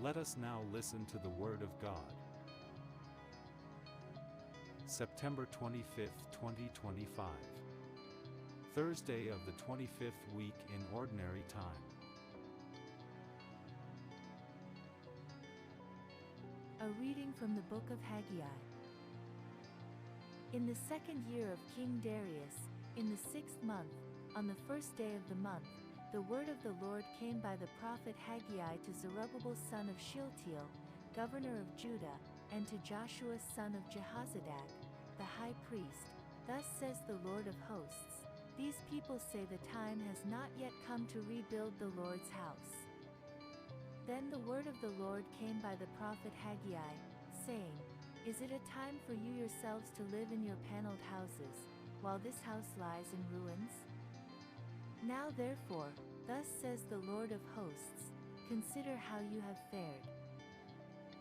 Let us now listen to the Word of God. September 25, 2025. Thursday of the 25th week in Ordinary Time. A reading from the book of Haggai. In the 2nd year of King Darius, in the 6th month, on the 1st day of the month, the word of the Lord came by the prophet Haggai to Zerubbabel son of Shealtiel, governor of Judah, and to Joshua son of Jehozadak, the high priest. Thus says the Lord of hosts, these people say the time has not yet come to rebuild the Lord's house. Then the word of the Lord came by the prophet Haggai, saying, Is it a time for you yourselves to live in your paneled houses, while this house lies in ruins? Now therefore, thus says the Lord of hosts, consider how you have fared.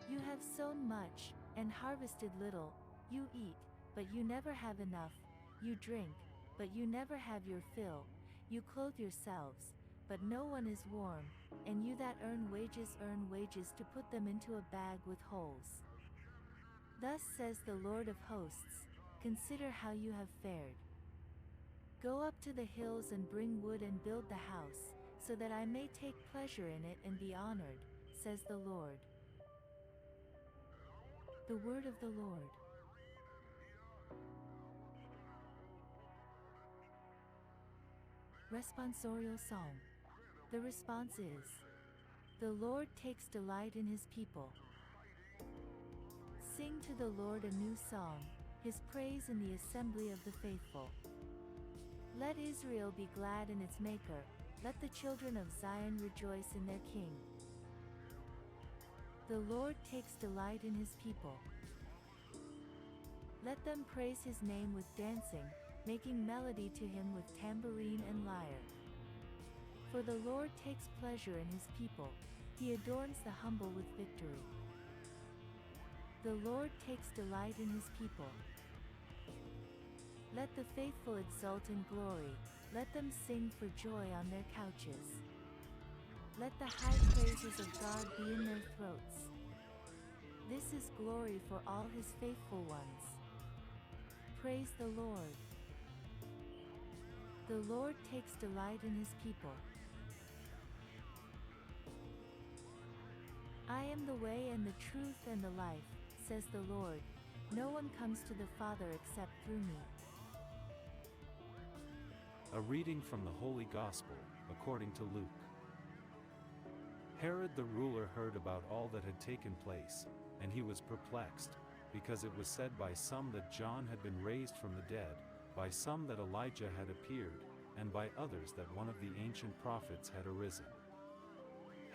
You have sown much, and harvested little, you eat, but you never have enough, you drink, but you never have your fill, you clothe yourselves, but no one is warm, and you that earn wages to put them into a bag with holes. Thus says the Lord of hosts, consider how you have fared. Go up to the hills and bring wood and build the house, so that I may take pleasure in it and be honored, says the Lord. The word of the Lord. Responsorial Psalm. The response is, the Lord takes delight in his people. Sing to the Lord a new song, his praise in the assembly of the faithful. Let Israel be glad in its Maker, let the children of Zion rejoice in their King. The Lord takes delight in his people. Let them praise his name with dancing, making melody to him with tambourine and lyre. For the Lord takes pleasure in his people, he adorns the humble with victory. The Lord takes delight in his people. Let the faithful exult in glory, let them sing for joy on their couches. Let the high praises of God be in their throats. This is glory for all his faithful ones. Praise the Lord. The Lord takes delight in his people. I am the way and the truth and the life, says the Lord. No one comes to the Father except through me. A reading from the Holy Gospel, according to Luke. Herod the ruler heard about all that had taken place, and he was perplexed, because it was said by some that John had been raised from the dead, by some that Elijah had appeared, and by others that one of the ancient prophets had arisen.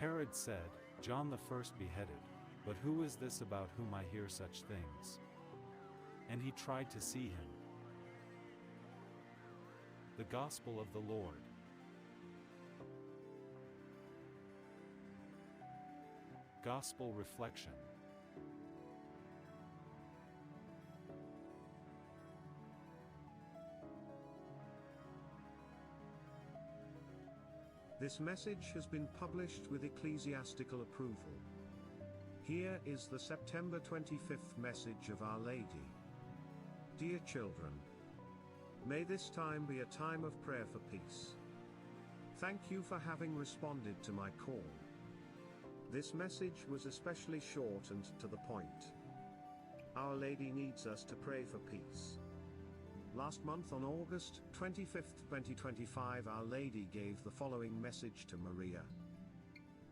Herod said, John the first beheaded, but who is this about whom I hear such things? And he tried to see him. The Gospel of the Lord. Gospel Reflection. This message has been published with ecclesiastical approval. Here is the September 25th message of Our Lady. Dear children, may this time be a time of prayer for peace. Thank you for having responded to my call. This message was especially short and to the point. Our Lady needs us to pray for peace. Last month on August 25, 2025, Our Lady gave the following message to Maria.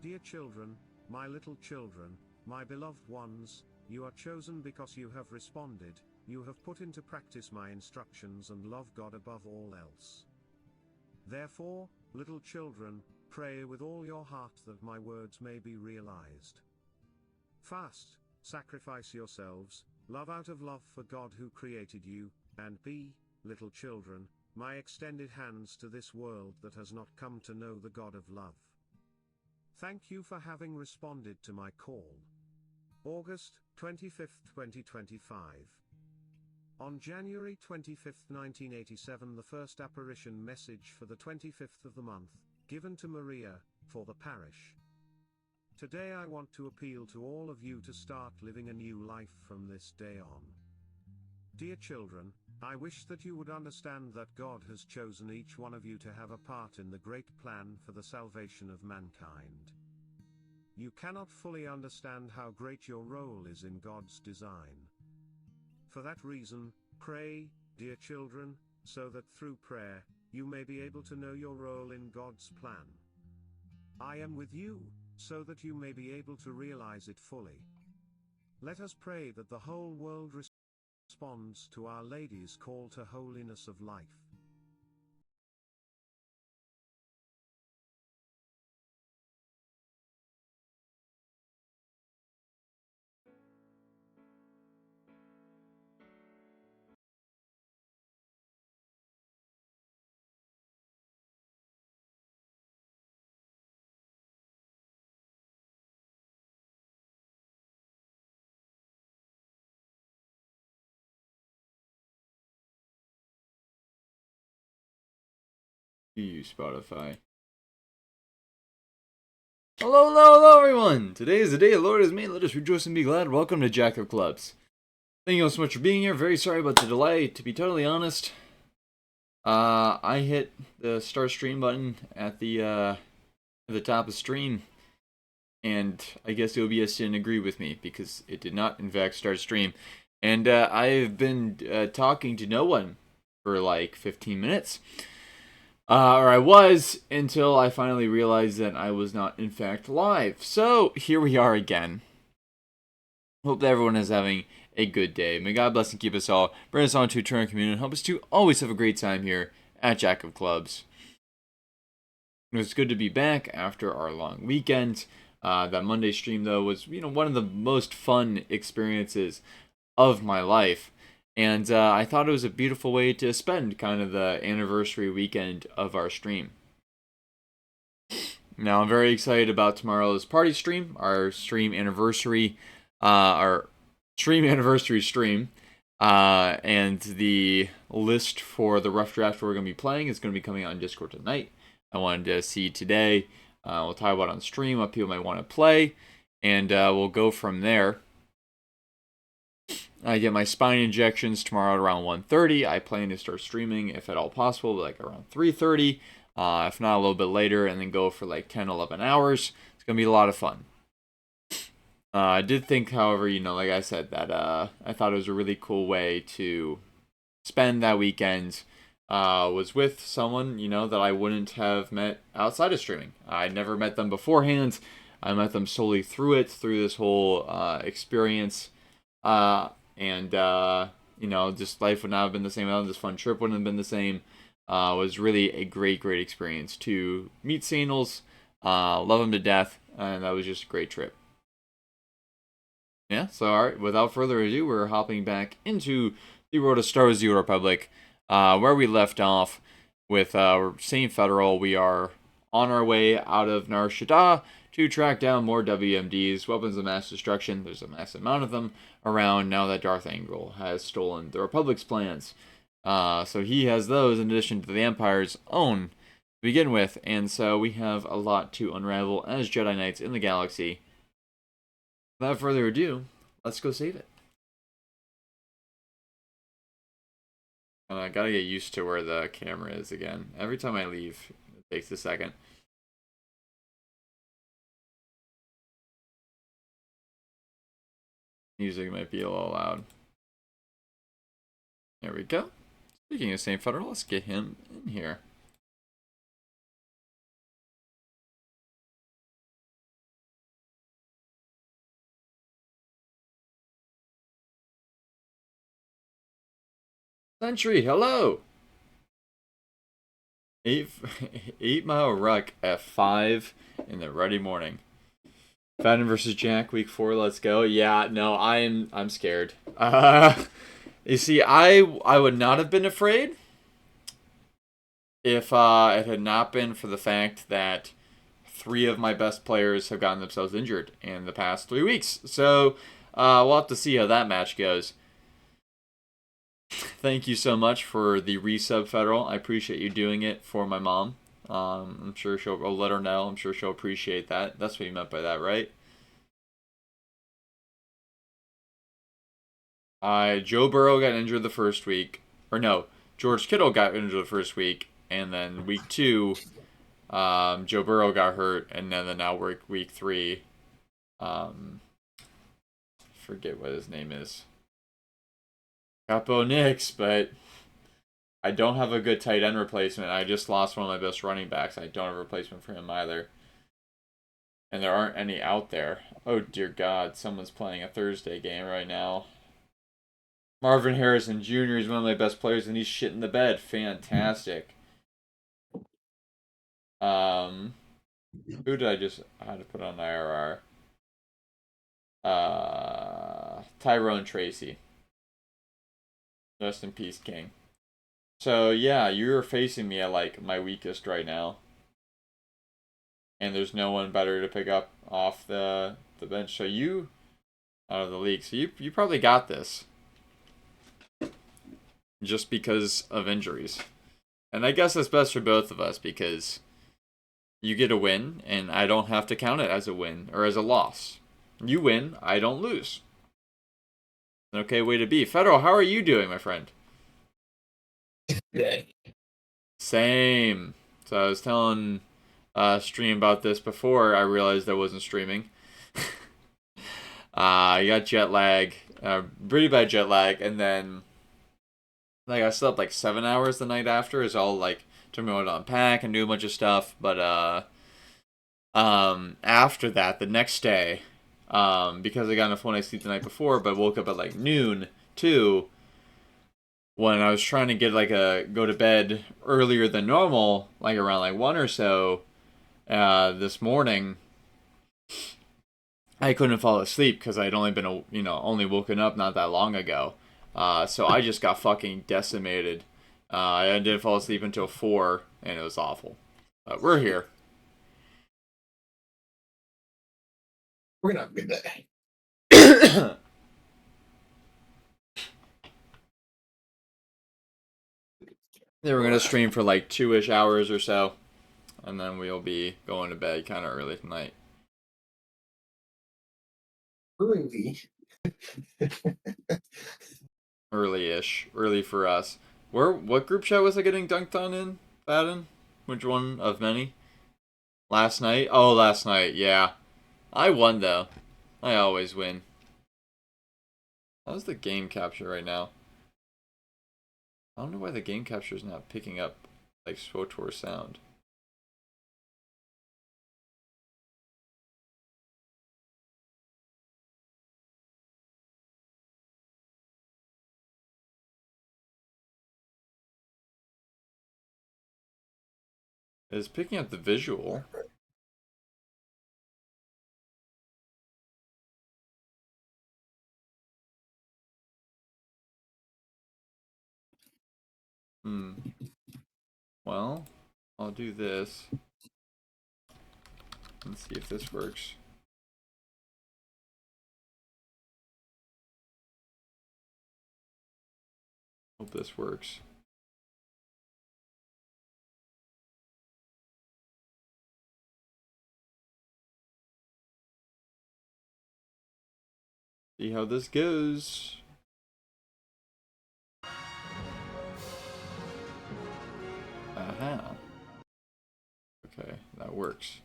Dear children, my little children, my beloved ones, you are chosen because you have responded, you have put into practice my instructions and love God above all else. Therefore, little children, pray with all your heart that my words may be realized. Fast, sacrifice yourselves, love out of love for God who created you, and be, little children, my extended hands to this world that has not come to know the God of love. Thank you for having responded to my call. August 25, 2025. On January 25, 1987, the first apparition message for the 25th of the month, given to Maria, for the parish. Today I want to appeal to all of you to start living a new life from this day on. Dear children, I wish that you would understand that God has chosen each one of you to have a part in the great plan for the salvation of mankind. You cannot fully understand how great your role is in God's design. For that reason, pray, dear children, so that through prayer, you may be able to know your role in God's plan. I am with you, so that you may be able to realize it fully. Let us pray that the whole world responds to Our Lady's call to holiness of life. You Spotify. Hello, hello, hello, everyone! Today is the day the Lord has made. Let us rejoice and be glad. Welcome to Jack of Clubs. Thank you all so much for being here. Very sorry about the delay. To be totally honest, I hit the start stream button at the top of stream, and I guess OBS didn't agree with me because it did not, in fact, start stream. And I've been talking to no one for like 15 minutes. Or I was, until I finally realized that I was not, in fact, live. So, here we are again. Hope that everyone is having a good day. May God bless and keep us all, bring us on to eternal communion, and help us to always have a great time here at Jack of Clubs. It was good to be back after our long weekend. That Monday stream, though, was, one of the most fun experiences of my life. And I thought it was a beautiful way to spend kind of the anniversary weekend of our stream. Now, I'm very excited about tomorrow's party stream, our stream anniversary stream. And the list for the rough draft we're going to be playing is going to be coming out on Discord tonight. I wanted to see today. We'll talk about on stream what people might want to play. And we'll go from there. I get my spine injections tomorrow at around 1:30. I plan to start streaming, if at all possible, like around 3:30. If not, a little bit later, and then go for like 10, 11 hours. It's going to be a lot of fun. I did think, however, like I said, that I thought it was a really cool way to spend that weekend. Was with someone, that I wouldn't have met outside of streaming. I'd never met them beforehand. I met them solely through this whole experience. And just life would not have been the same. This fun trip wouldn't have been the same. It was really a great, great experience to meet Sandals, love him to death, and that was just a great trip. Yeah, so alright, without further ado, we're hopping back into the road to Star Wars: The Old Republic, where we left off with St. Federal. We are on our way out of Nar Shaddaa to track down more WMDs, weapons of mass destruction. There's a massive amount of them around now that Darth Angel has stolen the Republic's plans. So he has those in addition to the Empire's own to begin with. And so we have a lot to unravel as Jedi Knights in the galaxy. Without further ado, let's go save it. And I gotta get used to where the camera is again. Every time I leave, it takes a second. Music might be a little loud. There we go. Speaking of St. Federal, let's get him in here. Sentry, hello! 8-mile ruck at 5 in the ruddy morning. Fadden versus Jack, week 4, let's go. Yeah, no, I'm scared. You see, I would not have been afraid if it had not been for the fact that 3 of my best players have gotten themselves injured in the past 3 weeks. So, we'll have to see how that match goes. Thank you so much for the resub, Federal. I appreciate you doing it for my mom. I'm sure I'll let her know. I'm sure she'll appreciate that. That's what you meant by that, right? Joe Burrow got injured the first week. Or no, George Kittle got injured the first week. And then week 2, Joe Burrow got hurt. And then now we're week 3. Forget what his name is. Capo Nix, but I don't have a good tight end replacement. I just lost one of my best running backs. I don't have a replacement for him either. And there aren't any out there. Oh dear God, someone's playing a Thursday game right now. Marvin Harrison Jr. is one of my best players, and he's shitting the bed. Fantastic. Who did I had to put on IRR? Tyrone Tracy. Rest in peace, King. So yeah, you're facing me at like my weakest right now, and there's no one better to pick up off the bench. So you out of the league. So you probably got this. Just because of injuries. And I guess that's best for both of us because you get a win and I don't have to count it as a win or as a loss. You win, I don't lose. An okay way to be. Federal, how are you doing, my friend? Yeah. Same. So I was telling Stream about this before I realized I wasn't streaming. I got jet lag, pretty bad jet lag, and then like I slept like 7 hours the night after. Is all like took me a while to unpack and do a bunch of stuff. But after that, the next day, because I got enough night's sleep the night before, but woke up at like noon too. When I was trying to get go to bed earlier than normal, like around like 1 or so, this morning, I couldn't fall asleep because I'd only been only woken up not that long ago. So I just got fucking decimated. I didn't fall asleep until 4, and it was awful. But we're here. We're gonna be there. Then we're gonna stream for like 2-ish hours or so, and then we'll be going to bed kind of early tonight. Early. Early-ish, early for us. What group chat was I getting dunked on in, Baden? Which one of many? Last night? Oh, last night, yeah. I won though. I always win. How's the game capture right now? I don't know why the game capture is not picking up like SWTOR sound. It's picking up the visual. Well, I'll do this. Let's see if this works. Hope this works. See how this goes. Aha. Okay, that works.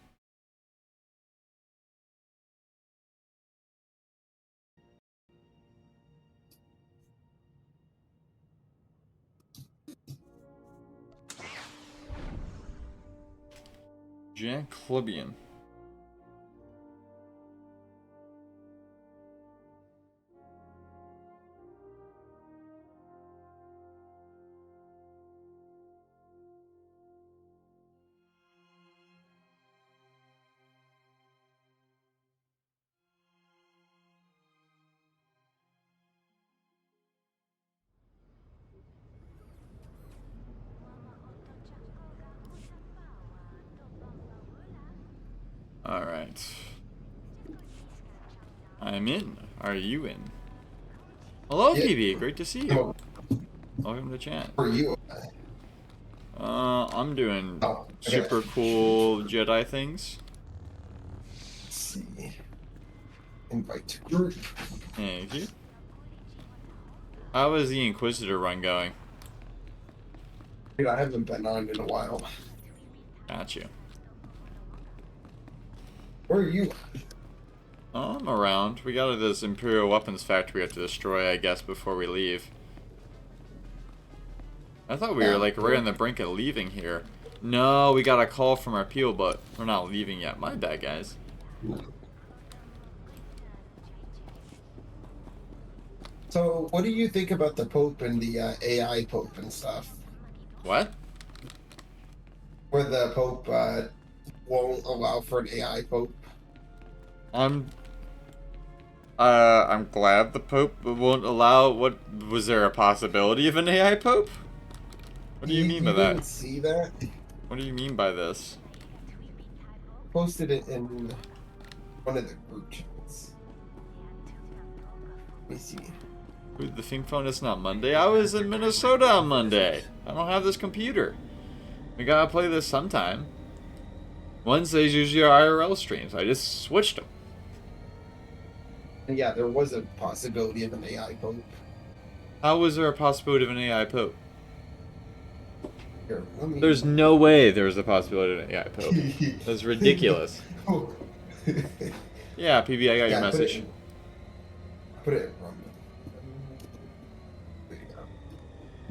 Jack Clubian. Alright. I'm in. Are you in? Hello, Yeah. PB. Great to see you. Oh, Welcome to chat. for you. I'm doing Oh, okay. super cool Jedi things. Let's see. Invite to group. Thank you. How is the Inquisitor run going? Dude, I haven't been on in a while. Got you. Where are you? Oh, I'm around. We got this Imperial weapons factory we have to destroy, I guess, before we leave. I thought we were like right on the brink of leaving here. No, we got a call from our people, but we're not leaving yet. My bad, guys. So, what do you think about the Pope and the AI Pope and stuff? What? Where the Pope won't allow for an AI Pope? I'm glad the Pope won't allow. What was there a possibility of an AI Pope? What do you mean by You that? didn't see that? What do you mean by this? Posted it in one of the group chats. Let me see. Dude, the theme phone is not Monday. I was in Minnesota on Monday. I don't have this computer. We gotta play this sometime. Wednesdays usually are IRL streams. I just switched them. And yeah, there was a possibility of an AI Pope. How was there a possibility of an AI Pope? Here, let me... There's no way there was a possibility of an AI Pope. That's ridiculous. Yeah, PB, I got your message. Put it in Rumble. There you go.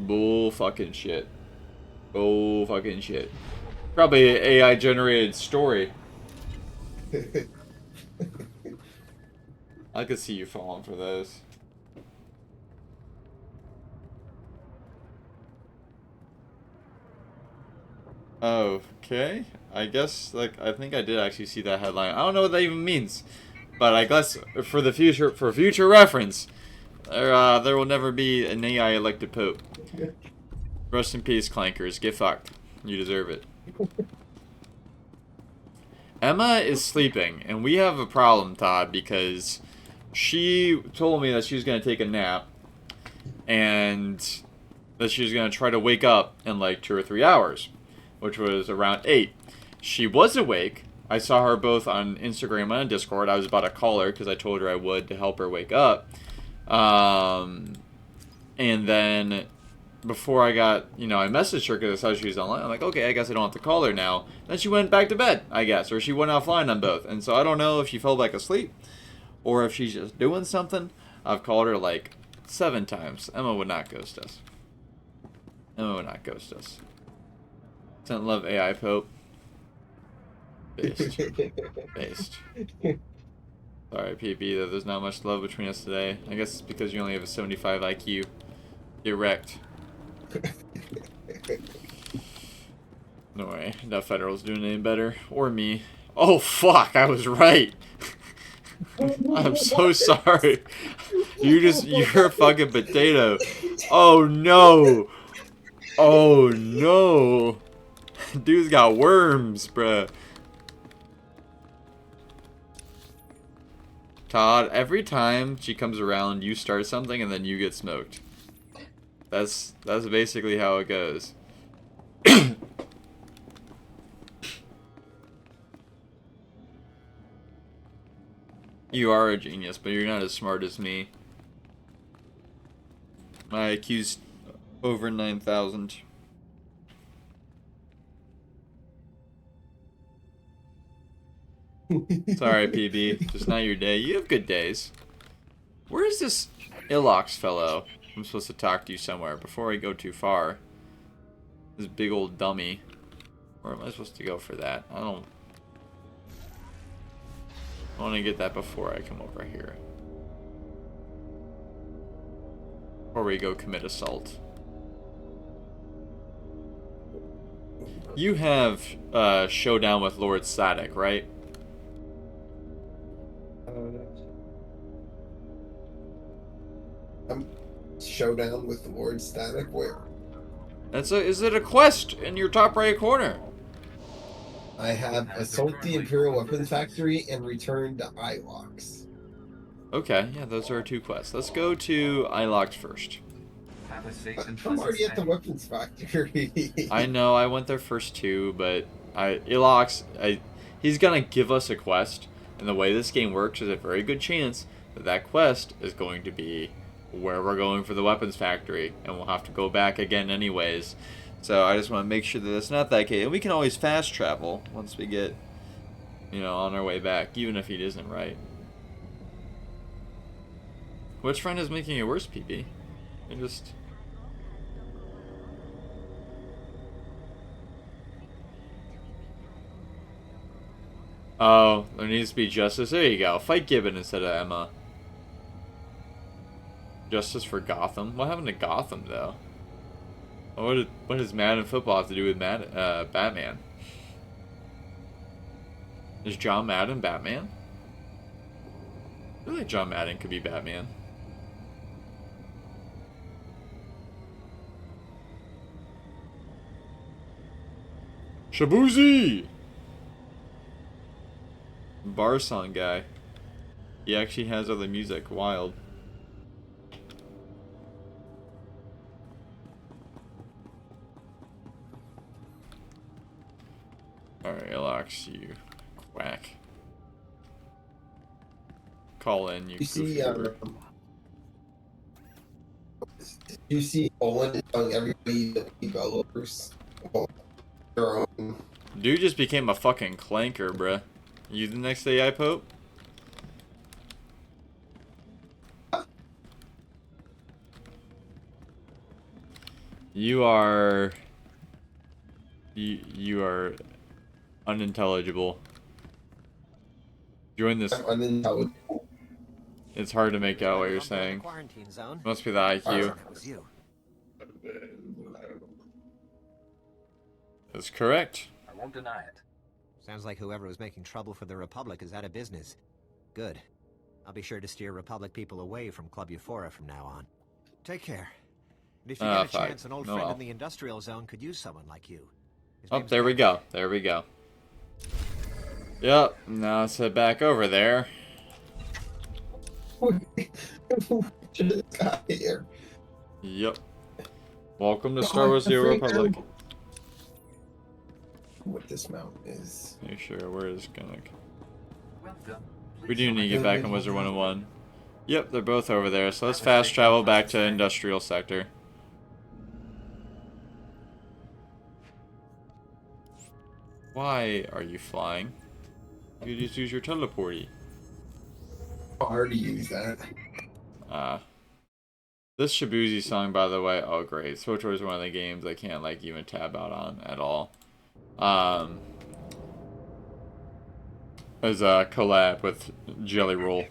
Bull fucking shit. Bull fucking shit. Probably an AI generated story. I could see you falling for those. Okay. I guess, like, I think I did actually see that headline. I don't know what that even means. But I guess for the future, for future reference, there will never be an AI elected pope. Rest in peace, clankers. Get fucked. You deserve it. Emma is sleeping, and we have a problem, Todd, because she told me that she was going to take a nap, and that she was going to try to wake up in like 2 or 3 hours, which was around 8. She was awake. I saw her both on Instagram and on Discord. I was about to call her because I told her I would to help her wake up. And then before I got, I messaged her because I saw she was online. I'm like, okay, I guess I don't have to call her now. Then she went back to bed, I guess, or she went offline on both. And so I don't know if she fell back asleep or if she's just doing something. I've called her like 7 times. Emma would not ghost us. Emma would not ghost us. Sent love, AI Pope. Based. Based. Sorry, PB, that there's not much love between us today. I guess it's because you only have a 75 IQ. Get wrecked. No way. That Federal's doing any better. Or me. Oh, fuck. I was right. I'm so sorry. You're a fucking potato. Oh, no. Oh, no. Dude's got worms, bruh. Todd, every time she comes around, you start something and then you get smoked. That's basically how it goes. You are a genius, but you're not as smart as me. My IQ's over 9,000. Sorry, PB. Just not your day. You have good days. Where is this Ilox fellow? I'm supposed to talk to you somewhere before I go too far. This big old dummy. Where am I supposed to go for that? I want to get that before I come over here. Before we go commit assault. You have showdown with Lord Static, right? Showdown with Lord Static? Where? Is it a quest in your top right corner? I have assault the Imperial Weapons Factory and return to Ilox. Okay, yeah, those are 2 quests. Let's go to Ilox first. I'm already at the weapons factory. I know, I went there first too, but Ilox, he's gonna give us a quest, and the way this game works is a very good chance that that quest is going to be where we're going for the weapons factory, and we'll have to go back again anyways. So I just want to make sure that it's not that case. And we can always fast travel once we get, on our way back, even if he isn't right. Which friend is making it worse, PP? I just... Oh, there needs to be justice. There you go. Fight Gibbon instead of Emma. Justice for Gotham? What happened to Gotham, though? What does Madden football have to do with Batman? Is John Madden Batman? I feel like John Madden could be Batman. Shabuzi! Bar song guy. He actually has other music. Wild. Alright, Alex, you quack. Call in, you see, you see Olin telling everybody that we developers their own. Dude just became a fucking clanker, bruh. You the next AI Pope? You are... You are unintelligible. Join this. I'm unintelligible. It's hard to make out what you're saying. Must be the IQ. That's correct. I won't deny it. Sounds like whoever was making trouble for the Republic is out of business. Good. I'll be sure to steer Republic people away from Club Euphora from now on. Take care. And if you get a chance, an old friend in the industrial zone could use someone like you. Oh, there we go. There we go. Yep. Now let's head back over there. Just got here. Yep. Welcome to Star Wars: The Old Republic. What this mountain is. Make sure where is gonna. We do need to get back on Wizard 101. Yep, they're both over there. So let's fast travel back to industrial sector. Why are you flying? You just use your teleporty. I already used that. This Shabuzi song, by the way, oh great. SWTOR is one of the games I can't even tab out on at all. As a collab with Jelly Roll.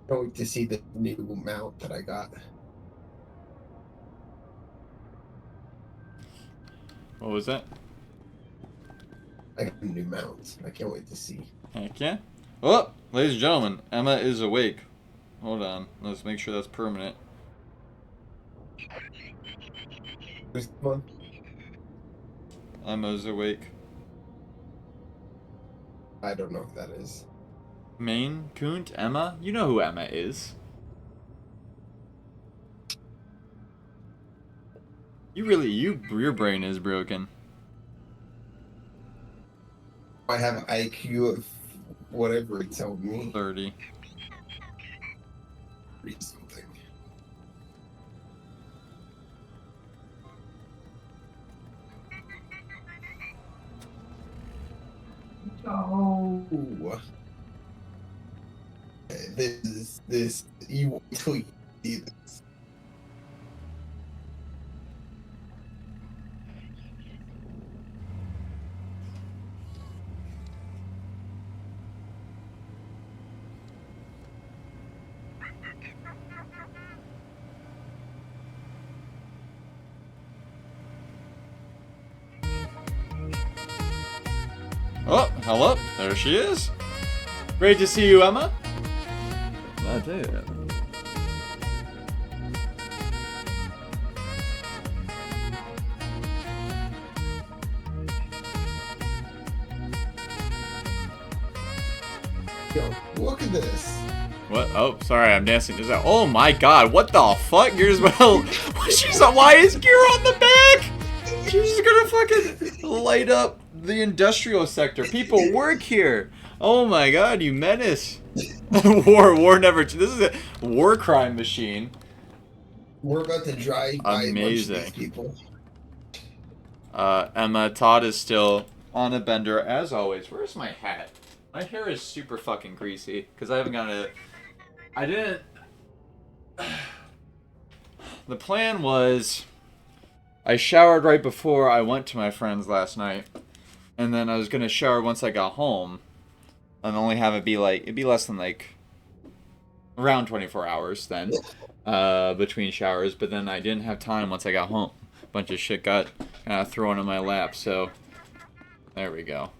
Can't wait to see the new mount that I got. What was that? I got a new mount. I can't wait to see. Heck yeah. Oh, ladies and gentlemen, Emma is awake. Hold on. Let's make sure that's permanent. There's one. Emma's awake. I don't know who that is. Maine Kunt Emma? You know who Emma is. Your brain is broken. I have IQ of whatever it told me. 30. Read something. Oh. This you wait till you see this. Oh, hello. There she is. Great to see you, Emma. I'll tell you that. Oh, sorry, I'm dancing. Is that? Oh my god, what the fuck? Gears well. Why is Gear on the back? She's just gonna fucking light up the industrial sector. People work here. Oh my god, you menace. War never. This is a war crime machine. We're about to drive by a bunch of these people. Emma, Todd is still on a bender as always. Where's my hat? My hair is super fucking greasy because I haven't gotten it. I didn't. The plan was I showered right before I went to my friend's last night, and then I was gonna shower once I got home, and only have it be like it'd be less than like around 24 hours then between showers. But then I didn't have time once I got home. A bunch of shit got thrown in my lap, so there we go.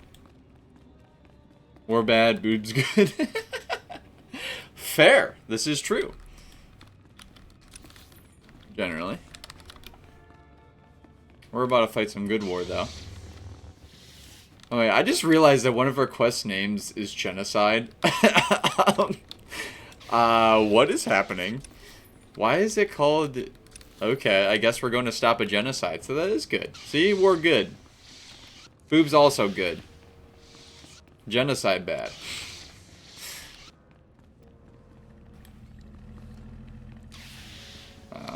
War bad, boobs good. Fair. This is true. Generally. We're about to fight some good war, though. Oh, wait, I just realized that one of our quest names is genocide. What is happening? Why is it called... Okay, I guess we're going to stop a genocide, so that is good. See, we're good. Boobs also good. Genocide bad.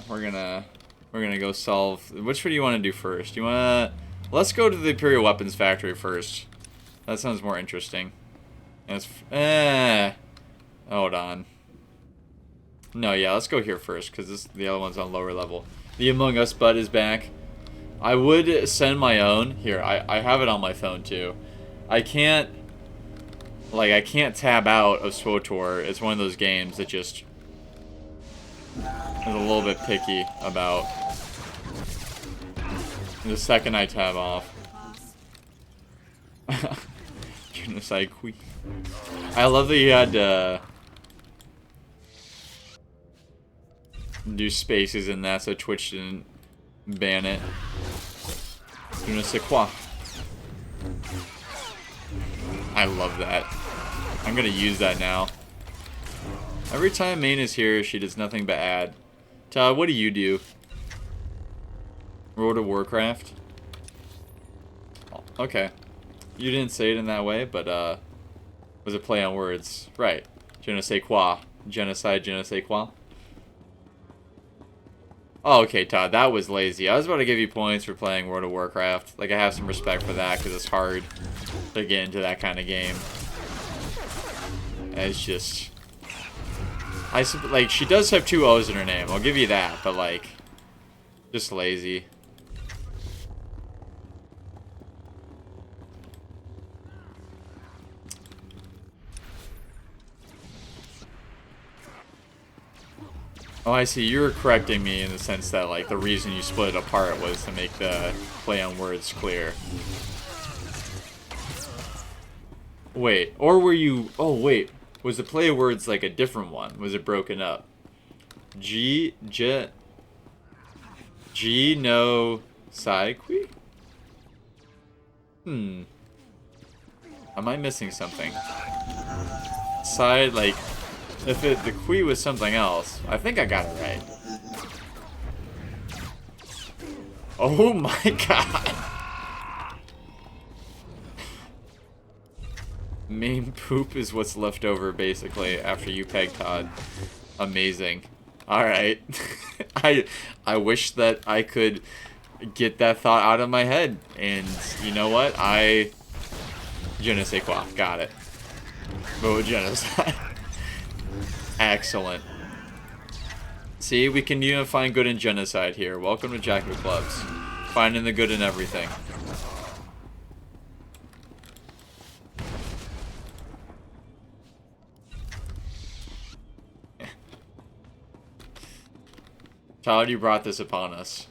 We're gonna go solve. Which one do you want to do first? You wanna? Let's go to the Imperial Weapons Factory first. That sounds more interesting. And it's hold on. No, yeah, let's go here first because the other one's on lower level. The Among Us bud is back. I would send my own. Here, I have it on my phone too. I can't tab out of SWTOR. It's one of those games that just is a little bit picky about the second I tab off. Genocide queen. I love that you had to do spaces in that so Twitch didn't ban it. Je ne sais quoi. I love that. I'm gonna use that now. Every time Maine is here, she does nothing but add. Todd, what do you do? World of Warcraft? Okay. You didn't say it in that way, but was a play on words. Right. Je ne sais quoi. Genocide, je ne sais quoi. Oh, okay, Todd, that was lazy. I was about to give you points for playing World of Warcraft. Like, I have some respect for that, because it's hard to get into that kind of game. And it's just... like, she does have 2 O's in her name, I'll give you that, but, like, just lazy. Oh, I see. You were correcting me in the sense that, like, the reason you split it apart was to make the play on words clear. Wait, or were you... Oh, wait. Was the play of words, like, a different one? Was it broken up? No... Saiqui? Am I missing something? Side, like... If the Qui was something else, I think I got it right. Oh my god! Main poop is what's left over, basically, after you peg Todd. Amazing. Alright. I wish that I could get that thought out of my head. And you know what? Je ne sais quoi. Got it. Vote genocide. Excellent. See, we can even find good in genocide here. Welcome to Jack of Clubs. Finding the good in everything. Todd, you brought this upon us.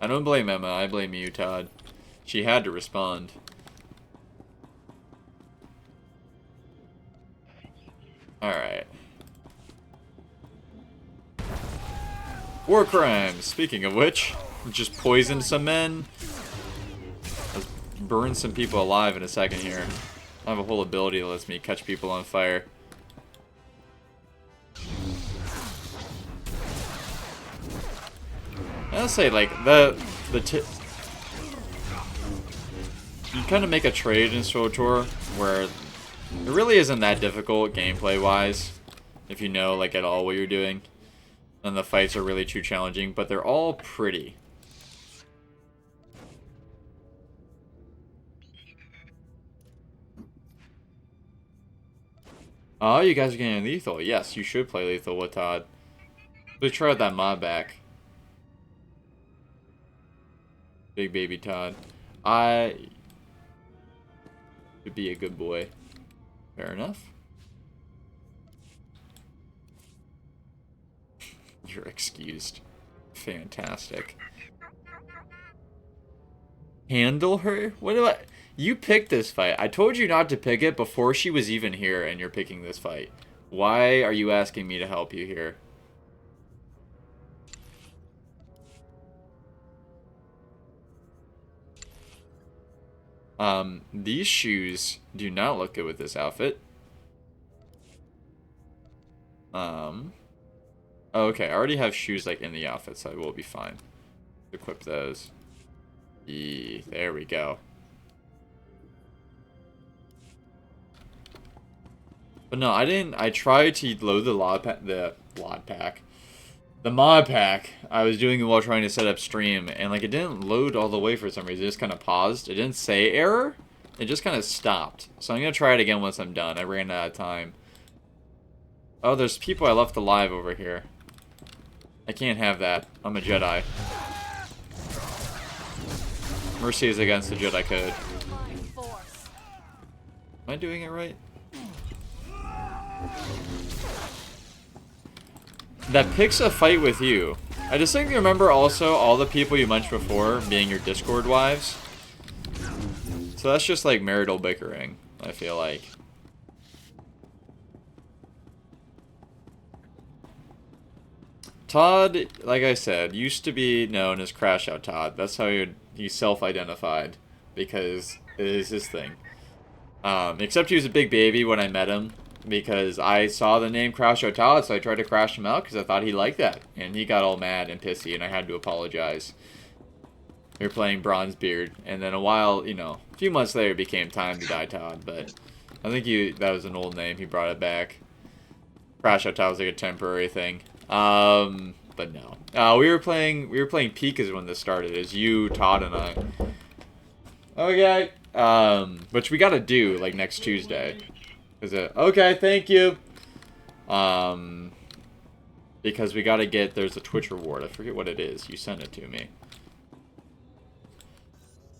I don't blame Emma, I blame you, Todd. She had to respond. Alright. War crimes! Speaking of which, just poisoned some men. Let's burn some people alive in a second here. I have a whole ability that lets me catch people on fire. I'll say like you kind of make a trade in SWTOR where it really isn't that difficult gameplay wise if you know like at all what you're doing, and the fights are really too challenging, but they're all pretty. Oh, you guys are getting lethal. Yes, you should play lethal with Todd. Let's try out that mod back. Big baby Todd. I could be a good boy. Fair enough. You're excused. Fantastic. Handle her? What do I... You picked this fight. I told you not to pick it before she was even here, and you're picking this fight. Why are you asking me to help you here? These shoes do not look good with this outfit. Okay, I already have shoes like in the outfit, so I will be fine. Equip those. There we go. But no, I didn't. I tried to load the mod pack. I was doing it while trying to set up stream, and like it didn't load all the way for some reason. It just kind of paused. It didn't say error. It just kind of stopped. So I'm gonna try it again once I'm done. I ran out of time. Oh, there's people I left alive over here. I can't have that. I'm a Jedi. Mercy is against the Jedi code. Am I doing it right? That picks a fight with you. I distinctly remember also all the people you mentioned before being your Discord wives. So that's just like marital bickering, I feel like. Todd, like I said, used to be known as Crash Out Todd. That's how he self-identified, because it is his thing. Except he was a big baby when I met him, because I saw the name Crash Out Todd, so I tried to crash him out because I thought he liked that. And he got all mad and pissy, and I had to apologize. We were playing Bronzebeard, and then a few months later it became Time to Die Todd, but I think that was an old name. He brought it back. Crash Out Todd was like a temporary thing. But no. We were playing Pika's when this started. It's you, Todd, and I. Okay. Which we gotta do like next Tuesday. Okay, thank you. Because we gotta there's a Twitch reward. I forget what it is. You sent it to me.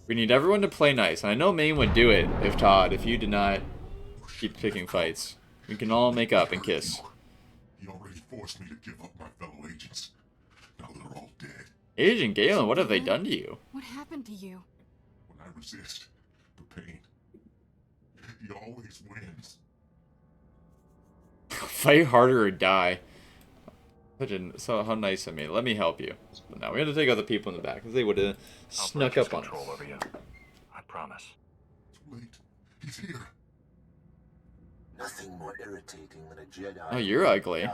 We need everyone to play nice. And I know Maine would do it if you did not keep picking fights. We can all make up and kiss. He already forced me to give up my fellow agents. Now they're all dead. Agent Galen, what have they done to you? What happened to you? When I resist the pain, he always wins. Fight harder or die. So how nice of me. Let me help you. But now we have to take other people in the back, because they would have snuck up on us. Over you. I promise. It's late. He's here. Nothing more irritating than a Jedi. Oh, you're ugly.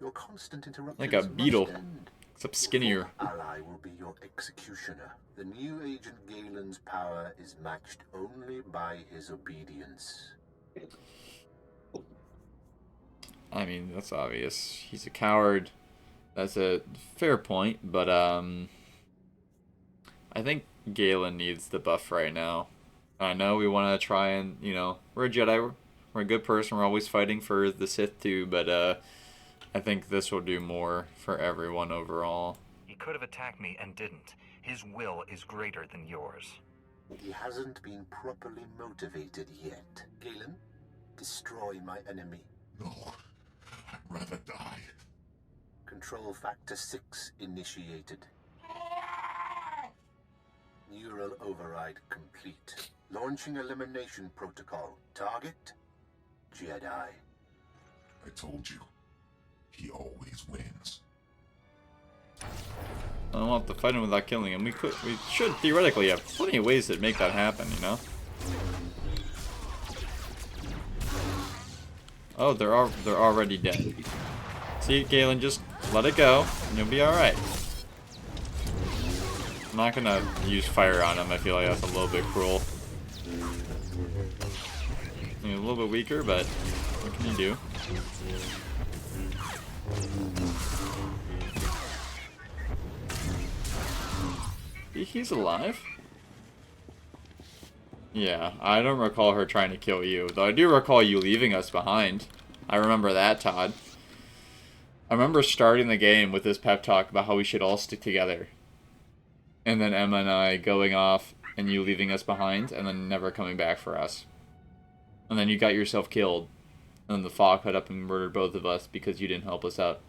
Your constant interruptions Like a beetle, must end. except skinnier. Your ally will be your executioner. The new Agent Galen's power is matched only by his obedience. I mean, that's obvious. He's a coward. That's a fair point, but I think Galen needs the buff right now. I know we want to try and, we're a Jedi, we're a good person, we're always fighting for the Sith too, but I think this will do more for everyone overall. He could have attacked me and didn't. His will is greater than yours. He hasn't been properly motivated yet. Galen, destroy my enemy. No, I'd rather die. Control Factor 6 initiated. Neural override complete. Launching elimination protocol. Target? Jedi. I told you. He always wins. I don't want to fight him without killing him. We should theoretically have plenty of ways to make that happen, Oh, they're already dead. See, Galen, just let it go, and you'll be alright. I'm not gonna use fire on him. I feel like that's a little bit cruel. He's a little bit weaker, but what can you do? He's alive? Yeah, I don't recall her trying to kill you, though I do recall you leaving us behind. I remember that, Todd. I remember starting the game with this pep talk about how we should all stick together. And then Emma and I going off, and you leaving us behind, and then never coming back for us. And then you got yourself killed. And then the fog cut up and murdered both of us because you didn't help us out.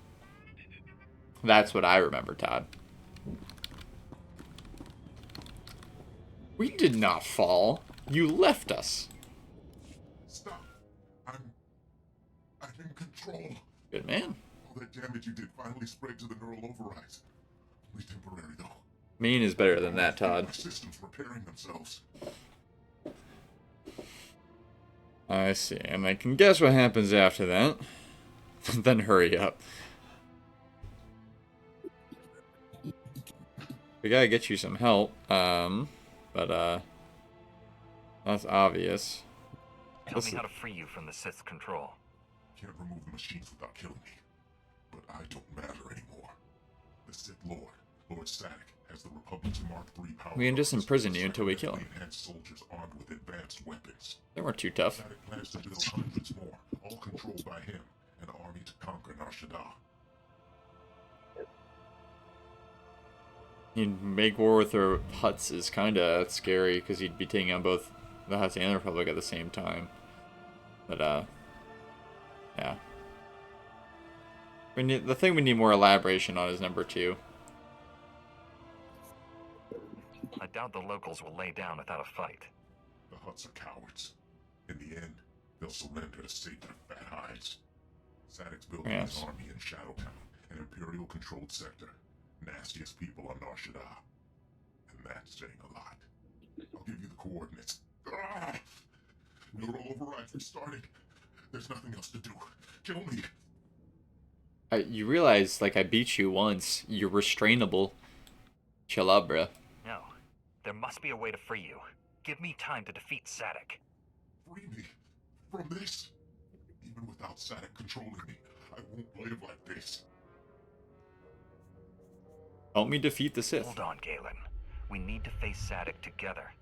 That's what I remember, Todd. We did not fall. You left us. Stop. I'm in control. Good man. All that damage you did finally spread to the neural overrides. Only temporary, though. Mean is better than that, Todd. My systems repairing themselves. I see, and I can guess what happens after that. Then hurry up. We gotta get you some help, but that's obvious. Tell me how to free you from the Sith's control. Can't remove the machines without killing me. But I don't matter anymore. The Sith Lord, Lord Sadik, has the Republic's Mark III power. We can just imprison you until we kill him. Enhanced soldiers armed with advanced weapons. They weren't too tough. Sadik plans to build hundreds more, all controlled by him, an army to conquer Nar Shaddaa. He'd make war with the Hutts is kinda scary, because he'd be taking on both the Hutts and the Republic at the same time. But, yeah. The thing we need more elaboration on is number 2. I doubt the locals will lay down without a fight. The Hutts are cowards. In the end, they'll surrender to save their fat hides. Sadik's building his army in Shadowtown, an Imperial-controlled sector. Nastiest people on Nar Shaddaa. And that's saying a lot. I'll give you the coordinates. Ah! Neural overrides restarting. There's nothing else to do. Kill me. You realize, like, I beat you once. You're restrainable. Chill out, bruh. No. There must be a way to free you. Give me time to defeat Sadik. Free me from this. Even without Sadik controlling me, I won't live like this. Help me defeat the Sith. Hold on, Galen. We need to face Sadik together.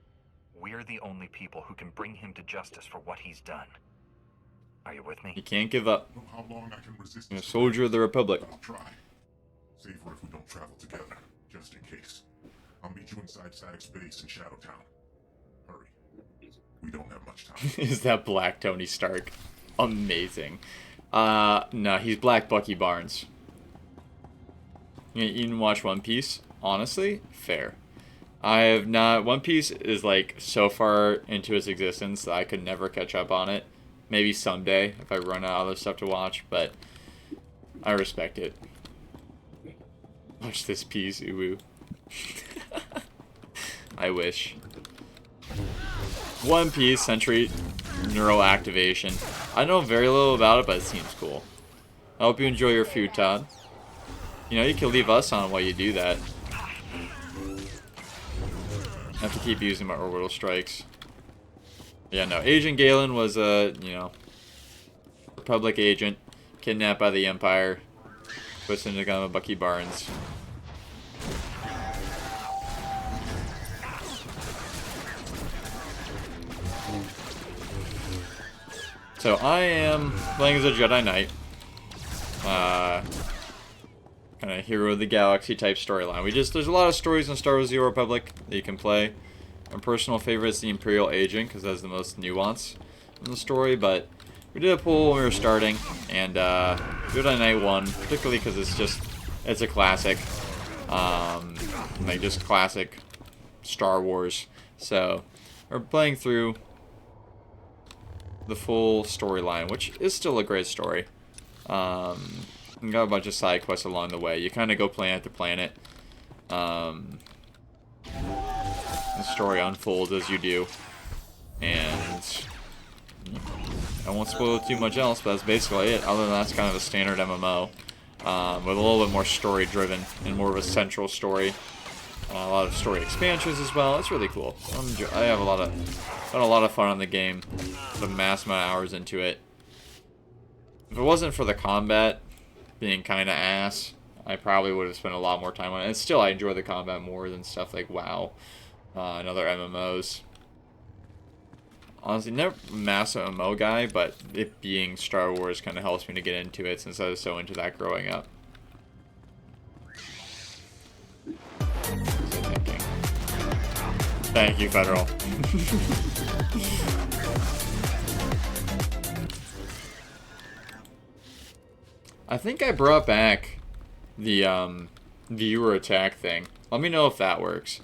We're the only people who can bring him to justice for what he's done. Are you with me? You can't give up. Know how long I can resist. You're a soldier of the Republic. I'll try. Safer if we don't travel together, just in case. I'll meet you inside Sadik's base in Shadowtown. Hurry. We don't have much time. Is that Black Tony Stark? Amazing. No, he's Black Bucky Barnes. You didn't watch One Piece? Honestly, fair. I have not. One Piece is like so far into its existence that I could never catch up on it. Maybe someday if I run out of other stuff to watch, but I respect it. Watch this piece, uwu. I wish. One Piece Century Neural Activation. I know very little about it, but it seems cool. I hope you enjoy your food, Todd. You know, you can leave us on while you do that. I have to keep using my orbital strikes. Yeah, no. Agent Galen was a, you know, Republic agent, kidnapped by the Empire, twisted into kind of a Bucky Barnes. So I am playing as a Jedi Knight. Kind of hero of the galaxy type storyline. There's a lot of stories in Star Wars The Old Republic that you can play. My personal favorite is the Imperial Agent, because that's the most nuance in the story, but we did a poll when we were starting, and Jedi Knight won, particularly because it's a classic. Like, just classic Star Wars. So, we're playing through the full storyline, which is still a great story. You got a bunch of side quests along the way. You kind of go planet to planet. The story unfolds as you do. And I won't spoil too much else, but that's basically it. Other than that's kind of a standard MMO. With a little bit more story driven and more of a central story. A lot of story expansions as well. It's really cool. I have done a lot of fun on the game. Put a mass amount of hours into it. If it wasn't for the combat being kind of ass, I probably would have spent a lot more time on it. And still, I enjoy the combat more than stuff like WoW and other MMOs. Honestly, never a massive MMO guy, but it being Star Wars kind of helps me to get into it since I was so into that growing up. Thank you, Federal. I think I brought back the viewer attack thing. Let me know if that works.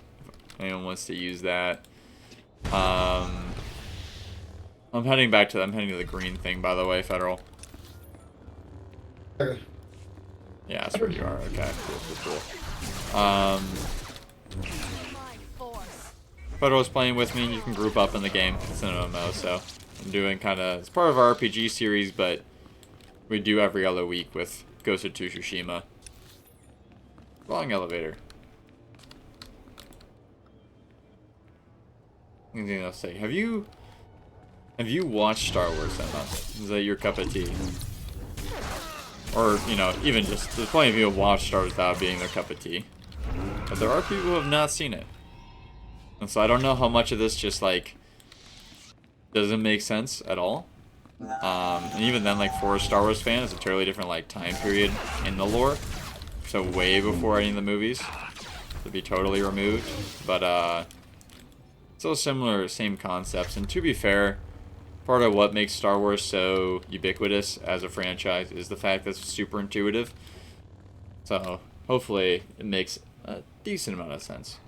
If anyone wants to use that. I'm heading to the green thing, by the way, Federal. Okay. Yeah, that's where you are. Okay, cool. Federal's playing with me. You can group up in the game. It's an MMO, so I'm doing it's part of our RPG series, but we do every other week with Ghost of Tsushima. Long elevator. Anything else to say? Have you watched Star Wars, Emma? Is that your cup of tea? Or, you know, even just, there's plenty of people who watch Star Wars without being their cup of tea. But there are people who have not seen it. And so I don't know how much of this just, like, doesn't make sense at all. And even then, like, for a Star Wars fan, it's a totally different, like, time period in the lore. So way before any of the movies. To be totally removed. But, still similar, same concepts. And to be fair, part of what makes Star Wars so ubiquitous as a franchise is the fact that it's super intuitive. So, hopefully, it makes a decent amount of sense.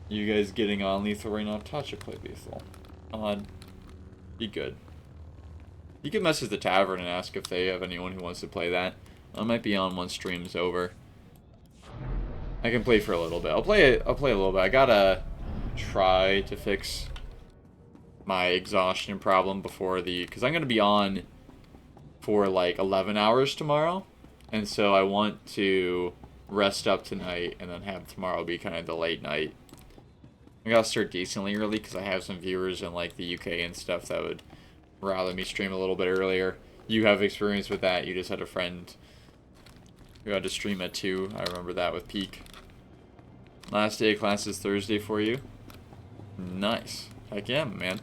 You guys getting on Lethal right now? Tasha play Lethal. On. Be good. You can message the tavern and ask if they have anyone who wants to play that. I might be on once stream's over. I can play for a little bit. I'll play a little bit. I gotta try to fix my exhaustion problem before because I'm gonna be on for like 11 hours tomorrow, and so I want to rest up tonight and then have tomorrow be kind of the late night. I gotta start decently early because I have some viewers in like the UK and stuff that would rather me stream a little bit earlier. You have experience with that. You just had a friend who had to stream at 2. I remember that with Peak. Last day of class is Thursday for you. Nice. Heck yeah, man.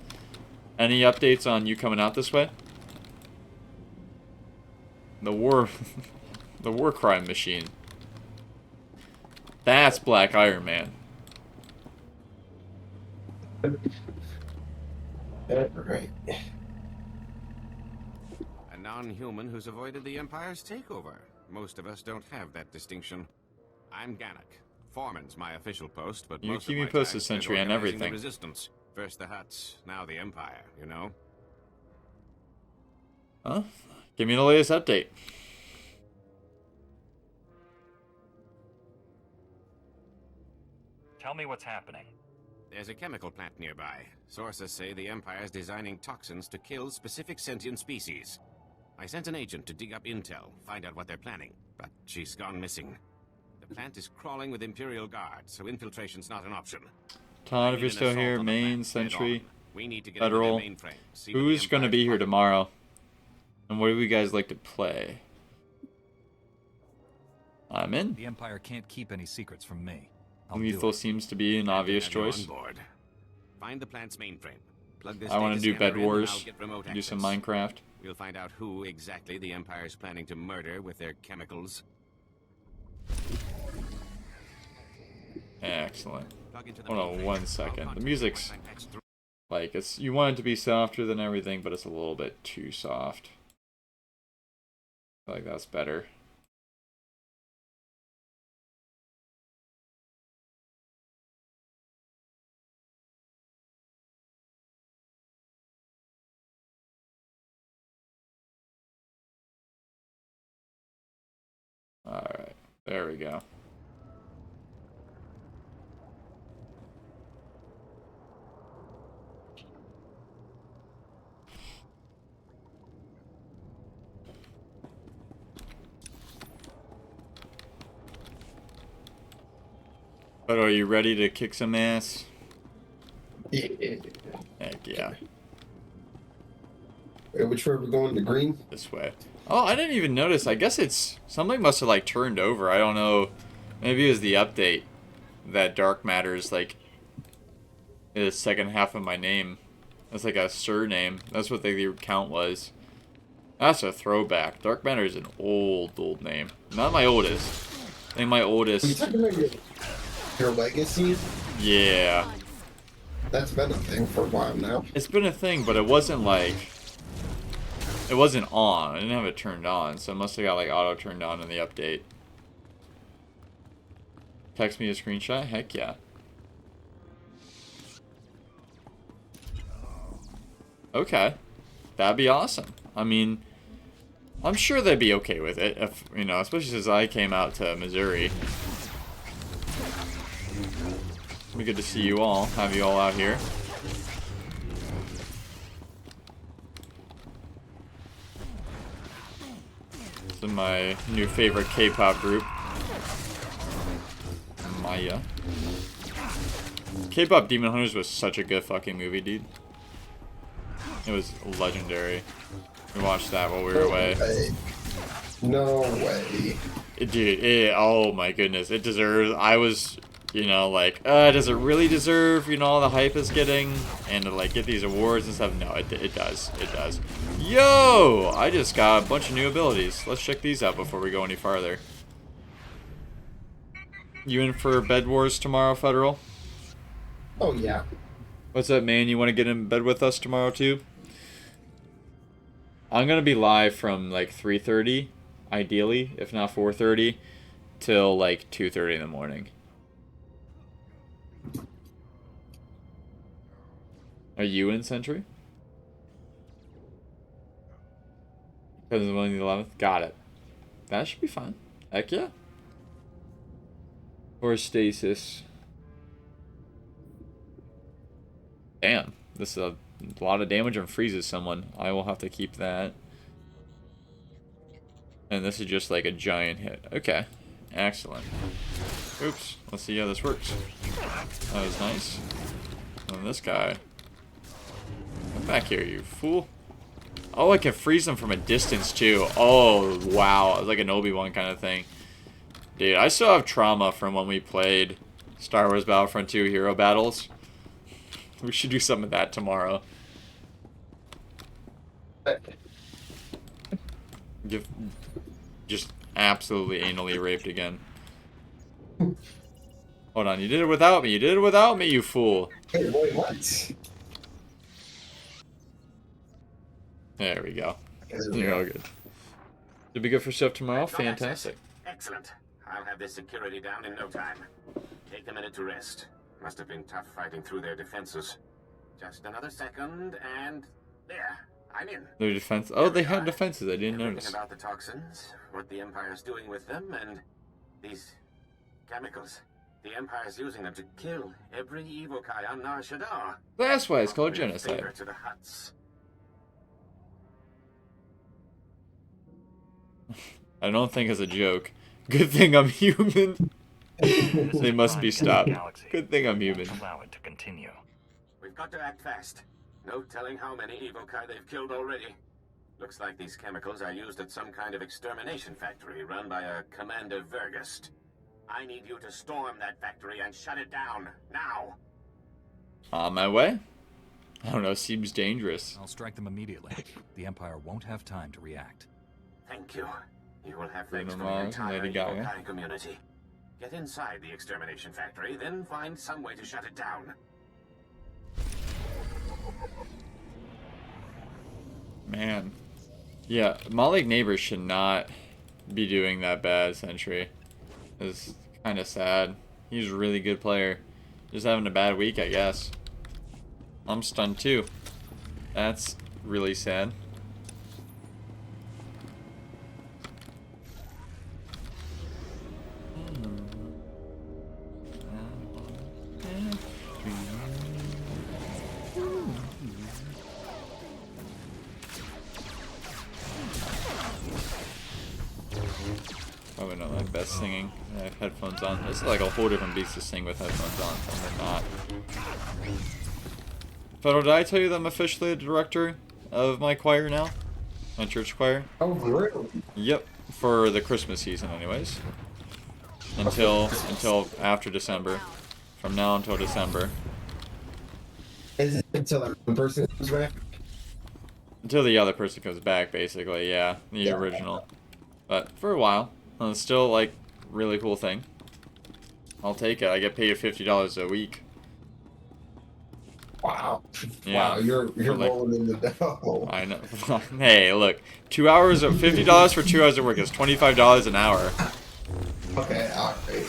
Any updates on you coming out this way? The war crime machine. That's Black Iron Man. Right. A non-human who's avoided the Empire's takeover. Most of us don't have that distinction. I'm Gannock. Foreman's my official post, but You most keep of me my posted, time spent Sentry, on organizing everything. The resistance. First the Hutts, now the Empire, you know? Huh? Give me the latest update. Tell me what's happening. There's a chemical plant nearby. Sources say the Empire's designing toxins to kill specific sentient species. I sent an agent to dig up intel, find out what they're planning, but she's gone missing. The plant is crawling with Imperial guards, so infiltration's not an option. Todd, if you're still here, main, Sentry, Federal. Who's going to be here tomorrow? And what do you guys like to play? I'm in. The Empire can't keep any secrets from me. Lethal seems to be an obvious choice. Find the plant's mainframe. Plug this I want to do Bed Wars, do access. some Minecraft. We'll find out who exactly the Empire's planning to murder with their chemicals. Excellent. Hold on 1 second. The music's like you want it to be softer than everything, but it's a little bit too soft. I feel like that's better. Alright, there we go. But are you ready to kick some ass? Yeah. Heck yeah. Wait, which way are we going? The green? This way. Oh, I didn't even notice. I guess it's... Something must have, like, turned over. I don't know. Maybe it was the update that dark matter's, like, the second half of my name. That's like a surname. That's what the count was. That's a throwback. Dark matter is an old name. Not my oldest. I think my oldest... Are you talking about your legacy? Yeah. That's been a thing for a while now. It's been a thing, but it wasn't like... It wasn't on. I didn't have it turned on, so it must have got like auto turned on in the update. Text me a screenshot? Heck yeah. Okay. That'd be awesome. I mean, I'm sure they'd be okay with it, if, you know, especially since I came out to Missouri. It'd be good to see you all, have you all out here. This is my new favorite K-pop group. Maya. K-pop Demon Hunters was such a good fucking movie, dude. It was legendary. We watched that while we were away. No way. Dude, oh my goodness. It deserves... I was, you know, like, does it really deserve, you know, all the hype it's getting? And to, like, get these awards and stuff? No, it does. It does. Yo! I just got a bunch of new abilities. Let's check these out before we go any farther. You in for Bed Wars tomorrow, Federal? Oh, yeah. What's up, man? You want to get in bed with us tomorrow, too? I'm going to be live from, like, 3:30, ideally, if not 4:30, till, like, 2:30 in the morning. Are you in Sentry? Because of the 11th? Got it. That should be fine. Heck yeah. Or stasis. Damn. This is a lot of damage and freezes someone. I will have to keep that. And this is just like a giant hit. Okay. Excellent. Oops. Let's see how this works. That was nice. And this guy. Come back here, you fool. Oh, I can freeze them from a distance, too. Oh, wow. It was like an Obi-Wan kind of thing. Dude, I still have trauma from when we played Star Wars Battlefront 2 Hero Battles. We should do some of that tomorrow. Just absolutely anally raped again. Hold on, you did it without me. You did it without me, you fool. Hey, boy, what? There we go. You're all good. You'll be good for stuff tomorrow? Fantastic. Excellent. I'll have this security down in no time. Take a minute to rest. Must have been tough fighting through their defenses. Just another second, and there, I'm in. Their defense? Oh, they had defenses. I didn't Everything notice. about the toxins, what the Empire's doing with them, and these chemicals. The Empire's using them to kill every Evokai on Nar Shaddaa. That's why it's called In genocide. favor to the Hutts. I don't think it's a joke. Good thing I'm human. They must be stopped. Good thing I'm human. Allow it to continue. We've got to act fast. No telling how many Evokai they've killed already. Looks like these chemicals are used at some kind of extermination factory run by a Commander Vergust. I need you to storm that factory and shut it down, now! On my way? I don't know, seems dangerous. I'll strike them immediately. The Empire won't have time to react. Thank you. You will have thanks Bruno from the Mars, entire Lady Gaga. Evokai community. Get inside the extermination factory, then find some way to shut it down. Man. Yeah, Malik Neighbors should not be doing that bad, Sentry. It's kind of sad. He's a really good player. Just having a bad week, I guess. I'm stunned too. That's really sad. Probably not my best singing. I have headphones on. This is like a whole different beast to sing with headphones on, so I'm not. Federal, did I tell you that I'm officially the director of my choir now? My church choir? Oh, really? Yep, for the Christmas season anyways. Until after December. From now until December. Is it until that one person comes back? Until the other person comes back, basically, yeah. The original. But for a while. And it's still, like, really cool thing. I'll take it. I get paid $50 a week. Wow. Yeah, Wow, you're like, rolling in the dough. I know. Hey, look. 2 hours of $50 for 2 hours of work is $25 an hour. Okay, alright.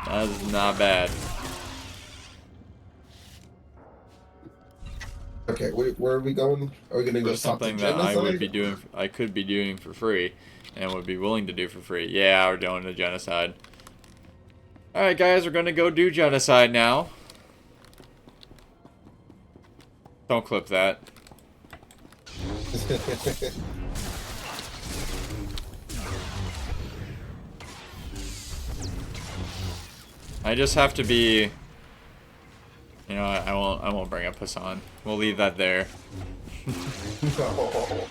That's not bad. Okay, where are we going? Are we gonna go Something that I would be doing, I could be doing for free, and would be willing to do for free. Yeah, we're doing the genocide. All right, guys, we're gonna go do genocide now. Don't clip that. I just have to be. You know, I won't bring up Hassan. We'll leave that there. No.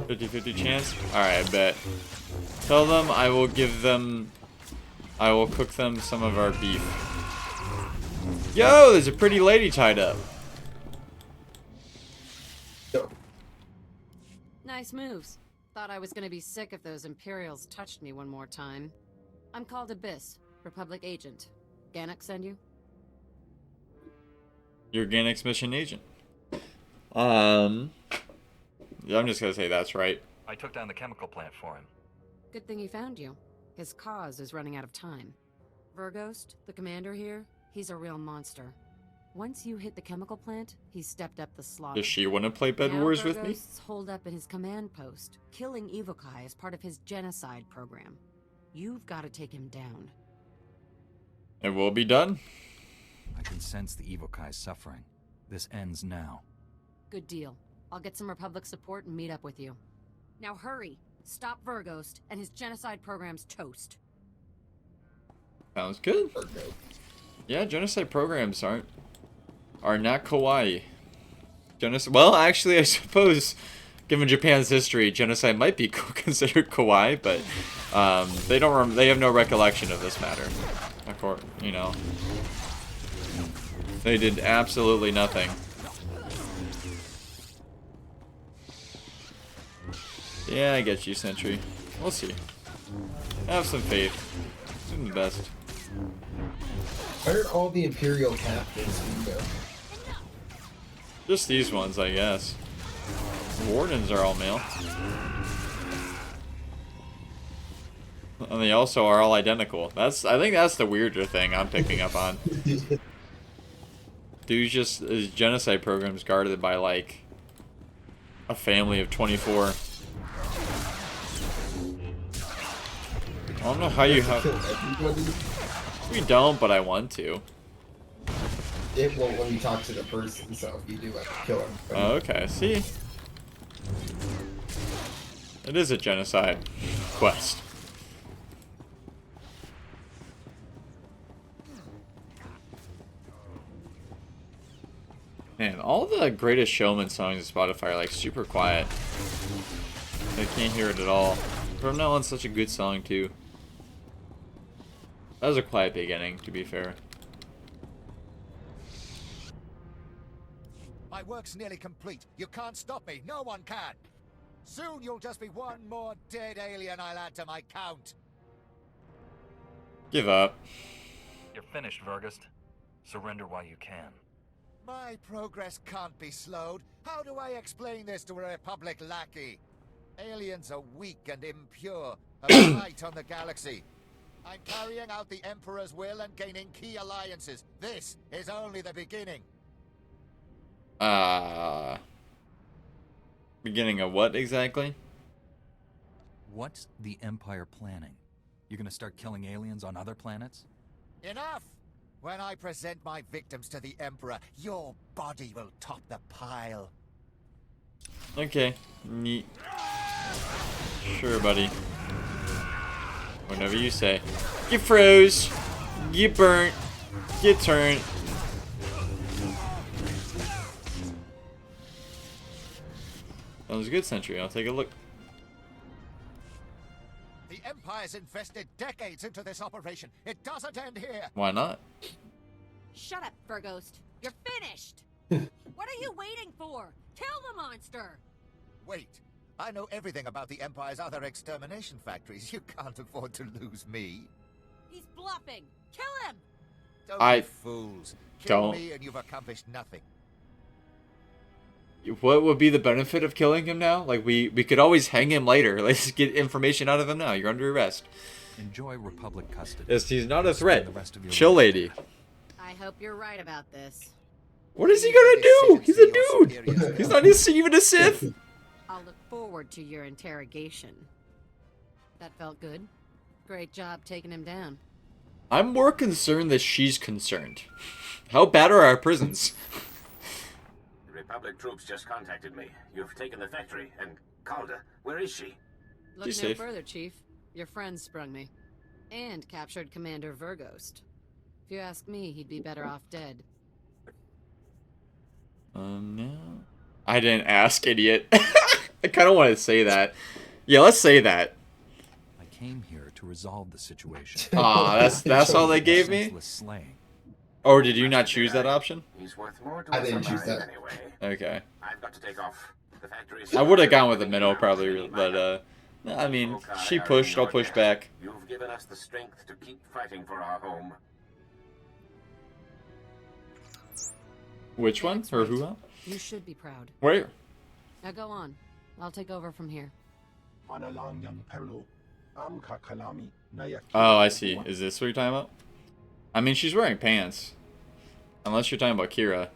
50-50 chance? Alright, I bet. Tell them I will give them... I will cook them some of our beef. Yo, there's a pretty lady tied up. Nice moves. Thought I was gonna be sick if those Imperials touched me one more time. I'm called Abyss, Republic agent. Gannock send you? You're Gannock's mission agent. I'm just gonna say that's right. I took down the chemical plant for him. Good thing he found you. His cause is running out of time. Verghost, the commander here, he's a real monster. Once you hit the chemical plant, he's stepped up the slaughter. Does she want to play Bed Wars with me? Verghost's holed up in his command post, killing Evokai as part of his genocide program. You've got to take him down. It will be done. I can sense the Evokai's suffering. This ends now. Good deal. I'll get some Republic support and meet up with you. Now hurry! Stop Verghost, and his genocide program's toast. Sounds good. Yeah, genocide programs are not kawaii. Well, actually, I suppose, given Japan's history, genocide might be considered kawaii, but they have no recollection of this matter. Of course, you know, they did absolutely nothing. Yeah, I get you, Sentry. We'll see. Have some faith. Do the best. Where are all the Imperial captains we go? Just these ones, I guess. Wardens are all male. And they also are all identical. I think that's the weirder thing I'm picking up on. Dude's just his genocide program's guarded by like a family of 24. I don't know how you have. We don't, but I want to. It won't let me talk to the person, so if you do, I can kill him. Oh, okay, see? It is a genocide quest. Man, all the Greatest Showman songs in Spotify are like super quiet. I can't hear it at all. From now on, such a good song too. That was a quiet beginning, to be fair. My work's nearly complete. You can't stop me. No one can. Soon you'll just be one more dead alien I'll add to my count. Give up. You're finished, Verghost. Surrender while you can. My progress can't be slowed. How do I explain this to a Republic lackey? Aliens are weak and impure, a blight on the galaxy. I'm carrying out the Emperor's will and gaining key alliances. This is only the beginning. Beginning of what exactly? What's the Empire planning? You gonna start killing aliens on other planets? Enough! When I present my victims to the Emperor, your body will top the pile. Okay. Neat. Sure, buddy. Whatever you say. Get froze. Get burnt. Get turned. That was a good sentry. I'll take a look. The Empire's invested decades into this operation. It doesn't end here. Why not? Shut up, Verghost. You're finished. What are you waiting for? Kill the monster. Wait. I know everything about the Empire's other extermination factories. You can't afford to lose me. He's bluffing. Kill him. Don't be fools. Kill don't. me and you've accomplished nothing. What would be the benefit of killing him now? Like, we could always hang him later. Let's get information out of him now. You're under arrest. Enjoy Republic custody. Yes, he's not a threat. The rest of your Chill, life. lady. I hope you're right about this. What is he gonna do? He's a dude. He's not even a Sith. I'll look forward to your interrogation. That felt good. Great job taking him down. I'm more concerned that she's concerned. How bad are our prisons? The Republic troops just contacted me. You've taken the factory, and Calder, where is she? Look She's no safe. further, Chief. Your friend sprung me. And captured Commander Verghost. If you ask me, he'd be better off dead. No. I didn't ask, idiot. I kind of want to say that. Yeah, let's say that. I came here to resolve the situation. Aw, that's all they gave me? Senseless slaying. Or did you not choose that option? He's worth more to I us didn't choose alive that. anyway. Okay. I've got to take off. The factory's I would have gone with the minnow probably, but I mean, she pushed, I'll push back. You've given us the strength to keep fighting for our home. Which one? Or who? You should be proud. Where? Now go on. I'll take over from here. Oh, I see. Is this what you're talking about? I mean, she's wearing pants. Unless you're talking about Kira.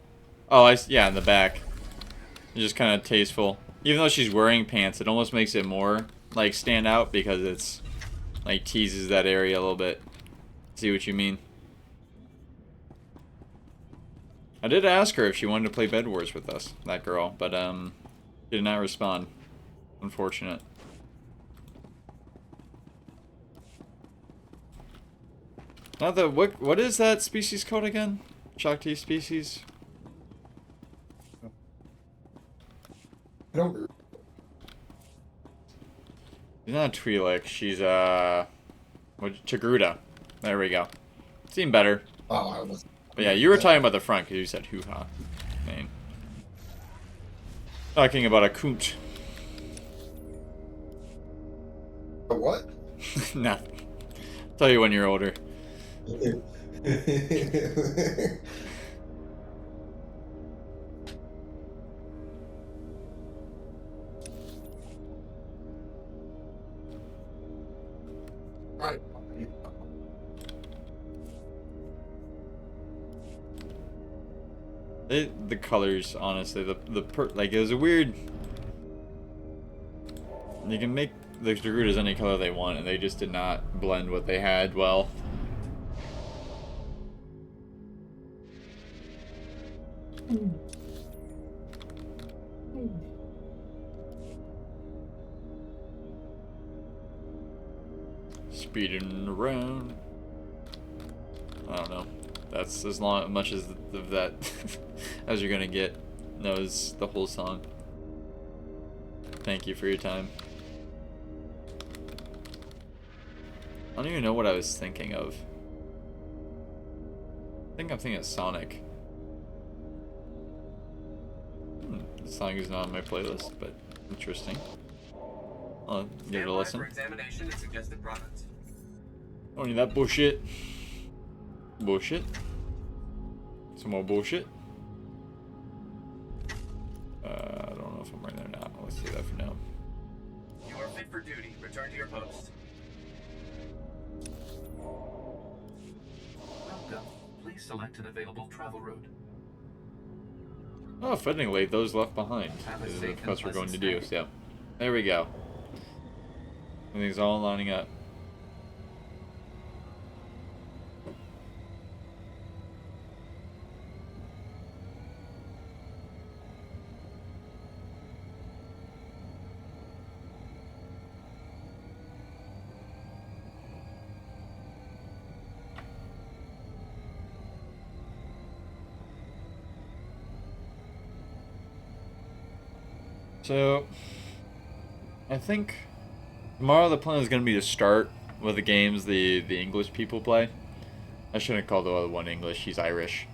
Oh, yeah, in the back. It's just kind of tasteful. Even though she's wearing pants, it almost makes it more, like, stand out because it's, like, teases that area a little bit. See what you mean? I did ask her if she wanted to play Bed Wars with us, that girl, but, she did not respond. Unfortunate. Not the what is that species called again? Shakti species? I don't. She's not a Twi'lek, she's Chagruda. There we go. Seemed better. Oh, I was. But yeah, you were talking about the front because you said hoo-ha. Man. Talking about a coont. A what? Nothing. Tell you when you're older. Right. The colors, honestly, like, it was a weird. You can make the Chagrudas any color they want, and they just did not blend what they had well. Speeding around. I don't know. That's as much as of that as you're gonna get. Knows the whole song. Thank you for your time. I don't even know what I was thinking of. I think I'm thinking of Sonic. The song is not on my playlist, but interesting. I'll give it a listen. Don't need that bullshit. Bullshit. Some more bullshit. I don't know if I'm right there now. Let's do that for now. You are fit for duty. Return to your post. Welcome. Please select an available travel route. Oh, fittingly, those left behind is what we're going to do. So, there we go. Everything's all lining up. So, I think tomorrow the plan is going to be to start with the games the English people play. I shouldn't call the other one English. He's Irish,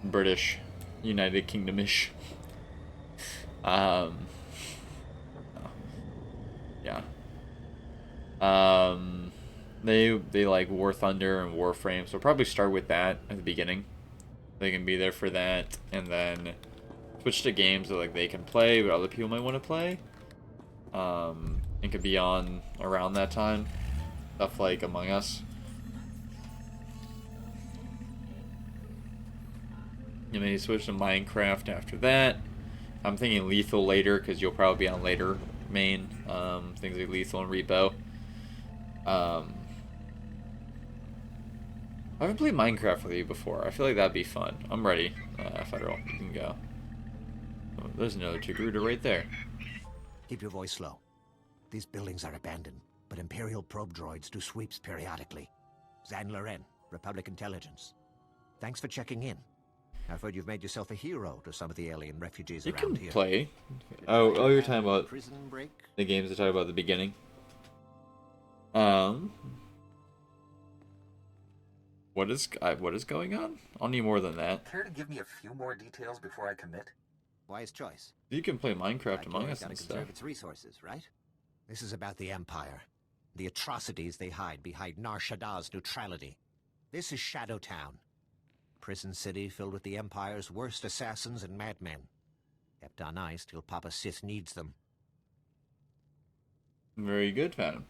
British, United Kingdomish. Yeah. They like War Thunder and Warframe, so probably start with that at the beginning. They can be there for that, and then switch to games that like they can play, but other people might want to play. It could be on around that time. Stuff like Among Us. You may switch to Minecraft after that. I'm thinking Lethal later, because you'll probably be on later main. Things like Lethal and Repo. I haven't played Minecraft with you before. I feel like that'd be fun. I'm ready. Federal, you can go. Oh, there's another Togruta right there. Keep your voice low. These buildings are abandoned, but Imperial probe droids do sweeps periodically. Zan Loren, Republic Intelligence. Thanks for checking in. I've heard you've made yourself a hero to some of the alien refugees You around can here. play. Oh, you're talking about prison break? the games I talked about at the beginning. What is going on? I'll need more than that. Care to give me a few more details before I commit? Wise choice. You can play Minecraft Among Us Gotta and conserve stuff. its resources, right? This is about the Empire. The atrocities they hide behind Nar Shaddah's neutrality. This is Shadowtown. Prison city filled with the Empire's worst assassins and madmen. Kept on ice till Papa Sith needs them. Very good, Phantom.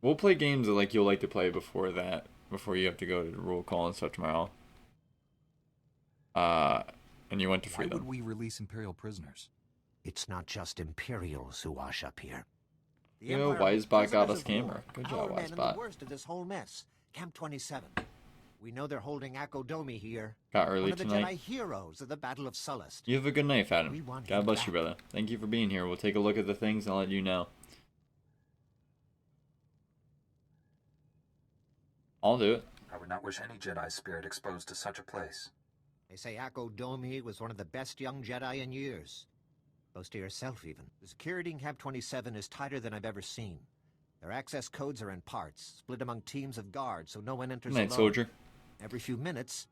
We'll play games that like you'll like to play before that, before you have to go to the roll call and stuff tomorrow. And you went to free Why them. would we release Imperial prisoners? It's not just Imperials who wash up here. The Yo, Empire holds Wisebot got prisoners us of camera. war. Good Our job, men in the Wisebot. worst of this whole mess. Camp 27. We know they're holding Akodomi here. Got early one of the tonight. Jedi heroes of the Battle of Sullust. You have a good night, We Fathom. want God him bless back. you, brother. Thank you for being here. We'll take a look at the things and I'll let you know. I'll do it. I would not wish any Jedi spirit exposed to such a place. They say Akodomi was one of the best young Jedi in years. Close to yourself, even. The security in Camp 27 is tighter than I've ever seen. Their access codes are in parts, split among teams of guards, so no one enters Good night, alone. soldier. Every few minutes,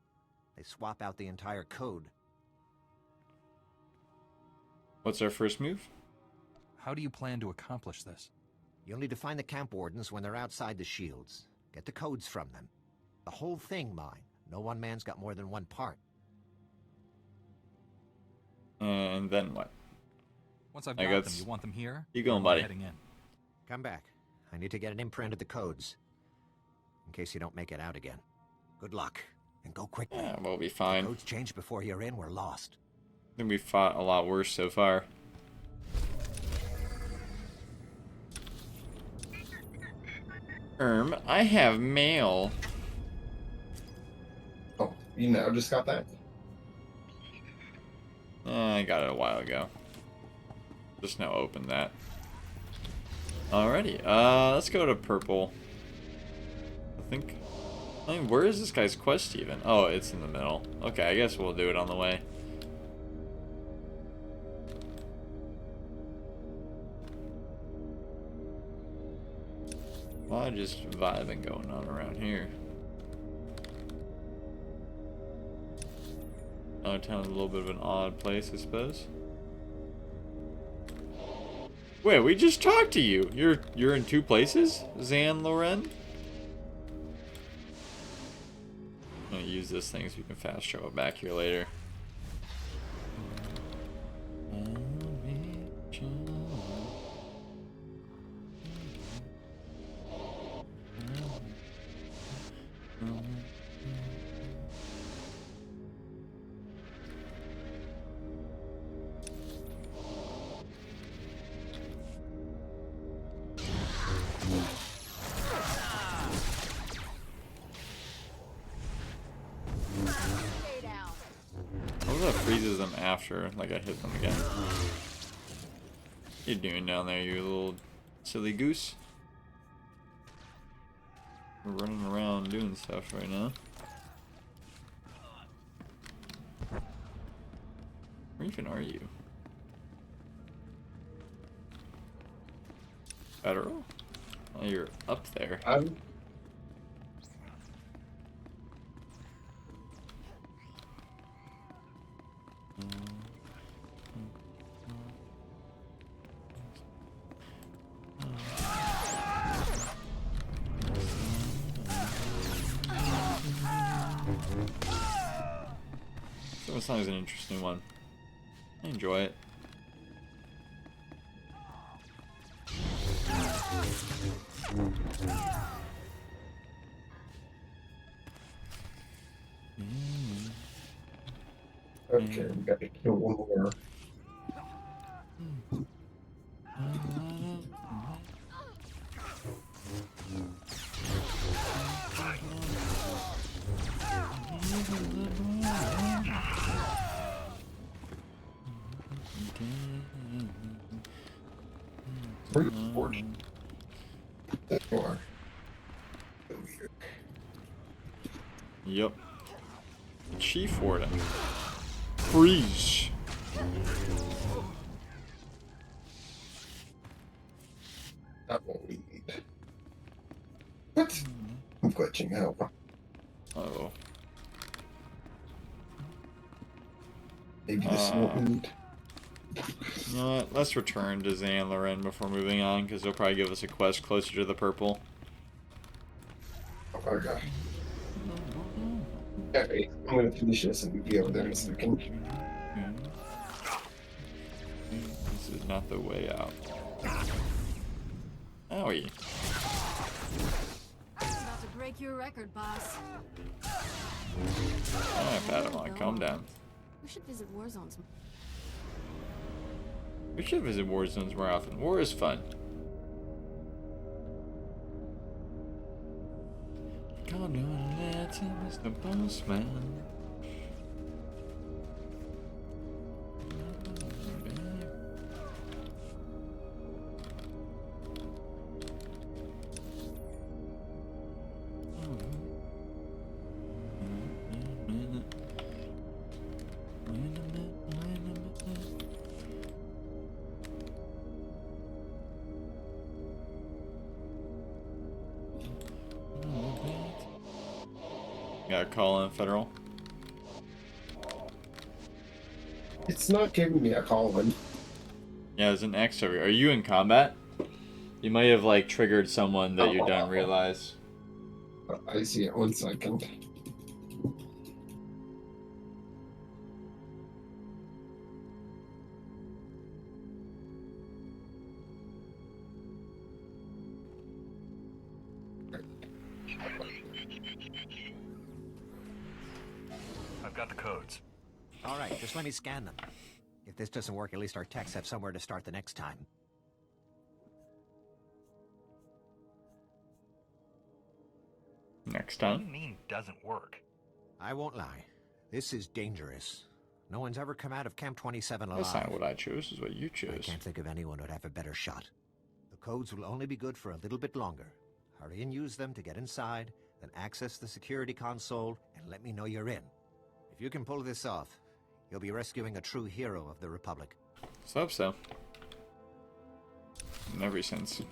they swap out the entire code. What's our first move? How do you plan to accomplish this? You'll need to find the camp wardens when they're outside the shields. Get the codes from them. The whole thing mine. No one man's got more than one part. And then what? Once I've I got got them, you want them here? You going, Or am I buddy? heading in? Come back. I need to get an imprint of the codes. In case you don't make it out again. Good luck. And go quickly. Yeah, we'll be fine. Codes change before you're in, we're lost. I think we fought a lot worse so far. I have mail. Oh, you now just got that? I got it a while ago. Just now opened that. Alrighty, let's go to purple. I mean, where is this guy's quest even? Oh, it's in the middle. Okay, I guess we'll do it on the way. A lot of just vibing going on around here. Town's a little bit of an odd place, I suppose. Wait, we just talked to you. You're in two places, Zan Loren? I'm gonna use this thing so we can fast travel back here later. Freezes them after, like I hit them again. What you doing down there, you little silly goose? We're running around doing stuff right now. Where even are you? Federal? Well, you're up there. So this song is an interesting one. I enjoy it. Okay, we gotta kill one more. Where you are. Yep. Chief Warden. Freeze. That what we need. What? I'm glitching out. Uh-oh. Maybe this is what we need. You know what? Let's return to Zan Loren before moving on, because they'll probably give us a quest closer to the purple. Okay. Alright, I'm gonna finish this and we'll be over there in a second. This is not the way out. Owie. About to break your record, boss. Alright, Padawan, calm down. We should visit war zones. We should visit war zones more often. War is fun. Gonna let him as the boss man. Gotta call in Federal. It's not giving me a call in. Yeah, there's an X over here. Are you in combat? You might have like triggered someone that you don't realize. I see it. 1 second. I've got the codes. All right, just let me scan them. If this doesn't work, at least our techs have somewhere to start the next time. Next What do time? you mean doesn't work? I won't lie. This is dangerous. No one's ever come out of Camp 27 alive. That's not what I chose, it's what you chose. I can't think of anyone who'd have a better shot. The codes will only be good for a little bit longer. Hurry and use them to get inside, then access the security console, and let me know you're in. If you can pull this off, you'll be rescuing a true hero of the Republic. Let's hope so. In every sense.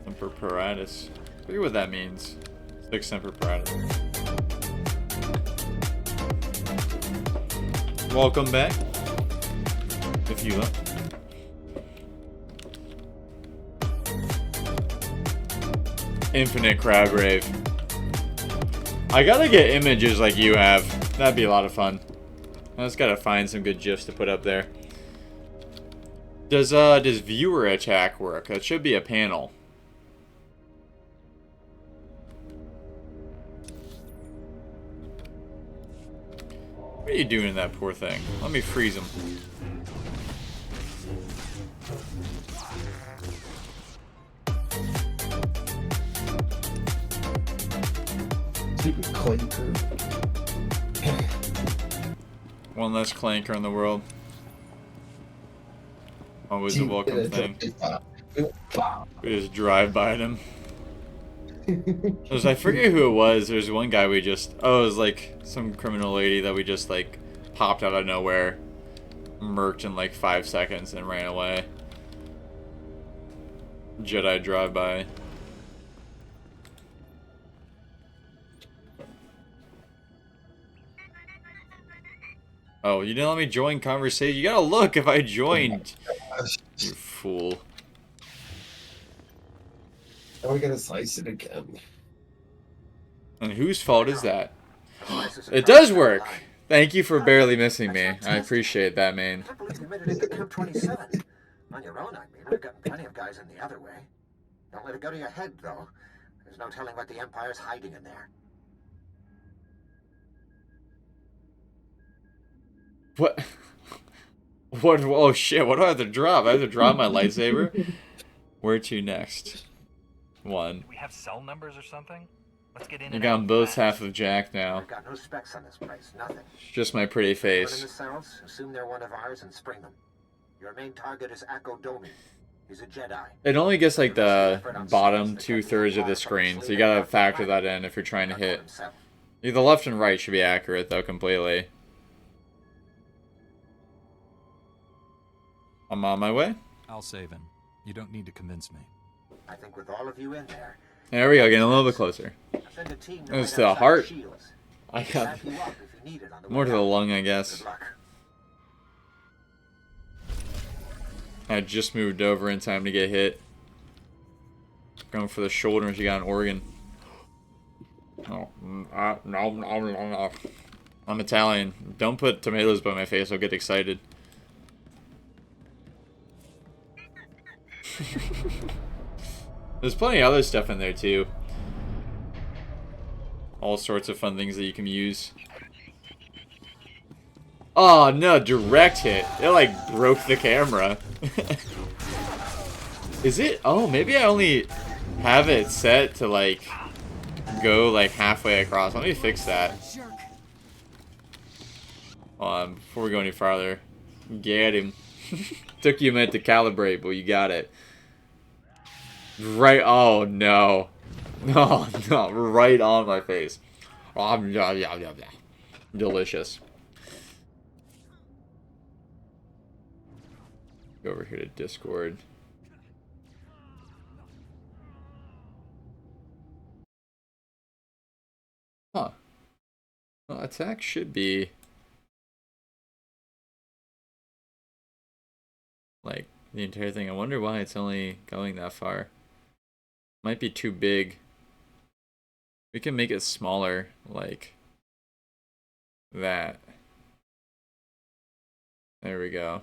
Semper Paratus. I forget what that means. It's like Semper Paratus. Welcome back. If you look. Infinite crowd rave. I gotta get images like you have. That'd be a lot of fun. I just gotta find some good GIFs to put up there. Does viewer attack work? That should be a panel. What are you doing to that poor thing? Let me freeze him. Stupid clinker. One less clanker in the world. Always a welcome thing. We just drive by them. I forget who it was. There's one guy we just... Oh, it was like some criminal lady that we just like popped out of nowhere. Murked in like 5 seconds and ran away. Jedi drive-by. Oh, you didn't let me join conversation? You gotta look if I joined. You fool. Now we gotta slice it again. And whose fault is that? It does work! Thank you for barely missing me. I appreciate that, man. I can't believe they made it into Camp 27. On your own, I mean. We've gotten plenty of guys in the other way. Don't let it go to your head, though. There's no telling what the Empire's hiding in there. What? What? Oh shit, what do I have to drop? I have to drop my lightsaber? Where to next? One. Do we have cell numbers or something? Let's get in. You got both half of Jack now. We've got no specs on this place, nothing. Just my pretty Put them in face. the cells, assume they're one of ours, and spring them. Your main target is Akko Domi. He's a Jedi. It only gets like the bottom 2/3 of the screen, so you gotta factor that in if you're trying to hit. The left and right should be accurate though, completely. I'm on my way. I'll save him. You don't need to convince me. I think with all of you in there, There we go, getting a little bit closer. send a team It's right to the outside heart. Shields. I got Back you up if you need it on the more way to the out. lung, I guess. Good luck. I just moved over in time to get hit. Going for the shoulder and she got an organ. Oh, no. I'm Italian. Don't put tomatoes by my face, I'll get excited. There's plenty of other stuff in there too. All sorts of fun things that you can use. Oh no, direct hit. It like broke the camera. Is it? Oh, maybe I only have it set to like go like halfway across. Let me fix that. Hold on, before we go any farther. Get him. Took you a minute to calibrate, but you got it. Right, oh no. No, no, right on my face. Delicious. Go over here to Discord. Huh. Well, attack should be like the entire thing. I wonder why it's only going that far. Might be too big. We can make it smaller, like that. There we go.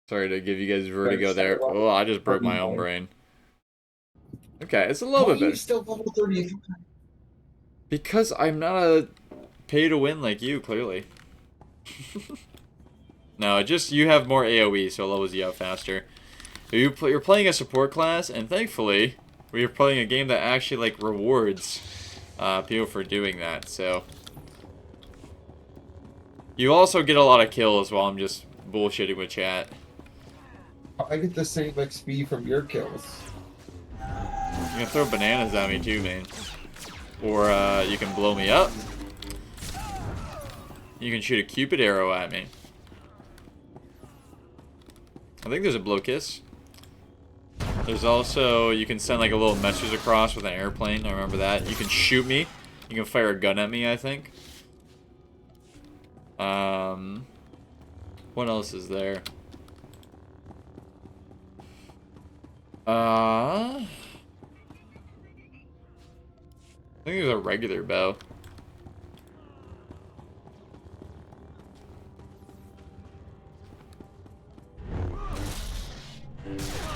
Sorry to give you guys vertigo there. Oh, I just broke my own brain. Okay, it's a little bit better. Still level 30. Because I'm not a pay to win like you, clearly. No, just you have more AoE, so it levels you out faster. You're playing a support class, and thankfully, we're playing a game that actually like rewards people for doing that. So you also get a lot of kills while I'm just bullshitting with chat. I get the same XP from your kills. You can throw bananas at me too, man. Or you can blow me up. You can shoot a Cupid arrow at me. I think there's a blow kiss. There's also, you can send like a little message across with an airplane. I remember that. You can shoot me. You can fire a gun at me, I think. What else is there? I think there's a regular bow.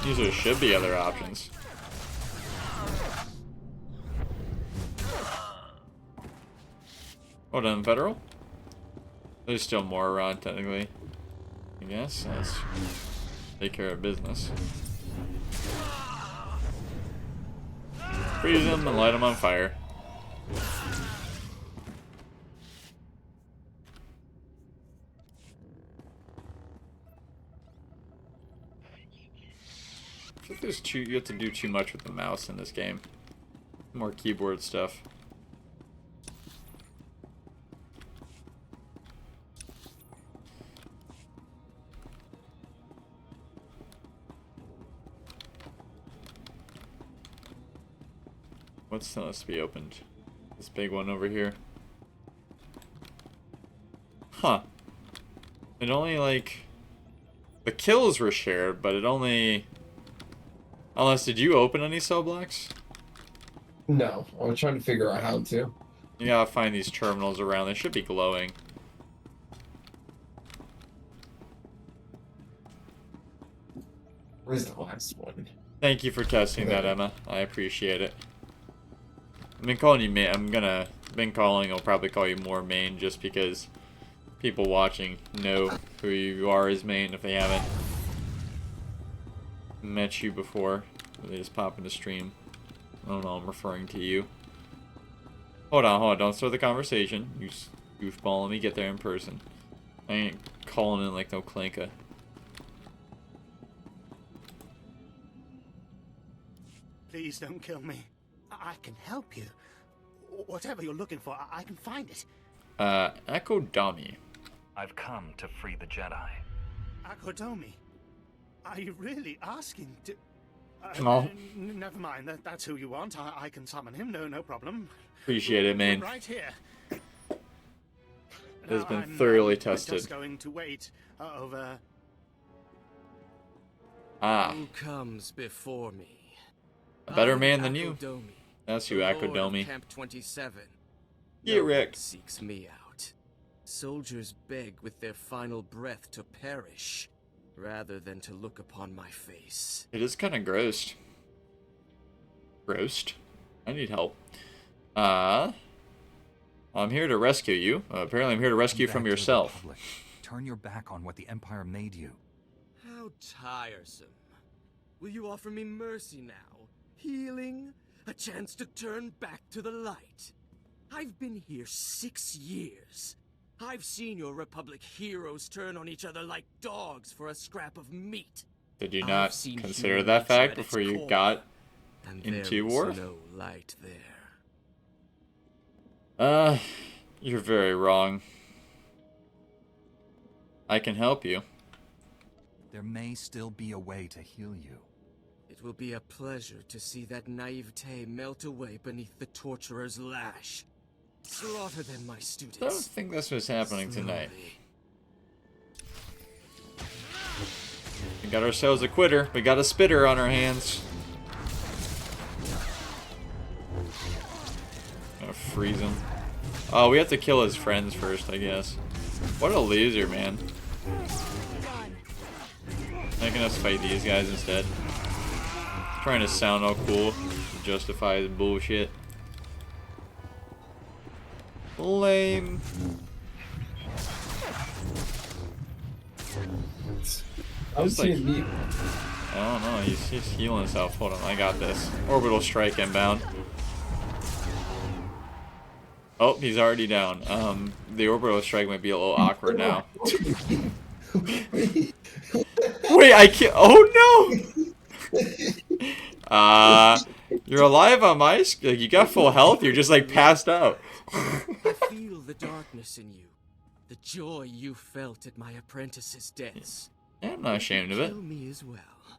These should be other options. Hold on, Federal? There's still more around, technically. I guess. Let's take care of business. Freeze them and light them on fire. think you have to do too much with the mouse in this game. More keyboard stuff. What's still has to be opened? This big one over here. Huh. It only, like... The kills were shared, but it only... Unless, did you open any cell blocks? No, I was trying to figure out how to. You gotta find these terminals around. They should be glowing. Where's the last one? Thank you for testing that, Emma. I appreciate it. I've been calling you main. I'll probably call you more main just because people watching know who you are as main if they haven't met you before. They just pop into stream. I don't know, I'm referring to you. Hold on, don't start the conversation. You goofball, let me get there in person. I ain't calling in like no clanka. Please don't kill me. I can help you. Whatever you're looking for, I can find it. Echo Dummy. I've come to free the Jedi. Akodomi, are you really asking to... No. Never mind, that's who you want. I can summon him, no problem. Appreciate it, man. Right here. It has been thoroughly tested. Just going to wait over... Ah. Who comes before me? A better man than you. Akodomi, That's you, Akodomi. Camp 27. Yeah, Rick. Seeks me out. Soldiers beg with their final breath to perish, rather than to look upon my face. It is kind of grossed. Grossed? I need help. I'm here to rescue you. Apparently I'm here to rescue you from yourself. Turn your back on what the Empire made you. How tiresome. Will you offer me mercy now? Healing? A chance to turn back to the light? I've been here 6 years. I've seen your Republic heroes turn on each other like dogs for a scrap of meat. Did you not consider that fact before you got into war? No light there. You're very wrong. I can help you. There may still be a way to heal you. It will be a pleasure to see that naivete melt away beneath the torturer's lash. Slaughter them, my students. I don't think that's what's happening tonight. We got ourselves a quitter. We got a spitter on our hands. Gonna freeze him. Oh, we have to kill his friends first, I guess. What a loser, man. Making us fight these guys instead. Trying to sound all cool to justify his bullshit. Lame. I don't know, he's healing himself. Hold on, I got this. Orbital strike inbound. Oh, he's already down. The orbital strike might be a little awkward now. Wait, I can't. Oh no! You're alive on my like you got full health. You're just like passed out. I feel the darkness in you, the joy you felt at my apprentice's deaths. Yeah, I'm not ashamed of it. Kill me as well,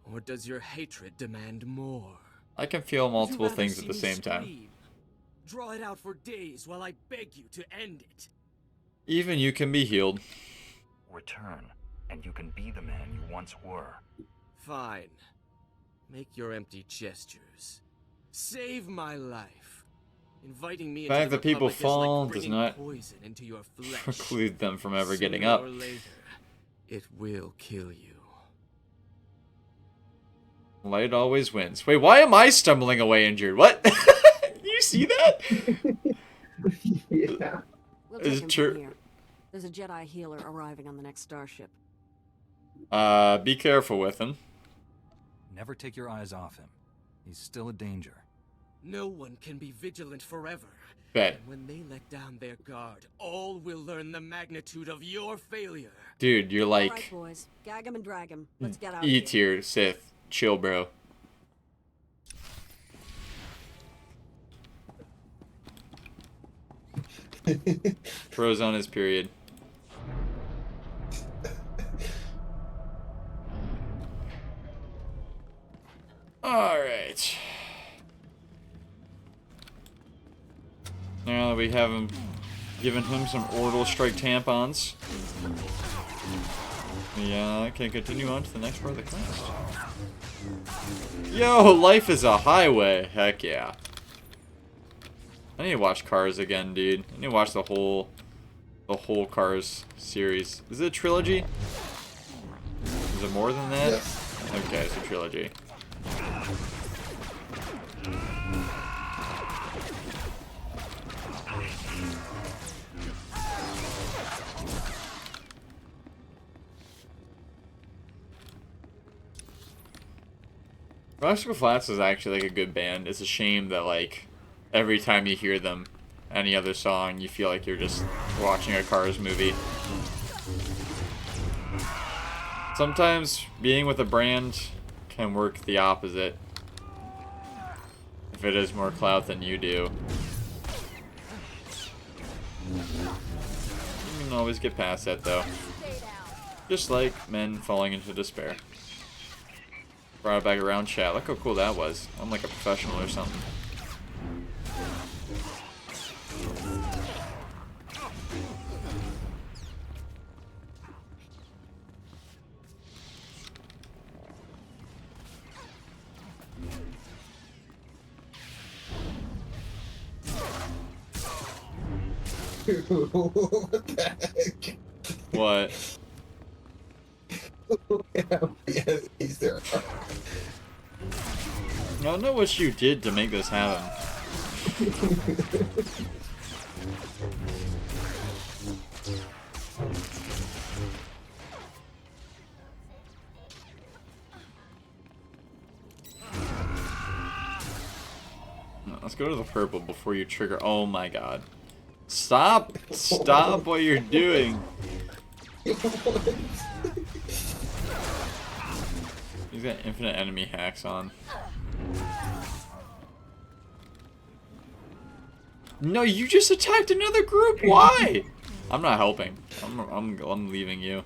or does your hatred demand more? I can feel multiple things at the same time. Draw it out for days while I beg you to end it. Even you can be healed. Return, and you can be the man you once were. Fine. Make your empty gestures. Save my life. Inviting me The fact into that people fall like does not poison into your flesh. preclude them from ever getting up. Sooner or later, it will kill you. Light always wins. Wait, why am I stumbling away injured? What? You see that? Yeah. We'll take him from here. There's a Jedi healer arriving on the next starship. Be careful with him. Never take your eyes off him. He's still a danger. No one can be vigilant forever. Bet. And when they let down their guard, all will learn the magnitude of your failure. Dude, you're like All right, boys. Gag him and drag him. Let's get out E of here. tier Sith. chill, bro. Bro's on his period. Alright. Now that we have him, given him some orbital strike tampons, we can continue on to the next part of the quest. Yo, life is a highway. Heck yeah. I need to watch Cars again, dude. I need to watch the whole Cars series. Is it a trilogy? Is it more than that? Yes. Okay, it's a trilogy. Rascal Flatts is actually like a good band. It's a shame that like every time you hear them, any other song, you feel like you're just watching a Cars movie. Sometimes being with a brand can work the opposite. If it is more clout than you do. You can always get past that though. Just like men falling into despair. Brought it back around, chat. Look how cool that was. I'm like a professional or something. What the heck? What? Yes, there are. I don't know what you did to make this happen. Let's go to the purple before you trigger. Oh my god. Stop! Stop what you're doing! He's got infinite enemy hacks on. No, you just attacked another group. Why? I'm not helping. I'm leaving you.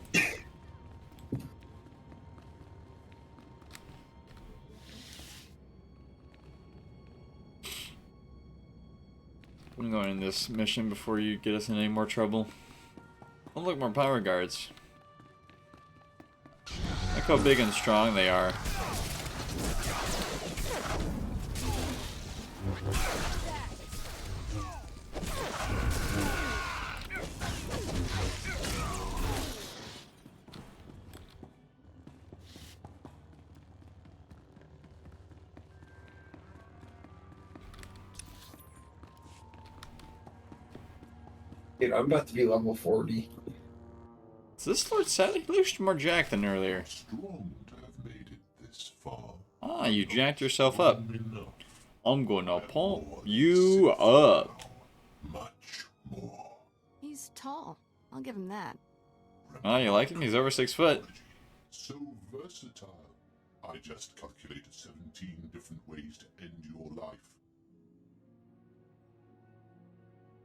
I'm going in this mission before you get us in any more trouble. Oh, look, more power guards. Look how big and strong they are. Dude, I'm about to be level 40. Is this Lord Sally? He looks more jacked than earlier. Strong to have made it this far. Ah, you jacked yourself up. I'm gonna pump you up. Much more. He's tall. I'll give him that. Oh, you like him? He's over 6 foot. So versatile. I just calculated 17 different ways to end your life.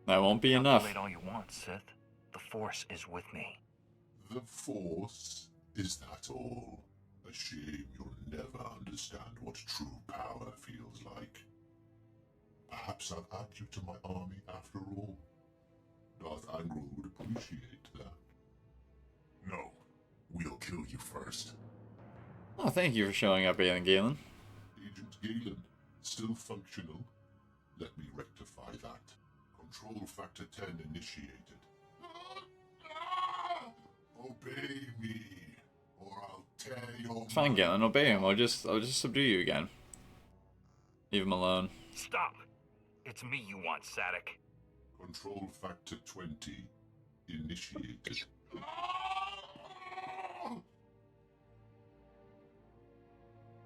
That won't be enough. Calculate all you want, Sith. The Force is with me. The Force? Is that all? A shame you'll never understand what true power feels like. Perhaps I'll add you to my army after all. Darth Angral would appreciate that. No, we'll kill you first. Oh, thank you for showing up, Aiden Galen. Agent Galen, still functional. Let me rectify that. Control factor 10 initiated. Obey me, or I'll tear your It's fine, Galen. Obey him. I'll just subdue you again. Leave him alone. Stop! It's me you want, Sadek. Control factor 20 initiated.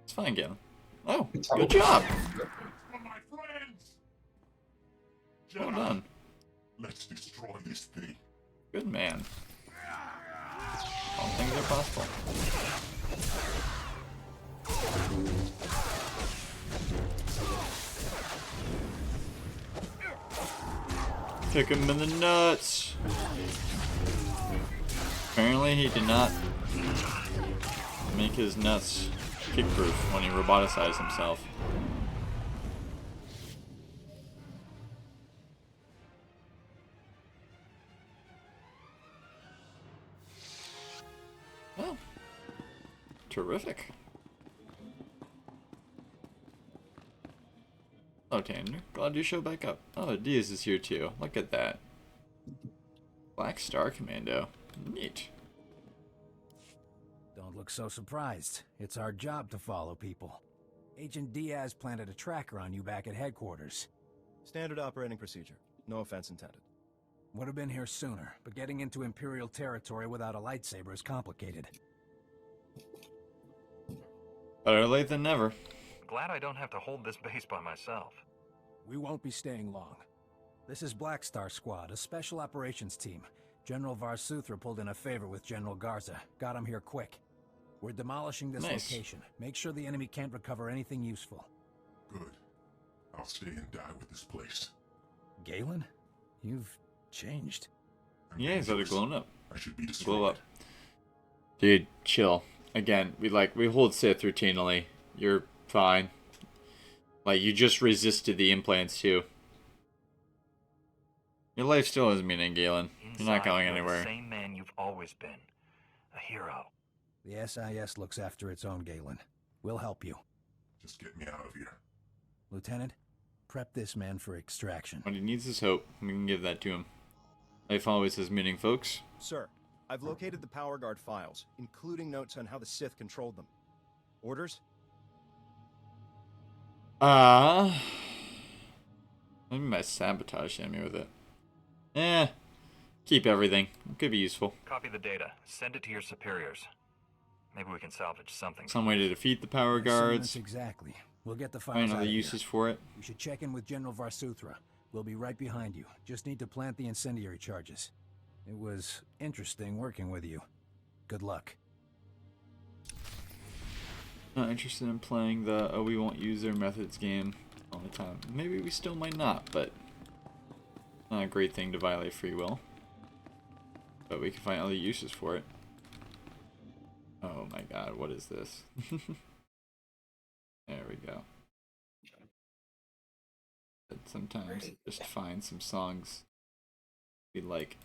It's fine, Galen. Oh, good job. For my friends. Well done. Let's destroy this thing. Good man. All things are possible. Kick him in the nuts. Apparently he did not make his nuts kick-proof when he roboticized himself. Oh. Terrific. Oh, Tanner. Glad you showed back up. Oh, Diaz is here too. Look at that. Black Star Commando. Neat. Don't look so surprised. It's our job to follow people. Agent Diaz planted a tracker on you back at headquarters. Standard operating procedure. No offense intended. Would have been here sooner, but getting into Imperial territory without a lightsaber is complicated. Better late than never. Glad I don't have to hold this base by myself. We won't be staying long. This is Black Star Squad, a special operations team. General VarSuthra pulled in a favor with General Garza. Got him here quick. We're demolishing this location. Make sure the enemy can't recover anything useful. Good. I'll stay and die with this place. Galen? You've changed. Yeah, he's already glown up. I should be destroyed. Glow up. Dude, chill. Again, we hold Sith routinely. You're fine. Like, you just resisted the implants too. Your life still has meaning, Galen. You're not going anywhere. The same man you've always been. A hero. The SIS looks after its own, Galen. We'll help you. Just get me out of here. Lieutenant, prep this man for extraction. What he needs is hope. We can give that to him. Life always has meaning, folks. Sir, I've located the Power Guard files, including notes on how the Sith controlled them. Orders? Maybe my sabotage hit me with it. Keep everything. It could be useful. Copy the data. Send it to your superiors. Maybe we can salvage something. Some way to defeat the Power Guards. Exactly. We'll get the files Find out other of uses here. for it. You should check in with General VarSuthra. We'll be right behind you. Just need to plant the incendiary charges. It was interesting working with you. Good luck. Not interested in playing the we won't use their methods game all the time. Maybe we still might not, but not a great thing to violate free will. But we can find other uses for it. Oh my god, what is this? There we go. But sometimes just find some songs we like.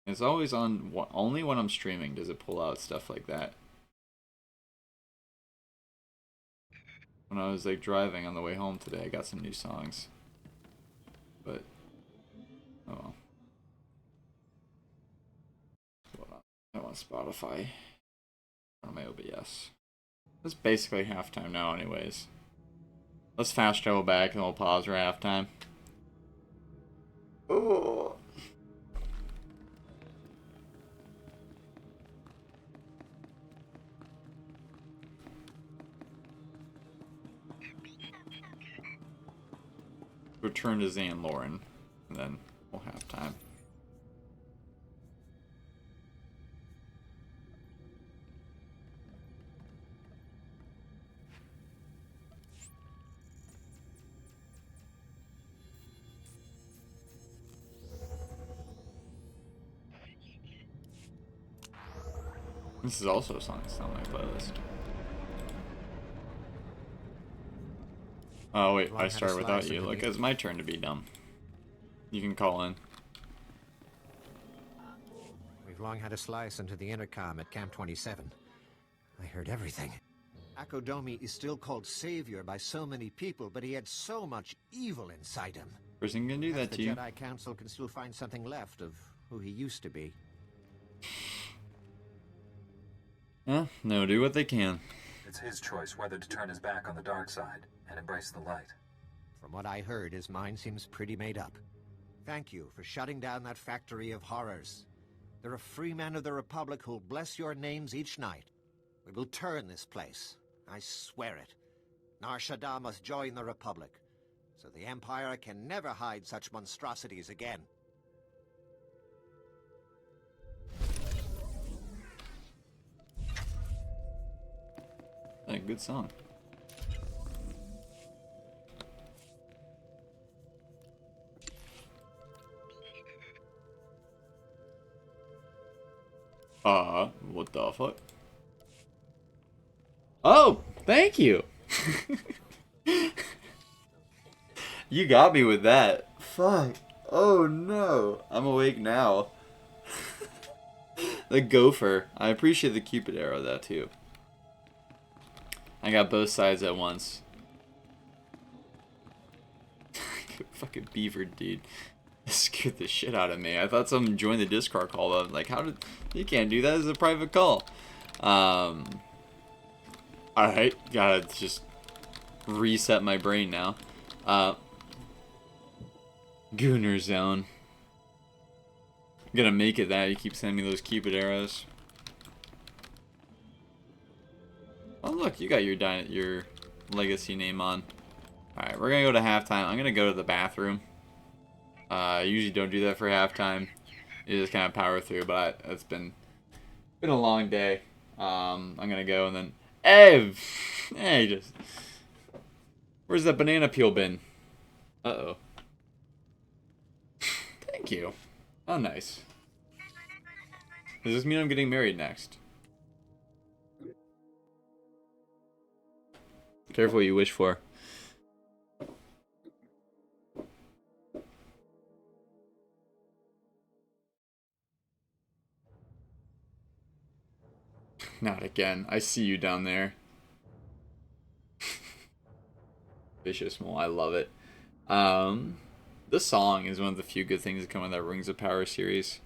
It's always on, only when I'm streaming does it pull out stuff like that. When I was like driving on the way home today, I got some new songs. But, oh well. I want Spotify on my OBS. It's basically halftime now anyways. Let's fast travel back and we'll pause for halftime. Oh. Return to Zan Lauren, and then we'll have time. This is also a song that's on my playlist. Oh wait, I start without you. Look, it's my turn to be dumb. You can call in. We've long had a slice into the intercom at Camp 27. I heard everything. Akodomi is still called Savior by so many people, but he had so much evil inside him. Person can do that to you. The Jedi Council can still find something left of who he used to be. Yeah, no, do what they can. It's his choice whether to turn his back on the dark side and embrace the light. From what I heard, his mind seems pretty made up. Thank you for shutting down that factory of horrors. There are free men of the Republic who'll bless your names each night. We will turn this place. I swear it. Nar Shaddaa must join the Republic, so the Empire can never hide such monstrosities again. Hey, good song. What the fuck? Oh, thank you. You got me with that. Fuck. Oh no. I'm awake now. The gopher. I appreciate the Cupid arrow though too. I got both sides at once. Fucking beaver, dude. That scared the shit out of me. I thought someone joined the Discord call. But like, how did... You can't do that as a private call. Alright. Gotta just reset my brain now. Gooner Zone. I'm gonna make it that. You keep sending me those Cupid arrows. Oh look, you got your legacy name on. Alright, we're gonna go to halftime. I'm gonna go to the bathroom. I usually don't do that for halftime. You just kind of power through, but it's been a long day. I'm gonna go and then... Hey, just... Where's that banana peel bin? Uh-oh. Thank you. Oh, nice. Does this mean I'm getting married next? Careful what you wish for. Not again. I see you down there. Vicious Mole, I love it. This song is one of the few good things that come in that Rings of Power series.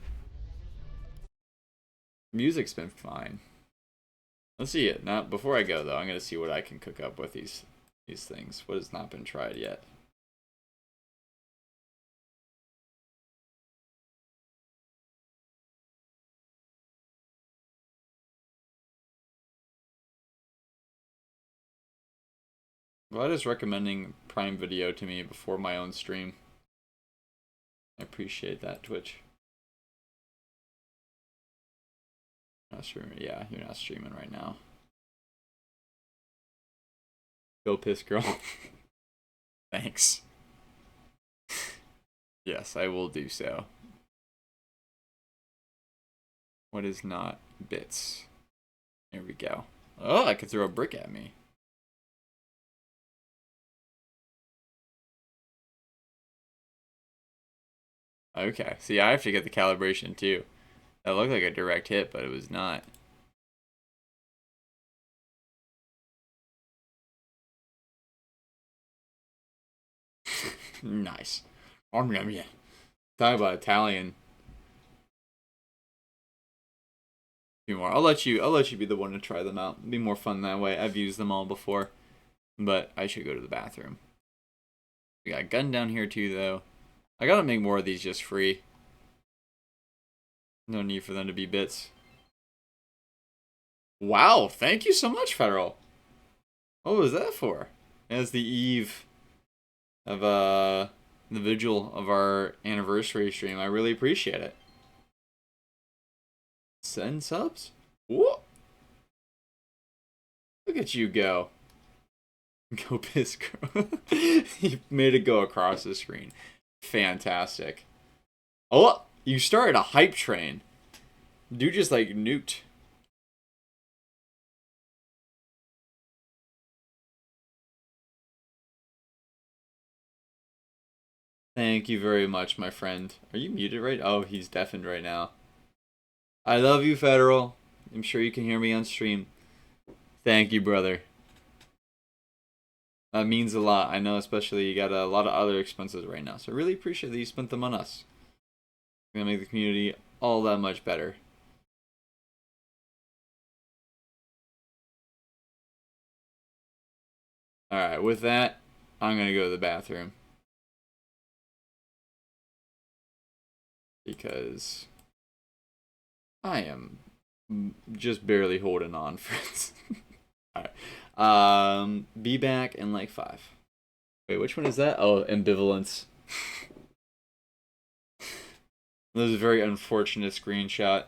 Music's been fine. Let's see it. Now, before I go though, I'm gonna see what I can cook up with these things. What has not been tried yet? Glad is recommending Prime Video to me before my own stream. I appreciate that, Twitch. Not streaming. Yeah, you're not streaming right now. Go piss, girl. Thanks. Yes, I will do so. What is not bits? There we go. Oh, I could throw a brick at me. Okay, see, I have to get the calibration too. That looked like a direct hit, but it was not. Nice. Yeah. Talk about Italian. A few more. I'll let you be the one to try them out. It'd be more fun that way. I've used them all before, but I should go to the bathroom. We got a gun down here too, though. I gotta make more of these just free. No need for them to be bits. Wow, thank you so much, Federal. What was that for? As the eve of the vigil of our anniversary stream, I really appreciate it. Send subs? Whoa! Look at you go. Go piss, girl. You made it go across the screen. Fantastic. Oh, you started a hype train. Dude just like nuked. Thank you very much, my friend. Are you muted right? Oh, he's deafened right now. I love you, Federal. I'm sure you can hear me on stream. Thank you, brother. That means a lot. I know, especially you got a lot of other expenses right now. So I really appreciate that you spent them on us. It's gonna make the community all that much better. Alright, with that, I'm gonna go to the bathroom. Because I am just barely holding on, friends. Alright. Be back in like 5. Wait, which one is that? Oh, ambivalence. That was a very unfortunate screenshot.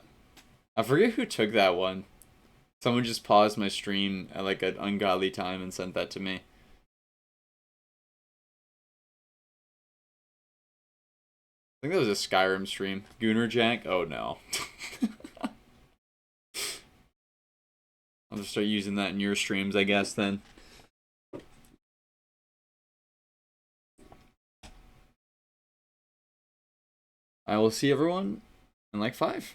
I forget who took that one. Someone just paused my stream at like an ungodly time and sent that to me. I think that was a Skyrim stream. Gooner Jack? Oh no. I'll just start using that in your streams, I guess, then. I will see everyone in like 5.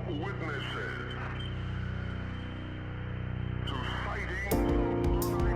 Witnesses to sightings of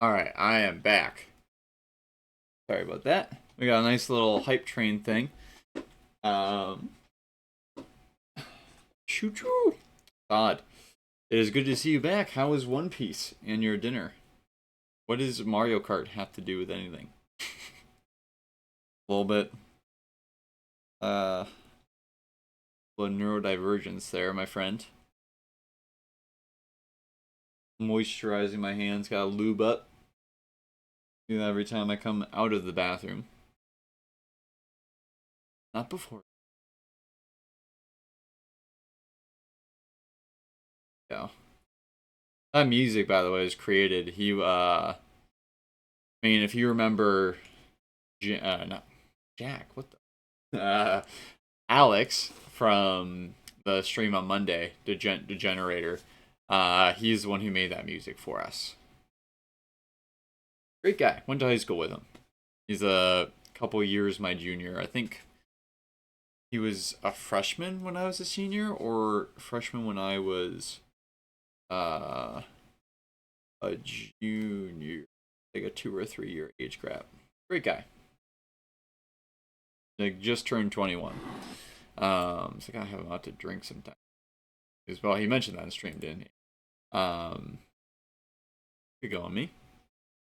Alright, I am back. Sorry about that. We got a nice little hype train thing. Choo-choo! Todd, it is good to see you back. How is One Piece and your dinner? What does Mario Kart have to do with anything? A little bit. A neurodivergence there, my friend. Moisturizing my hands, gotta lube up. Do that every time I come out of the bathroom. Not before. Yeah. That music, by the way, was created. I mean, if you remember, not Jack, what the? Alex from the stream on Monday, Degenerator. He's the one who made that music for us. Great guy. Went to high school with him. He's a couple years my junior. I think he was a freshman when I was a senior, or freshman when I was a junior. Like a 2 or 3 year age gap. Great guy. Like just turned 21. So I gotta have him out to drink sometime. Well, he mentioned that in stream, didn't he? Good going, me.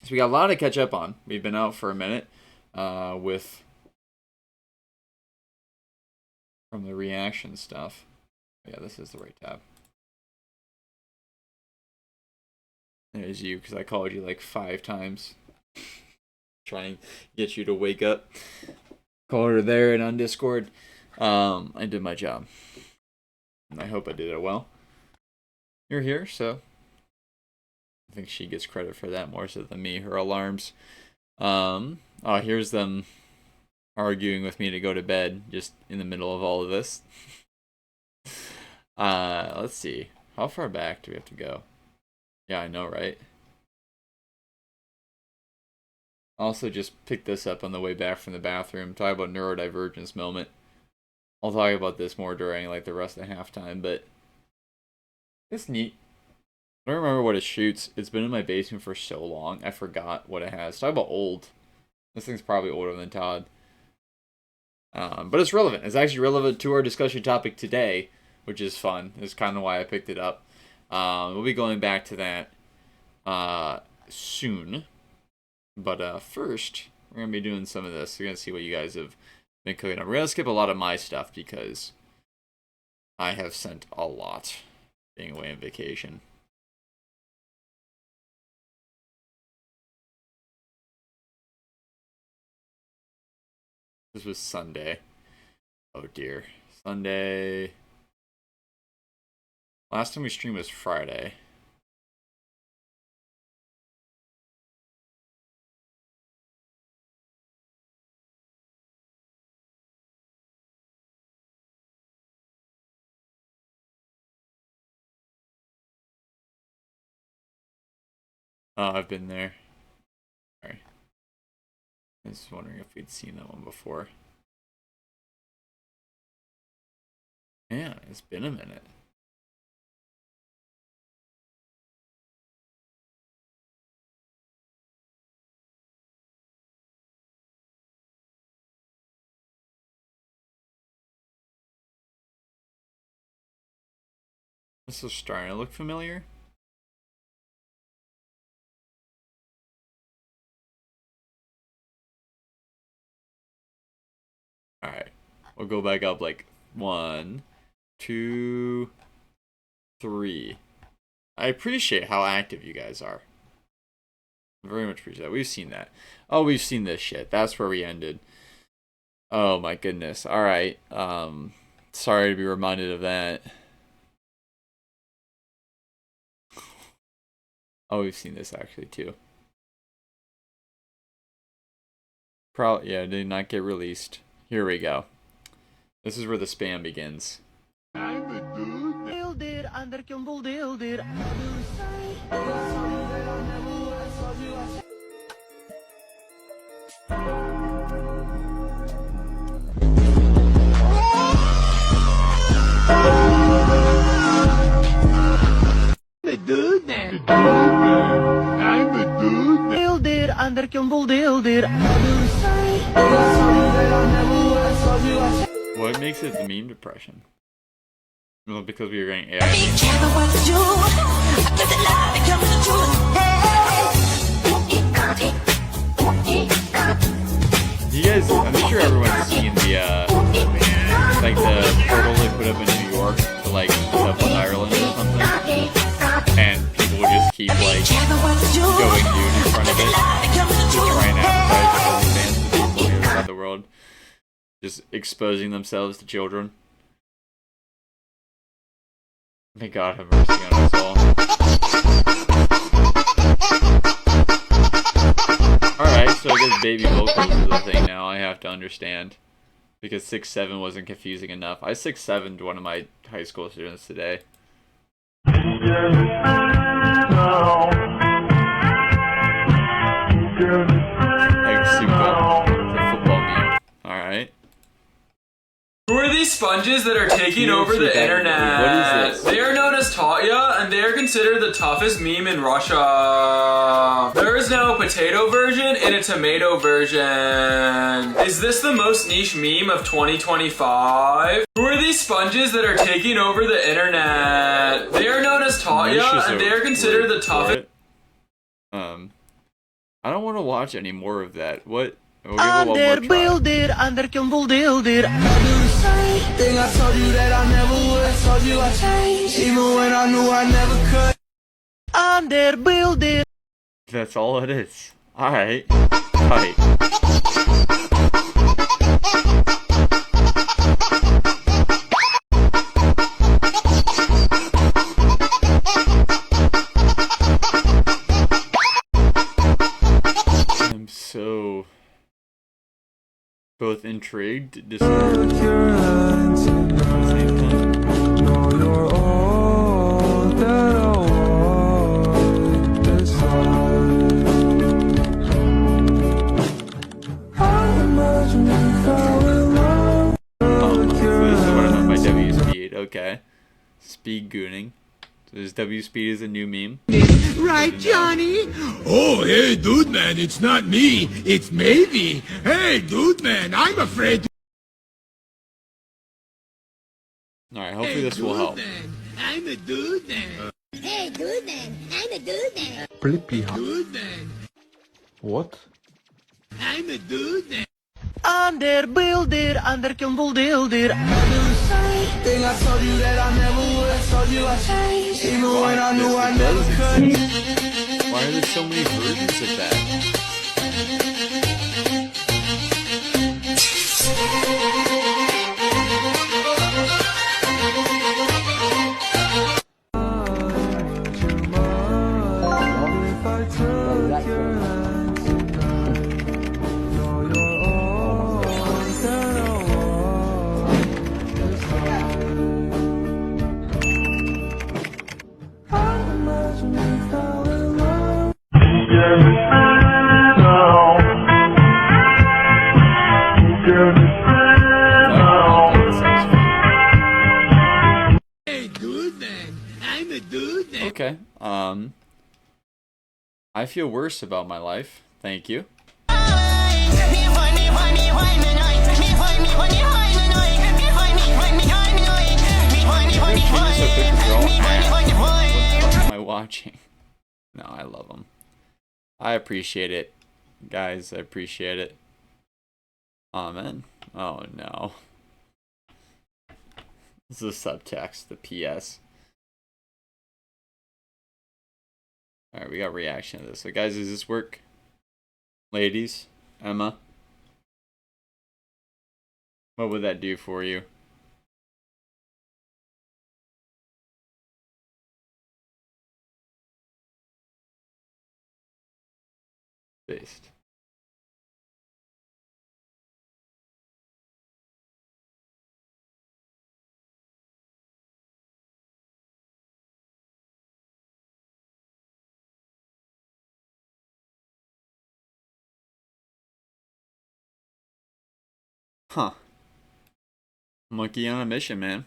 So we got a lot to catch up on. We've been out for a minute with from the reaction stuff. Yeah, this is the right tab. There's you, because I called you like 5 times. Trying to get you to wake up. Called her there and on Discord. I did my job. And I hope I did it well. You're here, so I think she gets credit for that more so than me. Her alarms. Oh, here's them arguing with me to go to bed just in the middle of all of this. Let's see. How far back do we have to go? Yeah, I know, right? Also just picked this up on the way back from the bathroom. Talk about neurodivergence moment. I'll talk about this more during like the rest of the halftime, but it's neat. I don't remember what it shoots. It's been in my basement for so long. I forgot what it has. Talk about old. This thing's probably older than Todd. But it's relevant. It's actually relevant to our discussion topic today, which is fun. It's kind of why I picked it up. We'll be going back to that soon. But first, we're going to be doing some of this. We're going to see what you guys have been cooking up. We're going to skip a lot of my stuff because I have sent a lot being away on vacation. This was Sunday. Oh dear. Sunday. Last time we streamed was Friday. Oh, I've been there. Sorry. I was wondering if we'd seen that one before. Man, it's been a minute. This is starting to look familiar. Alright. We'll go back up like 1, 2, 3. I appreciate how active you guys are. Very much appreciate that. We've seen that. Oh, we've seen this shit. That's where we ended. Oh my goodness. Alright. Sorry to be reminded of that. Oh, we've seen this actually too. Probably, yeah, did not get released. Here we go. This is where the spam begins. The dude then. I'm a dude. makes it the meme depression? Well, because we were getting AI. You guys, I'm sure everyone's seen the, like the portal they put up in New York to like Dublin, Ireland or something. And people would just keep like going nude in front of it to try and advertise to OnlyFans to people here around the world. Just exposing themselves to children. May God have mercy on us all. Alright, so I guess baby vocals is the thing now I have to understand. Because 6'7" wasn't confusing enough. I 6'7'd one of my high school students today. Like Suka, the football meme. Alright. Who are these sponges that are taking over the internet? What is this? They are known as Tatya, and they are considered the toughest meme in Russia. There is now a potato version and a tomato version. Is this the most niche meme of 2025? Who are these sponges that are taking over the internet? They are known as Tatya, and they are considered the toughest. I don't want to watch any more of that. What? We'll give it one more try. Thing I told you that I never would, told you I changed, even when I knew I never could. Underbuilded. That's all it is. Alright. Tight. I'm so both intrigued, disturbed. W speed, okay. Speed gooning. So this W speed is a new meme. Right, Johnny? Oh, hey, dude, man, it's not me. It's maybe. Hey, dude, man, I'm afraid. Alright, hopefully this will help. I'm a dude, man. Hey, dude, man, I'm a dude, man. Flippy. Dude, man. What? I'm a dude, man. Underbuilder, underbuilder. Thing I told you that I never would, told you I changed, even when I knew I never could. Why are there so many versions of that? Hey, dude, man, I'm a dude, man. Okay, I feel worse about my life. Thank you. What am I watching? No, I love them. I appreciate it. Guys, I appreciate it. Amen. Oh no. This is a subtext, the PS. Alright, we got reaction to this. So guys, does this work? Ladies? Emma? What would that do for you? Based. Huh. Monkey on a mission, man.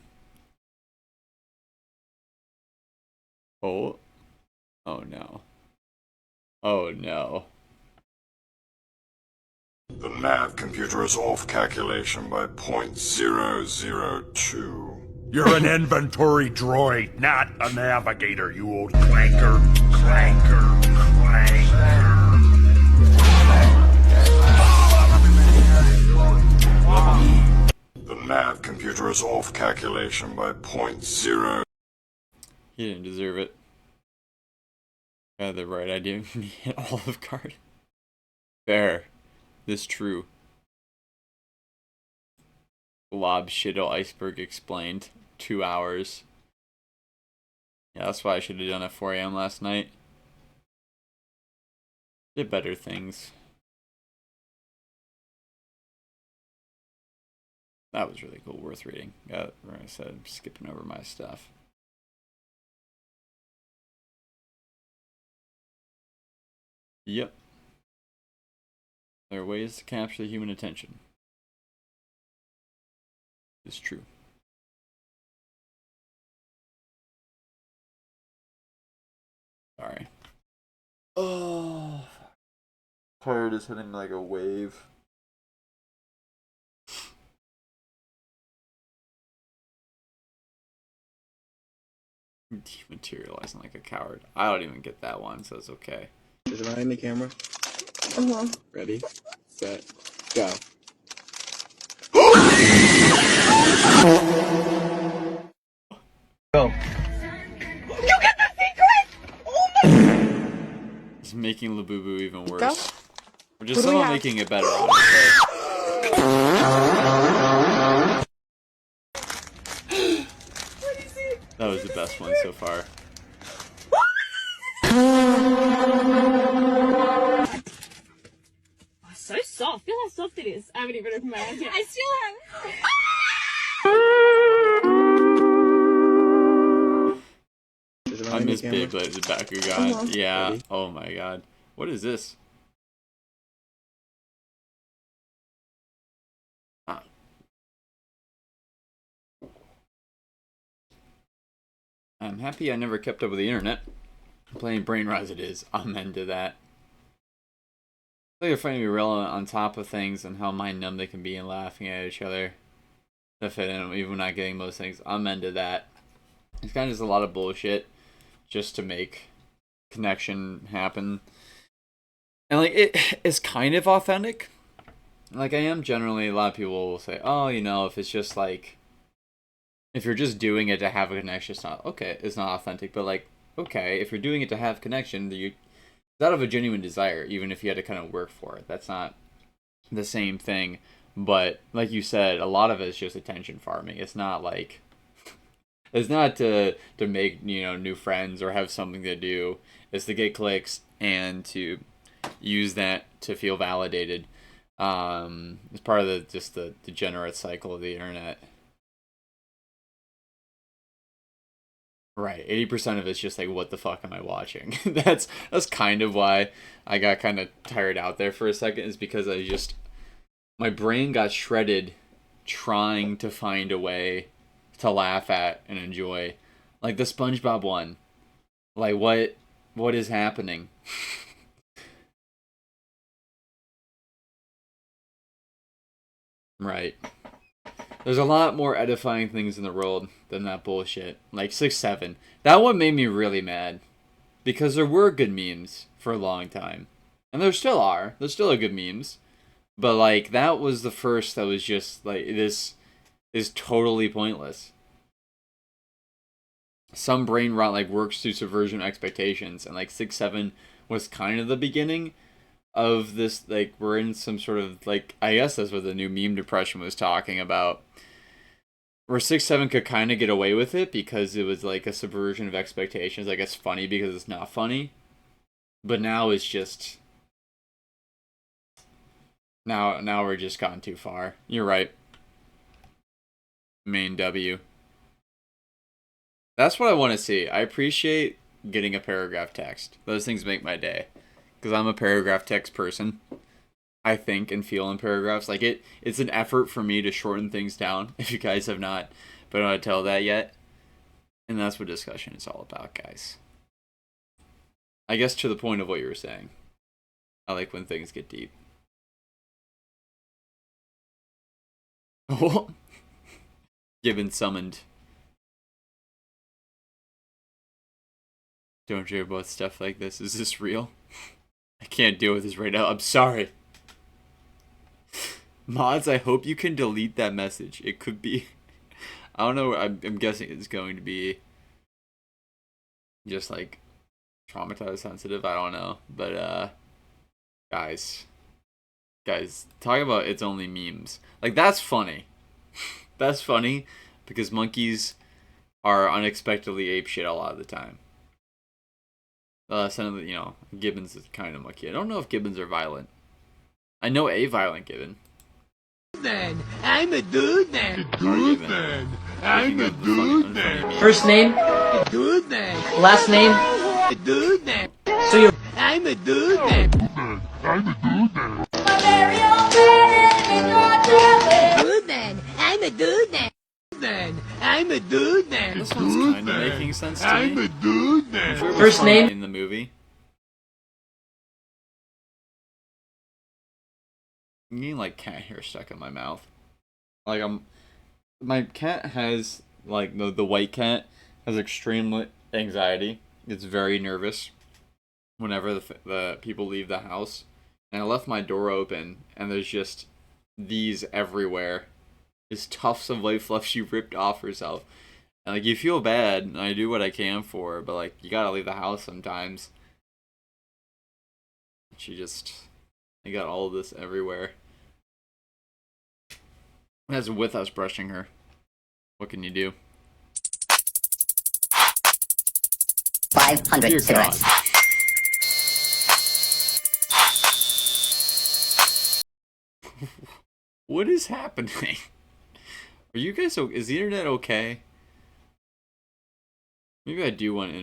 Oh. Oh no. Oh no. The nav computer is off calculation by .002. You're an inventory droid, not a navigator, you old clanker. Clanker. The nav computer is off calculation by .0. He didn't deserve it. Had the right idea when he hit Olive Garden. Fair. This true. Lob Shittle Iceberg explained. 2 hours. Yeah, that's why I should have done it 4 AM last night. Did better things. That was really cool, worth reading. Like I said, I'm skipping over my stuff. Yep. There are ways to capture the human attention. It's true. Sorry. Oh, tired is hitting like a wave. Dematerializing like a coward. I don't even get that one, so it's okay. Is it behind the camera? Ready, set, go. Go. You get the secret? Oh my! It's making Labubu even worse. Go. We're just somehow making it better, honestly. That was the best one so far. Oh, so soft. Feel how soft it is. I haven't even opened my eyes yet. I still have. I miss Beyblade the Bakugan. Yeah. Ready? Oh my god. What is this? Ah. I'm happy I never kept up with the internet. Playing Brain Rise it is. Amen to that. I think they're finding me relevant on top of things and how mind numb they can be and laughing at each other. Even not getting most things. Amen to that. It's kind of just a lot of bullshit just to make connection happen. And like it's kind of authentic. Like I am generally, a lot of people will say, oh, you know, if it's just like, if you're just doing it to have a connection, it's not okay. It's not authentic. But like, okay, if you're doing it to have connection, it's out of a genuine desire, even if you had to kind of work for it. That's not the same thing. But like you said, a lot of it is just attention farming. It's not like, it's not to make, you know, new friends or have something to do. It's to get clicks and to use that to feel validated. It's part of the degenerate cycle of the internet. Right, 80% of it's just like, what the fuck am I watching? That's kind of why I got kind of tired out there for a second, is because my brain got shredded trying to find a way to laugh at and enjoy. Like the SpongeBob one. Like what is happening? Right. There's a lot more edifying things in the world than that bullshit. Like 6-7. That one made me really mad. Because there were good memes for a long time. And there still are. There's still good memes. But like, that was the first that was just like, this is totally pointless. Some brain rot like works through subversion expectations. And like 6-7 was kind of the beginning of this, like, we're in some sort of, like, I guess that's what the new meme depression was talking about. Where 6-7 could kind of get away with it because it was like a subversion of expectations. Like, it's funny because it's not funny. But now it's just... Now we're just gone too far. You're right. Main W. That's what I want to see. I appreciate getting a paragraph text. Those things make my day. Because I'm a paragraph text person. I think and feel in paragraphs. Like it's an effort for me to shorten things down. If you guys have not been able to tell that yet. And that's what discussion is all about, guys. I guess to the point of what you were saying. I like when things get deep. Oh. Gibbon summoned. Don't hear about stuff like this. Is this real? I can't deal with this right now. I'm sorry. Mods, I hope you can delete that message. It could be... I don't know. I'm guessing it's going to be just like traumatized sensitive. I don't know. But, guys, talk about it's only memes. Like, that's funny. That's funny because monkeys are unexpectedly apeshit a lot of the time. Some of the, you know, gibbons is kind of monkey. I don't know if gibbons are violent. I know a violent gibbon. Then I'm a dude then. Dude then. I'm a dude then. First name? Dude then. Last name? Dude then. So you're... I'm a dude then. I'm a dude then. Dude then. I'm a dude then. Then I'm a dude then. This one's kind of making sense to me. I'm a dude then. Sure First name? In the movie. I'm getting like cat hair stuck in my mouth. Like my cat has like the white cat has extreme anxiety. It's very nervous whenever the people leave the house. And I left my door open and there's just these everywhere. There's tufts of white fluff she ripped off herself. And like you feel bad and I do what I can for her, but like you gotta leave the house sometimes. I got all of this everywhere. That's with us brushing her. What can you do? 500 Dear cigarettes. God. What is happening? Are you guys okay? Is the internet okay? Maybe I do want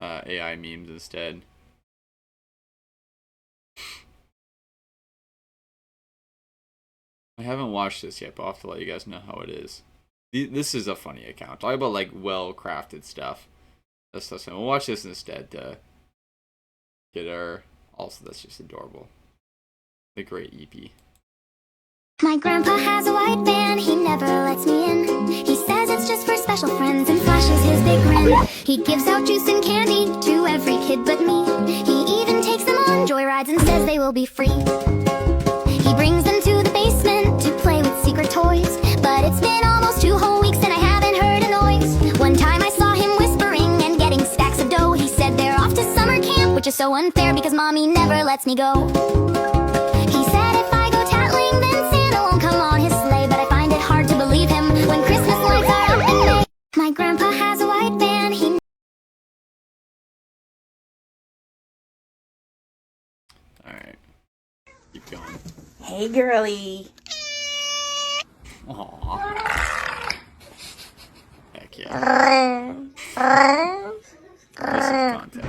AI memes instead. I haven't watched this yet, but I'll have to let you guys know how it is. This is a funny account. Talk about like well-crafted stuff. So we'll watch this instead to get our... Also, that's just adorable. The great EP. My grandpa has a white van, he never lets me in. He says it's just for special friends and flashes his big grin. He gives out juice and candy to every kid but me. He even takes them on joyrides and says they will be free. He brings them to the basement to play with secret toys. But it's been almost 2 whole weeks and I haven't heard a noise. One time I saw him whispering and getting stacks of dough. He said they're off to summer camp, which is so unfair because mommy never lets me go. He said if I go tattling then Santa won't come on his sleigh. But I find it hard to believe him when Christmas lights are up in May. My grandpa has a white van, he... Alright. Keep going. Hey, girly. Aww. Heck yeah. This is content.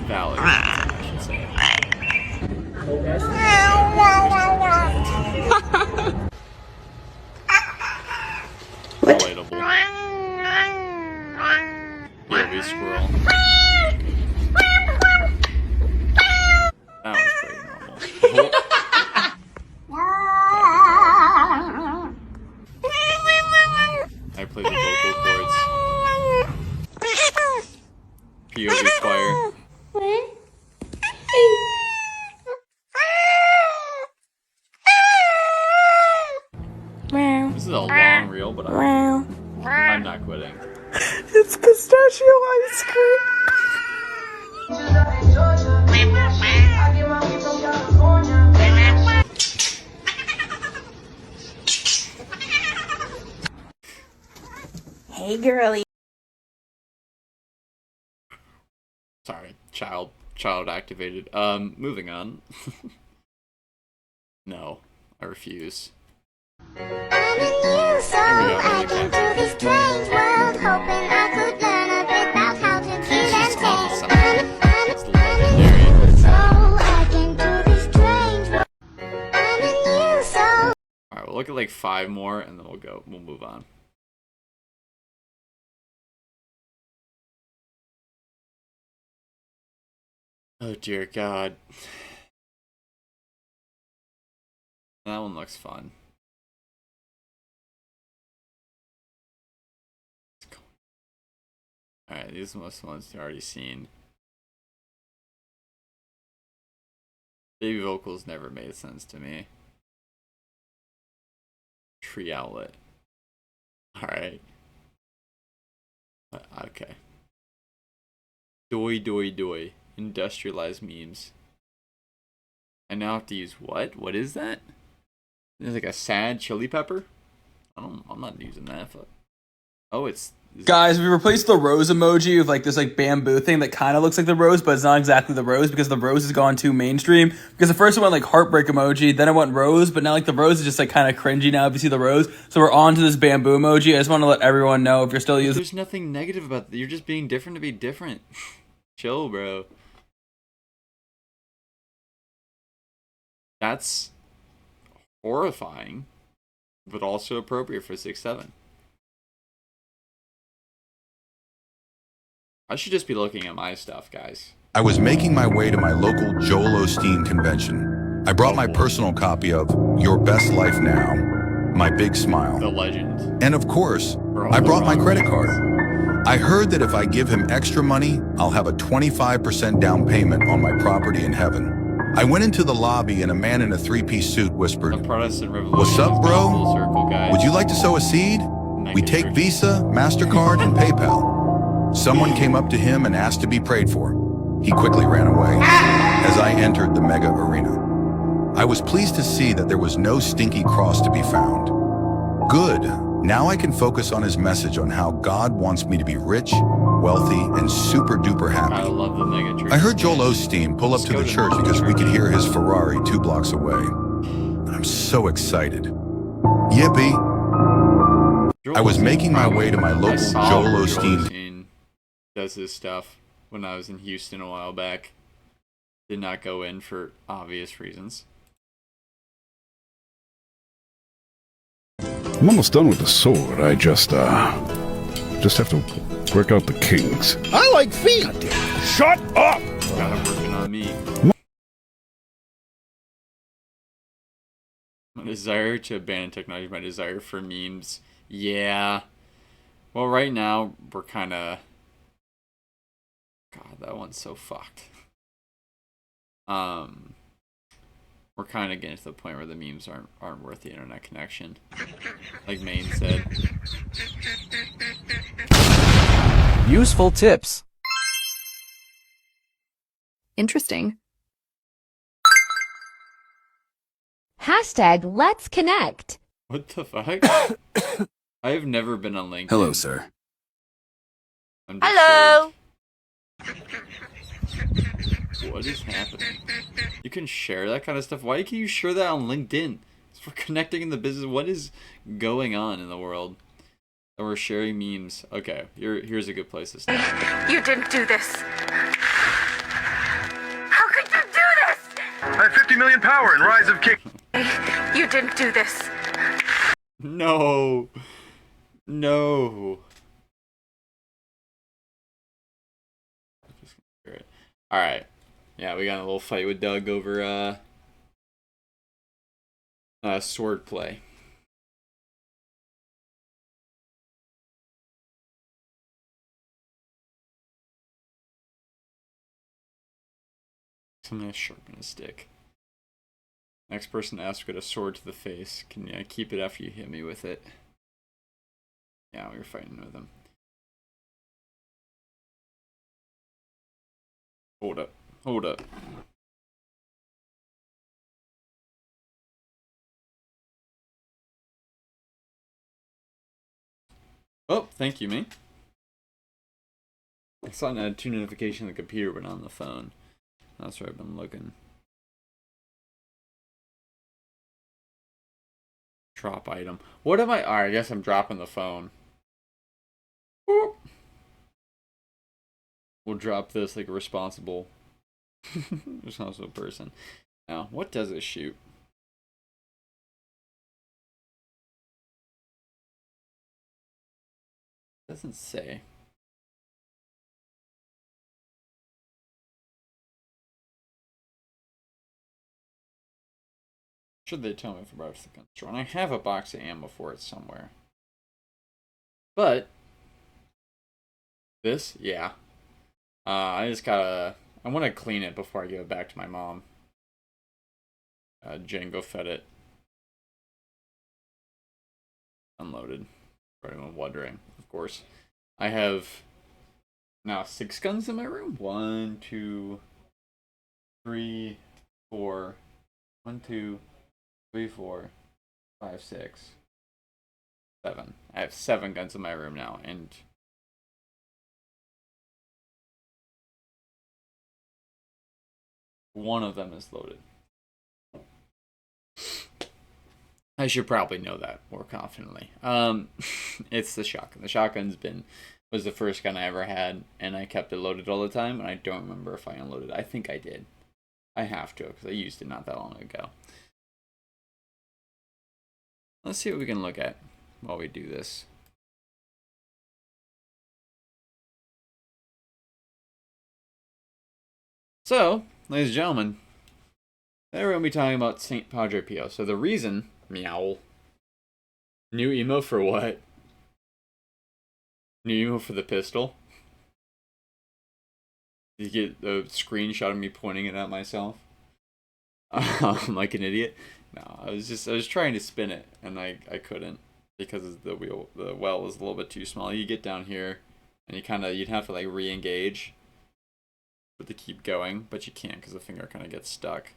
Valid content, I should say. Relatable. POV squirrel. That was pretty normal. I play the vocal cords. POV choir. This is a long reel, but I'm not quitting. It's pistachio ice cream. Hey, girly. Sorry, child activated. Moving on. No, I refuse. I came to this strange world hoping I could learn a bit about how to kill and It's legendary. So I came to this strange world. I'm a new soul. Alright, we'll look at like 5 more and then we'll move on. Oh dear God. That one looks fun. Alright, these are most ones you've already seen. Baby vocals never made sense to me. Tree outlet. Alright. Okay. Doi doi doi. Industrialized memes. I now have to use what? What is that? It's like a sad chili pepper? I'm not using that. Oh, it's... Guys, we replaced the rose emoji with like this like bamboo thing that kind of looks like the rose, but it's not exactly the rose because the rose has gone too mainstream. Because the first one went like heartbreak emoji, then I went rose, but now like the rose is just like kind of cringy now if you see the rose. So we're on to this bamboo emoji. I just want to let everyone know if you're still using... There's nothing negative about that. You're just being different to be different. Chill, bro. That's horrifying, but also appropriate for 6'7". I should just be looking at my stuff, guys. I was making my way to my local Joel Osteen convention. I brought my personal copy of Your Best Life Now, My Big Smile. The legend. And of course, I brought my credit card. I heard that if I give him extra money, I'll have a 25% down payment on my property in heaven. I went into the lobby and a man in a three-piece suit whispered, "What's up, bro? Would you like to sow a seed? We take Visa, MasterCard, and PayPal." Someone came up to him and asked to be prayed for. He quickly ran away. As I entered the mega arena, I was pleased to see that there was no stinky cross to be found. Good. Now I can focus on his message on how God wants me to be rich, wealthy, and super duper happy. I love the mega church. I heard Joel Osteen pull up to the church because we could hear his Ferrari 2 blocks away. I'm so excited. Yippee! I was making my way to my local Joel Osteen. Does his stuff when I was in Houston a while back. Did not go in for obvious reasons. I'm almost done with the sword. I just have to work out the kinks. I like feet. Shut up! Got it working on me. My desire to abandon technology, my desire for memes. Yeah. Well, right now, we're kind of... God, that one's so fucked. We're kind of getting to the point where the memes aren't worth the internet connection. Like Maine said. Useful tips. Interesting. Hashtag let's connect. What the fuck? I have never been on LinkedIn. Hello, sir. Hello. What is happening? You can share that kind of stuff. Why can you share that on LinkedIn? It's for connecting in the business. What is going on in the world? And we're sharing memes. Okay, here's a good place to start. You didn't do this. How could you do this? I have 50 million power and Rise of King. You didn't do this. No. No. Alright. Yeah, we got a little fight with Doug over sword play. Something to sharpen a stick. Next person to ask to get a sword to the face. Can you keep it after you hit me with it? Yeah, we were fighting with him. Hold up. Hold up. Oh, thank you, me. I saw an add 2 notification on the computer, but not on the phone. That's where I've been looking. Drop item. What am I? Alright, I guess I'm dropping the phone. Whoop. We'll drop this like a responsible person. Now, what does it shoot? It doesn't say. Should they tell me if about the gun store? And I have a box of ammo for it somewhere. But This? Yeah. I just gotta... I want to clean it before I give it back to my mom. Django fed it. Unloaded. For anyone wondering, of course. I have now 6 guns in my room. 1, 2, 3, 4. 1, 2, 3, 4, 5, 6, 7. I have 7 guns in my room now, and one of them is loaded. I should probably know that more confidently. It's the shotgun. The shotgun's was the first gun I ever had, and I kept it loaded all the time, and I don't remember if I unloaded. I think I did. I have to, because I used it not that long ago. Let's see what we can look at while we do this. So, ladies and gentlemen, today we're going to be talking about St. Padre Pio. So the reason, meow, new emo for what? New emo for the pistol? You get a screenshot of me pointing it at myself? Like an idiot? No, I was trying to spin it, and I couldn't, because the well was a little bit too small. You get down here, and you'd have to like re-engage, but to keep going, but you can't because the finger kind of gets stuck.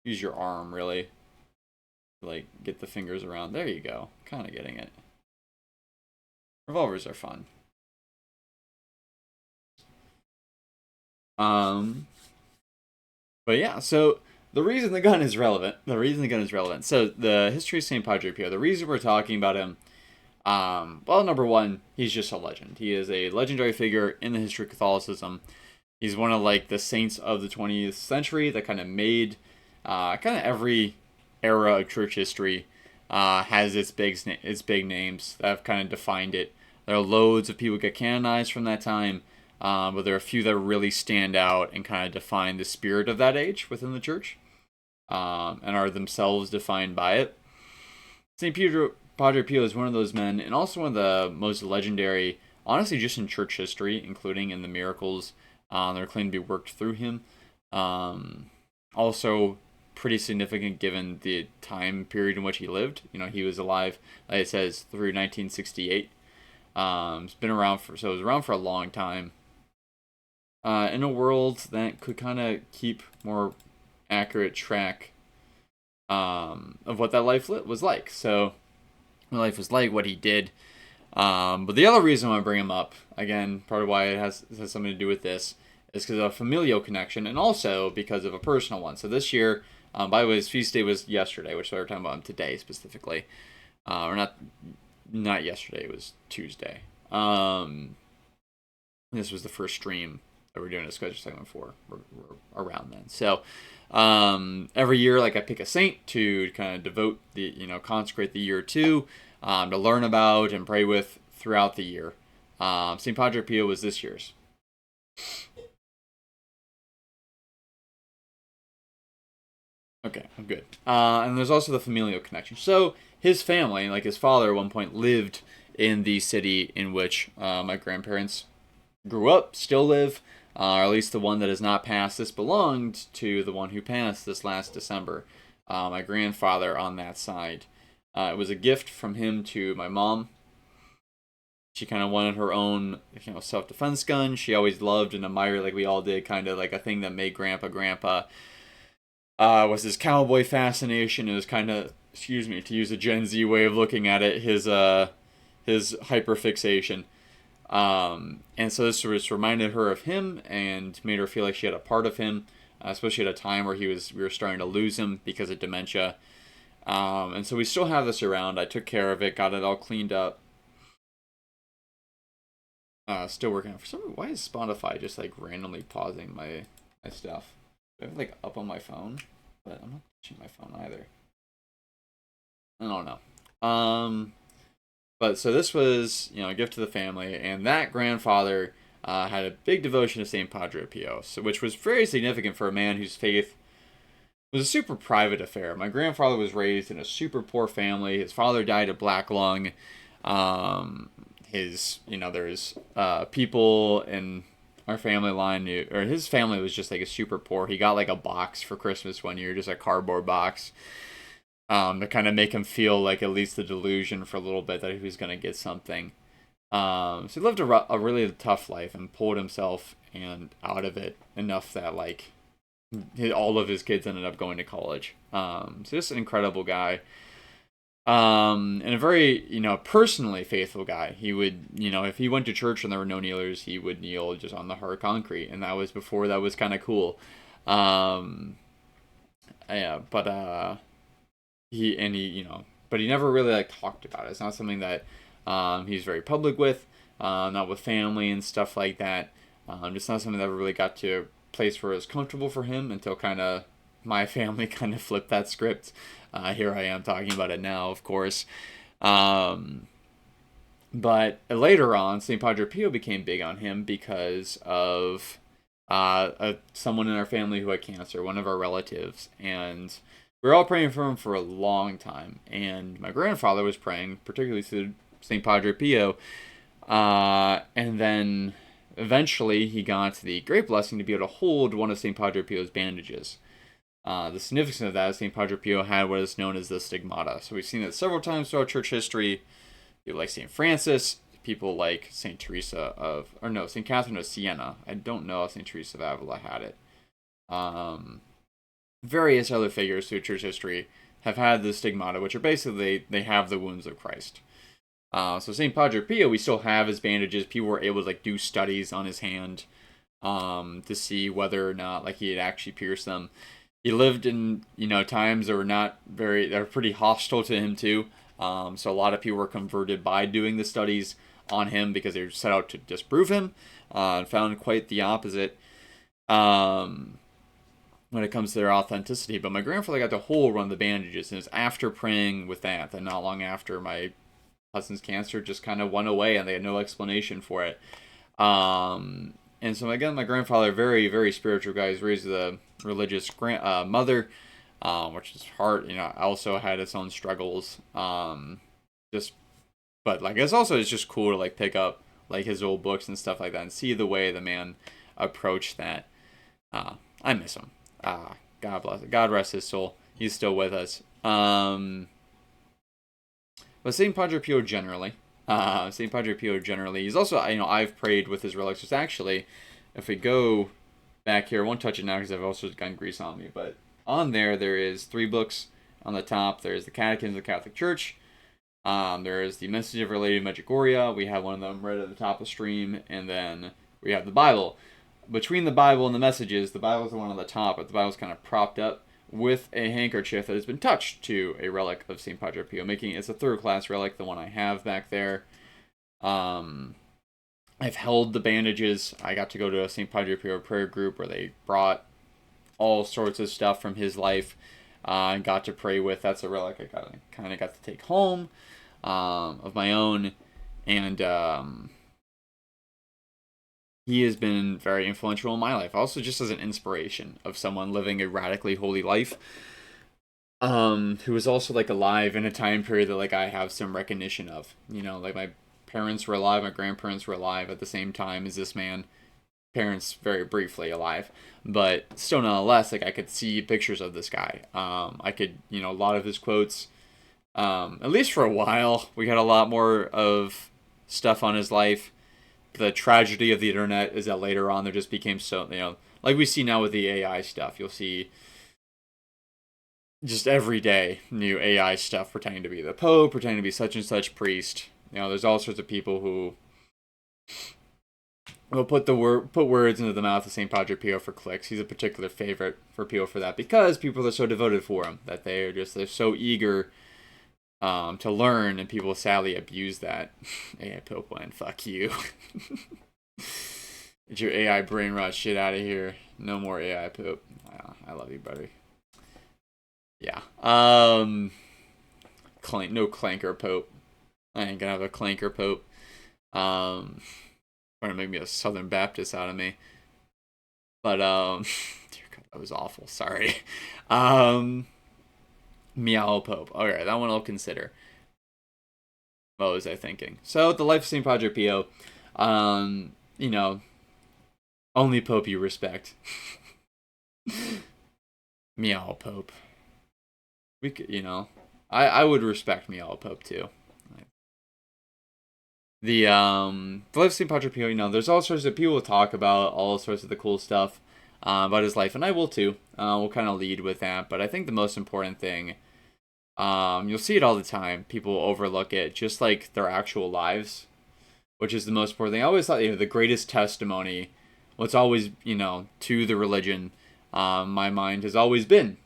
Use your arm, really. Like, get the fingers around. There you go. Kind of getting it. Revolvers are fun. But yeah, so the reason the gun is relevant, so the history of St. Padre Pio, the reason we're talking about him, well, number one, he's just a legend. He is a legendary figure in the history of Catholicism. He's one of like the saints of the 20th century that kind of made kind of every era of church history has its big names that have kind of defined it. There are loads of people get canonized from that time. But there are a few that really stand out and kind of define the spirit of that age within the church, and are themselves defined by it. St. Padre Pio is one of those men, and also one of the most legendary, honestly, just in church history, including in the miracles that are claimed to be worked through him. Also, pretty significant given the time period in which he lived. You know, he was alive, like it says, through 1968. It's been around it was around for a long time. In a world that could kind of keep more accurate track of what that life was like. So, what life was like, what he did. But the other reason I bring him up, again, part of why it has something to do with this, is because of a familial connection, and also because of a personal one. So this year, by the way, his feast day was yesterday, which is why we're talking about him today specifically. Or not yesterday, it was Tuesday. This was the first stream that we're doing a schedule segment for. We're around then. So every year, like, I pick a saint to kind of devote consecrate the year to learn about and pray with throughout the year. St. Padre Pio was this year's. Okay, I'm good. And there's also the familial connection. So his family, like his father at one point, lived in the city in which my grandparents grew up, still live, or at least the one that has not passed. This belonged to the one who passed this last December, my grandfather on that side. It was a gift from him to my mom. She kind of wanted her own, self-defense gun. She always loved and admired, like we all did, kind of like a thing that made Grandpa. Was his cowboy fascination. It was kind of, to use a Gen Z way of looking at it, his hyperfixation. And so this just reminded her of him and made her feel like she had a part of him, especially at a time where we were starting to lose him because of dementia. And so we still have this around. I took care of it, got it all cleaned up. Still working on it. For some reason, why is Spotify just like randomly pausing my stuff? I have like up on my phone, but I'm not touching my phone either. I don't know. But so this was, a gift to the family, and that grandfather had a big devotion to St. Padre Pio, which was very significant for a man whose faith was a super private affair. My grandfather was raised in a super poor family. His father died of black lung. his, there's people in our family line or his family was just like a super poor. He got like a box for Christmas one year, just a cardboard box, to kind of make him feel like at least the delusion for a little bit that he was going to get something. So he lived a really tough life and pulled himself and out of it enough that like all of his kids ended up going to college. So just an incredible guy. And a very, personally faithful guy. He would, if he went to church and there were no kneelers, he would kneel just on the hard concrete. And that was before that was kind of cool. Yeah, but he never really like talked about it. It's not something that he's very public with, not with family and stuff like that. Just not something that ever really got to a place where it was comfortable for him until kind of my family kind of flipped that script. Here I am talking about it now, of course. But later on, St. Padre Pio became big on him because of someone in our family who had cancer, one of our relatives. And we were all praying for him for a long time. And my grandfather was praying, particularly to St. Padre Pio. And then eventually he got the great blessing to be able to hold one of St. Padre Pio's bandages. The significance of that is St. Padre Pio had what is known as the stigmata. So we've seen that several times throughout church history. People like St. Francis, people like St. St. Catherine of Siena. I don't know if St. Teresa of Avila had it. Various other figures through church history have had the stigmata, which are basically, they have the wounds of Christ. So St. Padre Pio, we still have his bandages. People were able to like do studies on his hand to see whether or not like he had actually pierced them. He lived in, times that were pretty hostile to him too. So a lot of people were converted by doing the studies on him because they were set out to disprove him, and found quite the opposite when it comes to their authenticity. But my grandfather got the whole run of the bandages, and it was after praying with that not long after my cousin's cancer just kind of went away, and they had no explanation for it. And so again, my grandfather, very, very spiritual guy. He's raised with a religious mother, which is hard. Also had its own struggles. But like it's just cool to like pick up like his old books and stuff like that and see the way the man approached that. I miss him. God bless it. God rest his soul. He's still with us. But St. Padre Pio generally. He's also, I've prayed with his relics. Just actually, if we go back here, I won't touch it now because I've also got grease on me. But on there is 3 books on the top. There's the Catechism of the Catholic Church. There is the Message of Our Lady of Medjugorje. We have one of them right at the top of the stream. And then we have the Bible. Between the Bible and the messages, the Bible's the one on the top, but the Bible's kind of propped up with a handkerchief that has been touched to a relic of St. Padre Pio, making it's a 3rd-class relic, the one I have back there. I've held the bandages. I got to go to a St. Padre Pio prayer group where they brought all sorts of stuff from his life and got to pray with. That's a relic I kind of got to take home of my own. And he has been very influential in my life. Also just as an inspiration of someone living a radically holy life. Who was also like alive in a time period that like I have some recognition of. Like my parents were alive, my grandparents were alive at the same time as this man. Parents very briefly alive, but still nonetheless, like I could see pictures of this guy. I could, a lot of his quotes, at least for a while, we had a lot more of stuff on his life. The tragedy of the internet is that later on there just became so, like we see now with the AI stuff, you'll see just every day new AI stuff pretending to be the Pope, pretending to be such and such priest. There's all sorts of people who will put words into the mouth of St. Padre Pio for clicks. He's a particular favorite for Pio for that because people are so devoted for him that they're so eager to learn, and people sadly abuse that. AI Pope one, fuck you. Get your AI brain rot shit out of here. No more AI Pope. I love you, buddy. Yeah. No clanker Pope. I ain't gonna have a clanker Pope. Trying to make me a Southern Baptist out of me. But dear God, that was awful. Sorry. Meow Pope. Alright, that one I'll consider. What was I thinking? So, the Life of St. Padre Pio, you know, only Pope you respect. Meow Pope. We could, you know, I would respect Meow Pope too. The Life of St. Padre Pio, you know, there's all sorts of people talk about all sorts of the cool stuff about his life, and I will too. We'll kind of lead with that, but I think the most important thing, you'll see it all the time. People overlook it, just like their actual lives, which is the most important thing. I always thought, you know, the greatest testimony, what's always, you know, to the religion, my mind has always been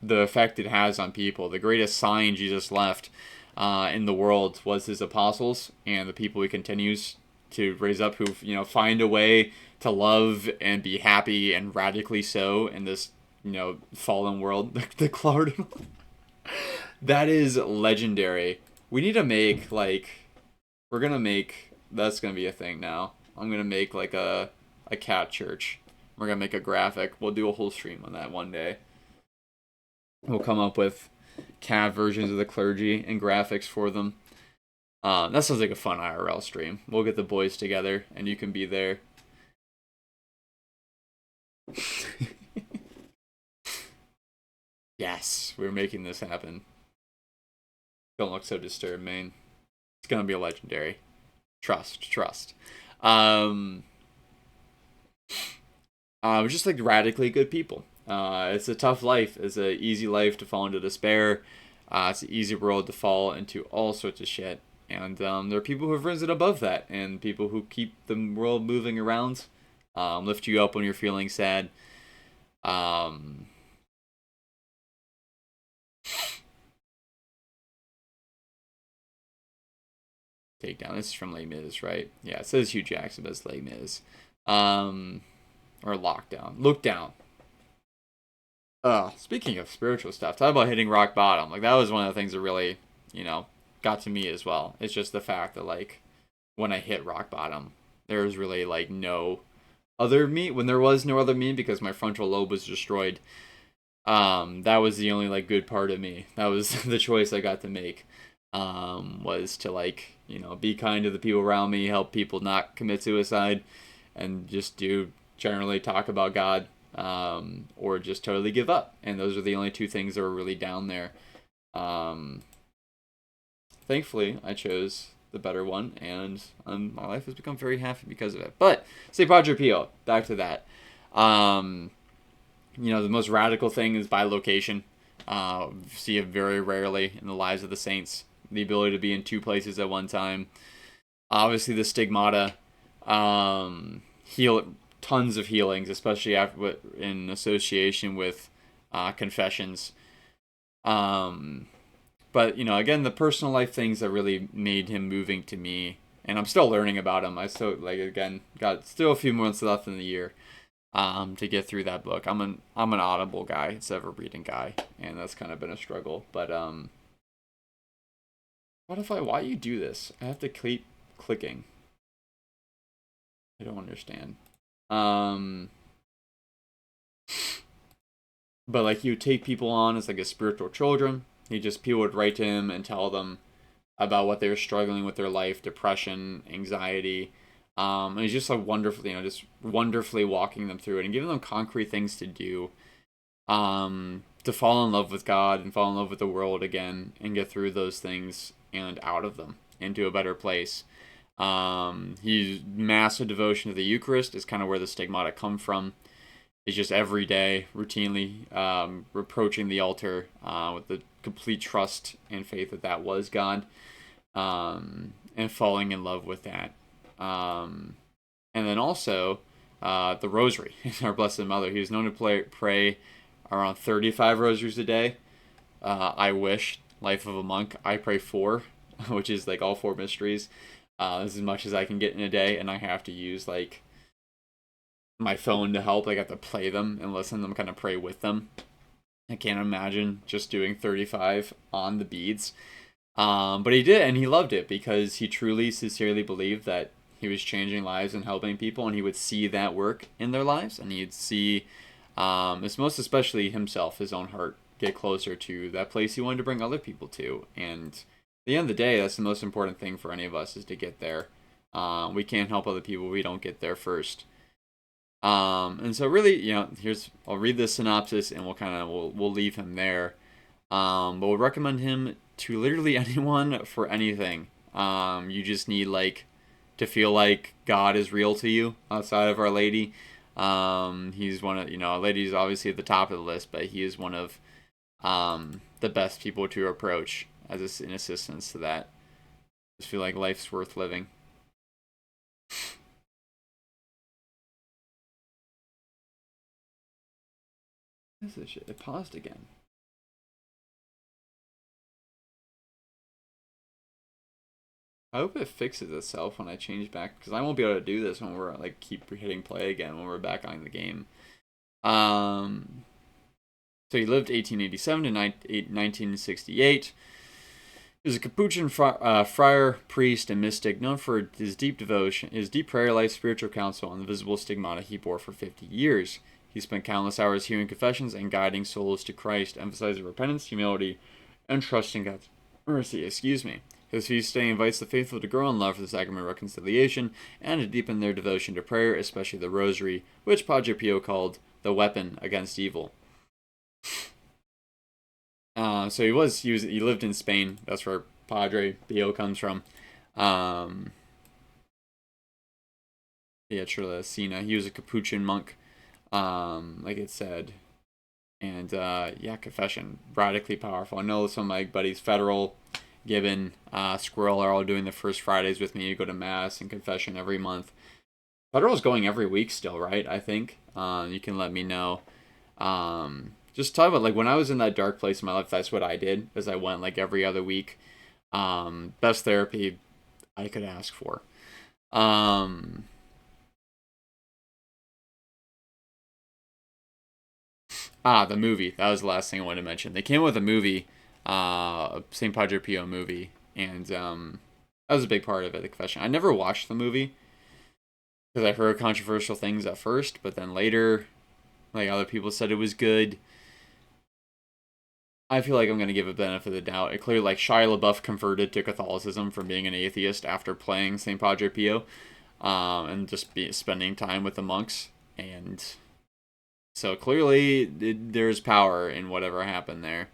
the effect it has on people. The greatest sign Jesus left in the world was his apostles and the people he continues to raise up, who, you know, find a way to love and be happy, and radically so, in this, you know, fallen world. The Cardinal. That is legendary. We need to make, like, we're gonna make, that's gonna be a thing now. I'm gonna make like a cat church. We're gonna make a graphic. We'll do a whole stream on that one day. We'll come up with cat versions of the clergy and graphics for them. That sounds like a fun IRL stream. We'll get the boys together and you can be there. Yes, we're making this happen. Don't look so disturbed, man. It's gonna be a legendary. Trust. We're just like radically good people. It's a tough life. It's an easy life to fall into despair. It's an easy world to fall into all sorts of shit. And there are people who have risen above that, and people who keep the world moving around, lift you up when you're feeling sad. Takedown. This is from Les Mis, right? Yeah, it says Hugh Jackson, but it's Les Mis. Or Lockdown. Look Down. Speaking of spiritual stuff, talk about hitting rock bottom. Like, that was one of the things that really, you know, got to me as well. It's just the fact that, like, when I hit rock bottom, there was really, like, no other me. When there was no other me, because my frontal lobe was destroyed, that was the only, like, good part of me. That was the choice I got to make, was to, like, you know, be kind to the people around me, help people not commit suicide, and just generally talk about God, or just totally give up. And those are the only two things that were really down there. Thankfully, I chose the better one, and my life has become very happy because of it. But St. Padre Pio, back to that. You know, the most radical thing is bilocation. See it very rarely in the lives of the saints. The ability to be in two places at one time. Obviously, the stigmata. Tons of healings, especially in association with confessions. But, you know, again, the personal life things that really made him moving to me, and I'm still learning about him. I still, like, again, got still a few months left in the year to get through that book. I'm an Audible guy instead of a reading guy, and that's kind of been a struggle. But why you do this? I have to keep clicking. I don't understand. But, like, he would take people on as, like, his spiritual children. People would write to him and tell them about what they were struggling with their life, depression, anxiety. And he's just, like, wonderfully, you know, just wonderfully walking them through it and giving them concrete things to do, to fall in love with God and fall in love with the world again and get through those things and out of them into a better place. He's massive devotion to the Eucharist is kind of where the stigmata come from. He's just every day, routinely approaching the altar with the complete trust and faith that was God, and falling in love with that. And then also the Rosary, our Blessed Mother. He was known to pray around 35 rosaries a day. I wish, Life of a Monk, I pray 4, which is like all 4 mysteries. This is as much as I can get in a day, and I have to use, like, my phone to help. Like, I have to play them and listen to them, kind of pray with them. I can't imagine just doing 35 on the beads. But he did, and he loved it because he truly, sincerely believed that he was changing lives and helping people, and he would see that work in their lives, and he'd see, most especially himself, his own heart, get closer to that place he wanted to bring other people to. And the end of the day, that's the most important thing for any of us, is to get there. We can't help other people. We don't get there first. And so really, you know, I'll read the synopsis and we'll leave him there. But we'll recommend him to literally anyone for anything. You just need to feel like God is real to you outside of Our Lady. He's one of, Our Lady's obviously at the top of the list, but he is one of the best people to approach as an assistance to that. Just feel like life's worth living. This is shit. It paused again. I hope it fixes itself when I change back, because I won't be able to do this when we're keep hitting play again when we're back on the game. So he lived 1887 to 1968. He was a Capuchin friar, priest, and mystic, known for his deep devotion, his deep prayer life, spiritual counsel, and the visible stigmata he bore for 50 years. He spent countless hours hearing confessions and guiding souls to Christ, emphasizing repentance, humility, and trust in God's mercy. His feast day invites the faithful to grow in love for the sacrament of reconciliation and to deepen their devotion to prayer, especially the Rosary, which Padre Pio called the weapon against evil. So he lived in Spain. That's where Padre Pio comes from. Trelacina. He was a Capuchin monk, like it said. And confession, radically powerful. I know some of my buddies, Federal, Gibbon, Squirrel, are all doing the first Fridays with me. You go to Mass and confession every month. Federal's going every week still, right? I think. You can let me know. Just talk about when I was in that dark place in my life, that's what I did, is I went every other week. Best therapy I could ask for. The movie. That was the last thing I wanted to mention. They came with a movie, St. Padre Pio movie, and that was a big part of it, the confession. I never watched the movie because I heard controversial things at first, but then later, other people said it was good. I feel like I'm going to give a benefit of the doubt. It clearly, Shia LaBeouf converted to Catholicism from being an atheist after playing St. Padre Pio, and just spending time with the monks, and so clearly there's power in whatever happened there.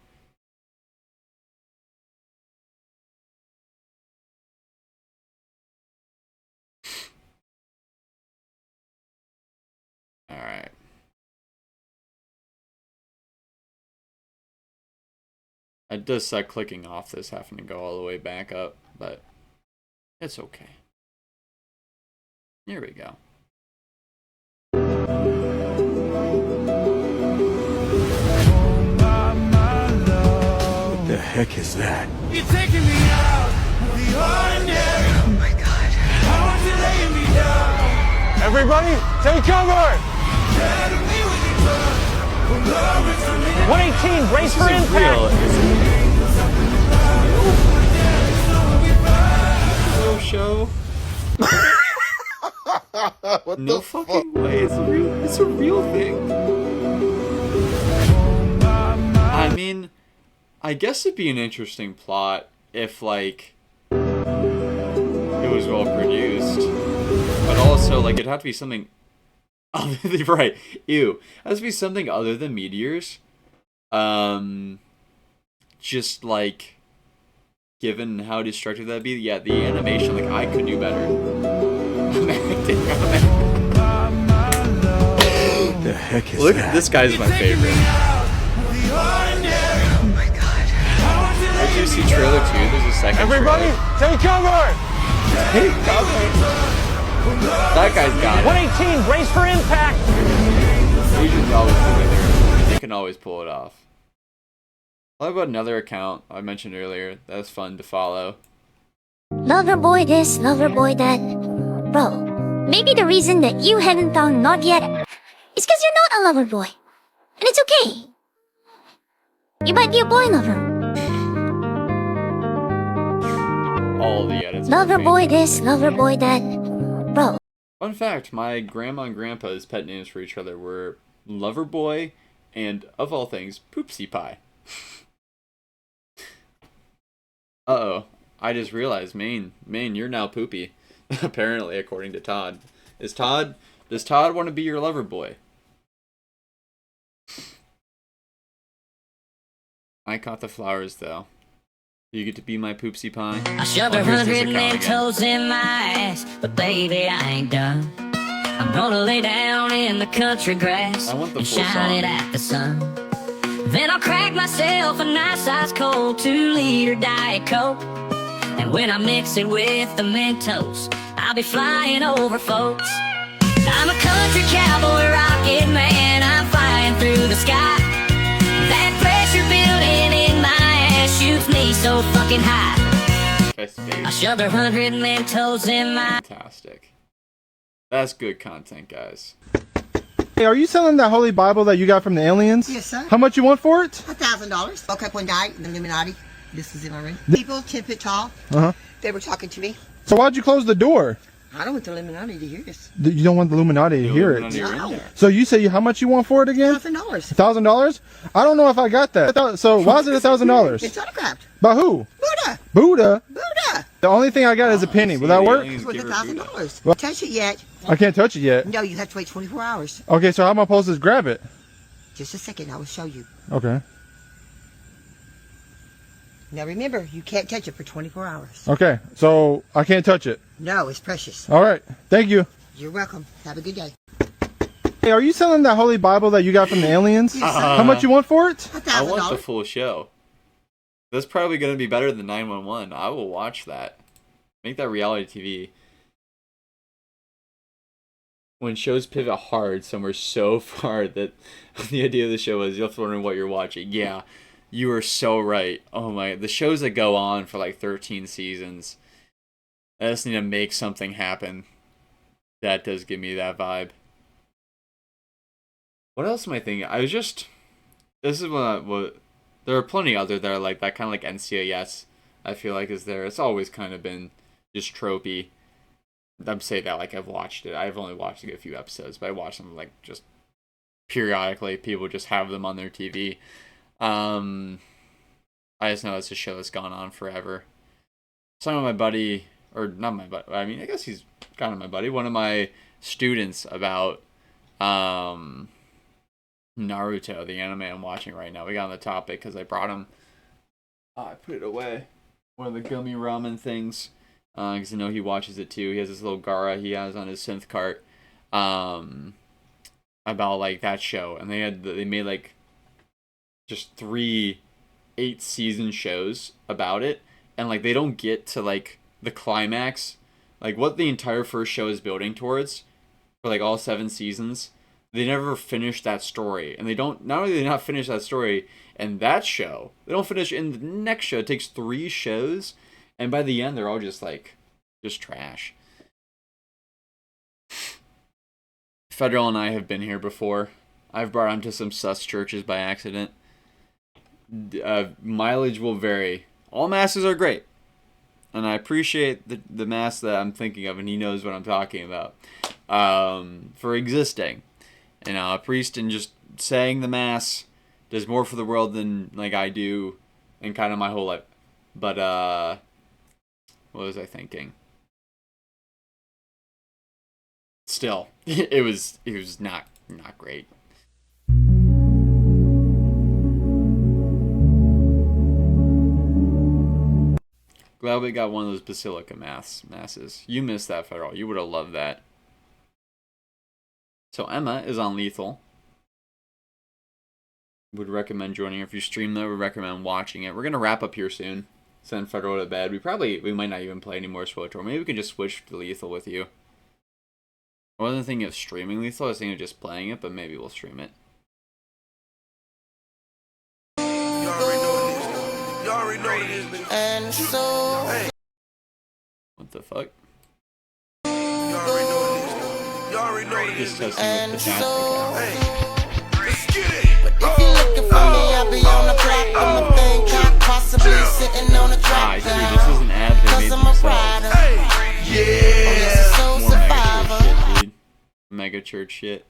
All right. It does suck clicking off this, having to go all the way back up, but it's okay. Here we go. What the heck is that? You're taking me out of the ordinary. Oh my God. I want you laying me down. Everybody, take cover! 118, brace for impact. No show. No fucking way. It's a real thing. I mean, I guess it'd be an interesting plot if it was well produced, but also it'd have to be something other than, right? Ew, it has to be something other than meteors. Just given how destructive that'd be, yeah, the animation, I could do better. What the heck is Look, that? this guy's my favorite. Oh my God. Did you see trailer 2? There's a second Everybody, trailer. take cover! Take cover! That guy's got it. 118, brace for impact. Asians always do it. They can always pull it off. I'll have another account I mentioned earlier that's fun to follow. Lover boy this, lover boy that. Bro, maybe the reason that you haven't found Nog yet is because you're not a lover boy. And it's okay. You might be a boy lover. All the edits. Lover boy this, lover boy that. Bro. Fun fact, my grandma and grandpa's pet names for each other were Loverboy and, of all things, Poopsie Pie. Uh-oh. I just realized, Maine, you're now poopy. Apparently, according to Todd. Does Todd want to be your lover boy? I caught the flowers, though. You get to be my poopsie pie. I shoved 100 Mentos in my ass, but baby, I ain't done. I'm gonna lay down in the country grass and shine it at the sun. Then I'll crack myself a nice ice cold 2-liter Diet Coke. And when I mix it with the Mentos, I'll be flying over folks. I'm a country cowboy rocket man, I'm flying through the sky. That pressure building in my ass shoots me so fucking high. I shoved 100 Mentos in my... Fantastic. That's good content, guys. Hey, are you selling that Holy Bible that you got from the aliens? Yes, sir. How much you want for it? $1,000. Woke up one night, the Illuminati. This is in my room. People 10 foot tall. Uh-huh. They were talking to me. So why'd you close the door? I don't want the Illuminati to hear this. You don't want the Illuminati to hear it. No. So you say how much you want for it again? $1,000. $1,000? I don't know if I got that. So why is it $1,000? It's autographed. By who? Buddha. Buddha? Buddha. The only thing I got is a penny. Will that work? It's worth $1,000. Well, Touch it yet? I can't touch it yet. No, you have to wait 24 hours. Okay, so how am I supposed to grab it? Just a second, I will show you. Okay. Now remember, you can't touch it for 24 hours. Okay, so I can't touch it. No, it's precious. All right, thank you. You're welcome. Have a good day. Hey, are you selling that Holy Bible that you got from the aliens? Yes, sir. How much you want for it? I want the full show. That's probably going to be better than 911. I will watch that. Make that reality TV. When shows pivot hard somewhere so far that the idea of the show is you're wondering what you're watching. Yeah, you are so right. Oh my, the shows that go on for like 13 seasons. I just need to make something happen. That does give me that vibe. What else am I thinking? This is what there are plenty other that are like that, kind of like NCIS. I feel like is there. It's always kind of been just tropey. I'm saying that like I've watched it. I've only watched a few episodes, but I watch them like just periodically. People just have them on their TV. I just know it's a show that's gone on forever. Some of my buddy, or not my buddy, I mean, I guess he's kind of my buddy. One of my students about Naruto, the anime I'm watching right now. We got on the topic because I brought him. I put it away. One of the gummy ramen things. Because I know he watches it too. He has this little Gara he has on his synth cart. About like that show. And they made like just 3 8-season shows about it. And like they don't get to like the climax. Like what the entire first show is building towards. For like all 7 seasons. They never finish that story. And they don't, not only do they not finish that story in that show. They don't finish in the next show. It takes 3 shows. And by the end, they're all just trash. Federal and I have been here before. I've brought him to some sus churches by accident. Mileage will vary. All masses are great. And I appreciate the mass that I'm thinking of, and he knows what I'm talking about. For existing. A priest and just saying the mass does more for the world than like I do in kind of my whole life. But, what was I thinking? Still, it was not great. Glad we got one of those Basilica masses. You missed that, Federal. You would have loved that. So Emma is on Lethal. Would recommend joining her. If you stream that, would recommend watching it. We're going to wrap up here soon. Send Federal to bed. We might not even play any more SWTOR. Maybe we can just switch to Lethal with you. I wasn't thinking of streaming Lethal. I was thinking of just playing it, but maybe we'll stream it. And so... What the fuck? Just testing with the But if you're looking for me, I'll be on the block. I'm a thing track, possibly sitting on a track. This is an ad they made themselves. Yeah. Mega church shit.